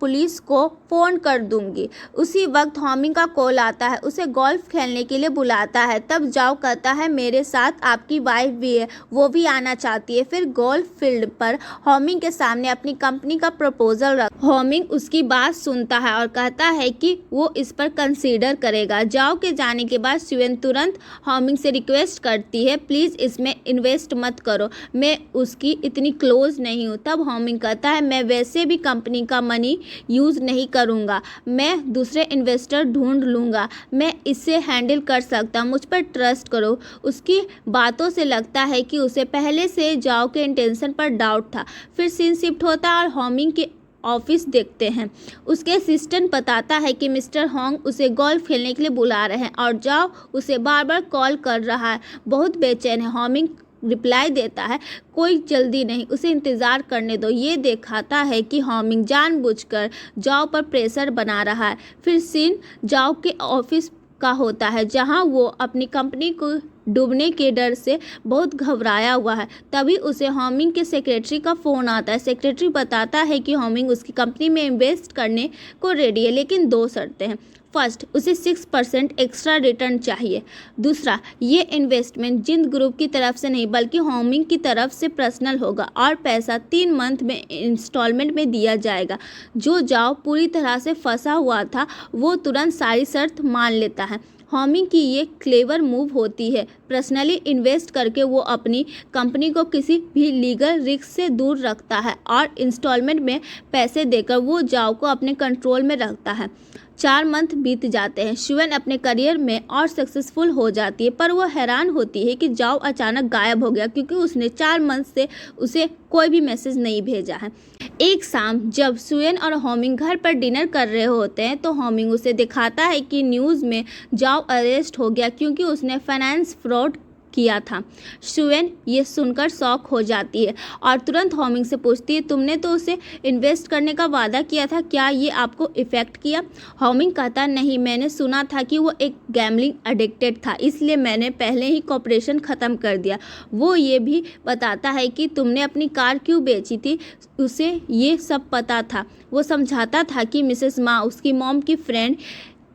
पुलिस को फ़ोन कर दूंगी। उसी वक्त हॉमिंग का कॉल आता है, उसे गोल्फ खेलने के लिए बुलाता है। तब जाओ कहता है, मेरे साथ आपकी वाइफ भी है, वो भी आना चाहती है। फिर गोल्फ फील्ड पर हॉमिंग के सामने अपनी कंपनी का प्रपोजल रख हॉमिंग उसकी बात सुनता है और कहता है कि वो इस पर कंसीडर करेगा। जाओ के जाने के बाद सुएन तुरंत हॉमिंग से रिक्वेस्ट करती है, प्लीज़ इसमें इन्वेस्ट मत करो, मैं उसकी इतनी क्लोज नहीं हूँ। तब हॉमिंग कहता है, मैं वैसे भी कंपनी का मनी यूज़ नहीं करूँगा, मैं दूसरे इन्वेस्टर ढूंढ लूँगा, मैं इसे हैंडल कर सकता, मुझ पर ट्रस्ट करो। उसकी बातों से लगता है कि उसे पहले से जाओ के इंटेंशन पर डाउट था। फिर सीन शिफ्ट होता है और हॉमिंग के ऑफिस देखते हैं। उसके असिस्टेंट बताता है कि मिस्टर होंग उसे गोल्फ खेलने के लिए बुला रहे हैं और जाओ उसे बार बार कॉल कर रहा है, बहुत बेचैन है। हॉमिंग रिप्लाई देता है, कोई जल्दी नहीं, उसे इंतज़ार करने दो। ये दिखाता है कि हॉमिंग जानबूझकर जाओ पर प्रेशर बना रहा है। फिर सीन जाओ के ऑफिस का होता है जहां वो अपनी कंपनी को डूबने के डर से बहुत घबराया हुआ है। तभी उसे हॉमिंग के सेक्रेटरी का फ़ोन आता है। सेक्रेटरी बताता है कि हॉमिंग उसकी कंपनी में इन्वेस्ट करने को रेडी है, लेकिन 2 शर्तें हैं। फर्स्ट, उसे 6% एक्स्ट्रा रिटर्न चाहिए। दूसरा, ये इन्वेस्टमेंट जिंद ग्रुप की तरफ से नहीं बल्कि हॉमिंग की तरफ से पर्सनल होगा और पैसा 3 मंथ में इंस्टॉलमेंट में दिया जाएगा। जो जाओ पूरी तरह से फंसा हुआ था वो तुरंत सारी शर्त मान लेता है। हॉमिंग की ये क्लेवर मूव होती है। पर्सनली इन्वेस्ट करके वो अपनी कंपनी को किसी भी लीगल रिस्क से दूर रखता है और इंस्टॉलमेंट में पैसे देकर वो जाओ को अपने कंट्रोल में रखता है। 4 मंथ बीत जाते हैं। सुएन अपने करियर में और सक्सेसफुल हो जाती है, पर वो हैरान होती है कि जाओ अचानक गायब हो गया क्योंकि उसने 4 मंथ से उसे कोई भी मैसेज नहीं भेजा है। एक शाम जब सुएन और हॉमिंग घर पर डिनर कर रहे होते हैं तो हॉमिंग उसे दिखाता है कि न्यूज़ में जाओ अरेस्ट हो गया क्योंकि उसने फाइनेंस फ्रॉड किया था। सुएन ये सुनकर शॉक हो जाती है और तुरंत हॉमिंग से पूछती है, तुमने तो उसे इन्वेस्ट करने का वादा किया था, क्या ये आपको इफ़ेक्ट किया? हॉमिंग कहता, नहीं, मैंने सुना था कि वो एक गैम्बलिंग एडिक्टेड था, इसलिए मैंने पहले ही कॉपरेशन ख़त्म कर दिया। वो ये भी बताता है कि तुमने अपनी कार क्यों बेची थी, उसे ये सब पता था। वो समझाता था कि मिसेस मा, उसकी मॉम की फ्रेंड,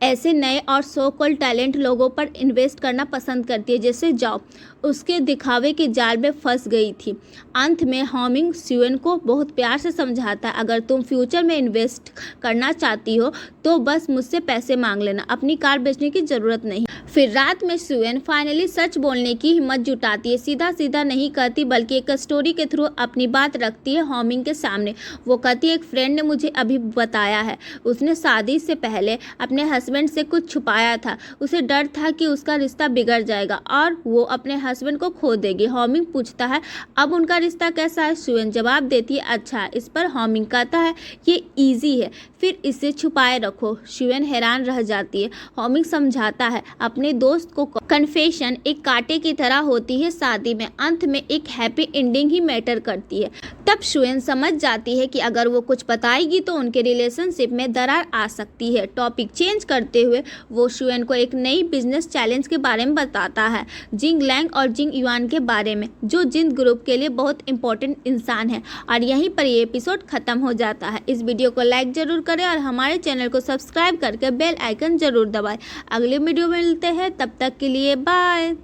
ऐसे नए और सो कॉल्ड टैलेंट लोगों पर इन्वेस्ट करना पसंद करती है जैसे जाओ उसके दिखावे के जाल में फंस गई थी। अंत में हॉमिंग सुएन को बहुत प्यार से समझाता है, अगर तुम फ्यूचर में इन्वेस्ट करना चाहती हो तो बस मुझसे पैसे मांग लेना, अपनी कार बेचने की ज़रूरत नहीं। फिर रात में सुएन फाइनली सच बोलने की हिम्मत जुटाती है। सीधा सीधा नहीं कहती बल्कि एक स्टोरी के थ्रू अपनी बात रखती है हॉमिंग के सामने। वो कहती है, एक फ्रेंड ने मुझे अभी बताया है, उसने शादी से पहले अपने हस्बैंड से कुछ छुपाया था। उसे डर था कि उसका रिश्ता बिगड़ जाएगा और वो अपने हस्बैंड को खो देगी। हॉमिंग पूछता है, अब उनका रिश्ता कैसा है? सुएन जवाब देती है, अच्छा। इस पर हॉमिंग कहता है, ये ईजी है, फिर इसे छुपाए रखो। सुएन हैरान रह जाती है। हॉमिंग समझाता है अपने दोस्त को, कन्फेशन एक कांटे की तरह होती है, शादी में अंत में एक हैप्पी एंडिंग ही मैटर करती है। तब सुएन समझ जाती है कि अगर वो कुछ बताएगी तो उनके रिलेशनशिप में दरार आ सकती है। टॉपिक चेंज करते हुए वो सुएन को एक नई बिजनेस चैलेंज के बारे में बताता है। जिंग लैंग और जिंग युआन के बारे में, जो जिन ग्रुप के लिए बहुत इंपॉर्टेंट इंसान है। और यहीं पर ये एपिसोड खत्म हो जाता है। इस वीडियो को लाइक जरूर करें और हमारे चैनल को सब्सक्राइब करके बेल आइकन जरूर दबाएं। अगले वीडियो में मिलते हैं, तब तक के लिए बाय।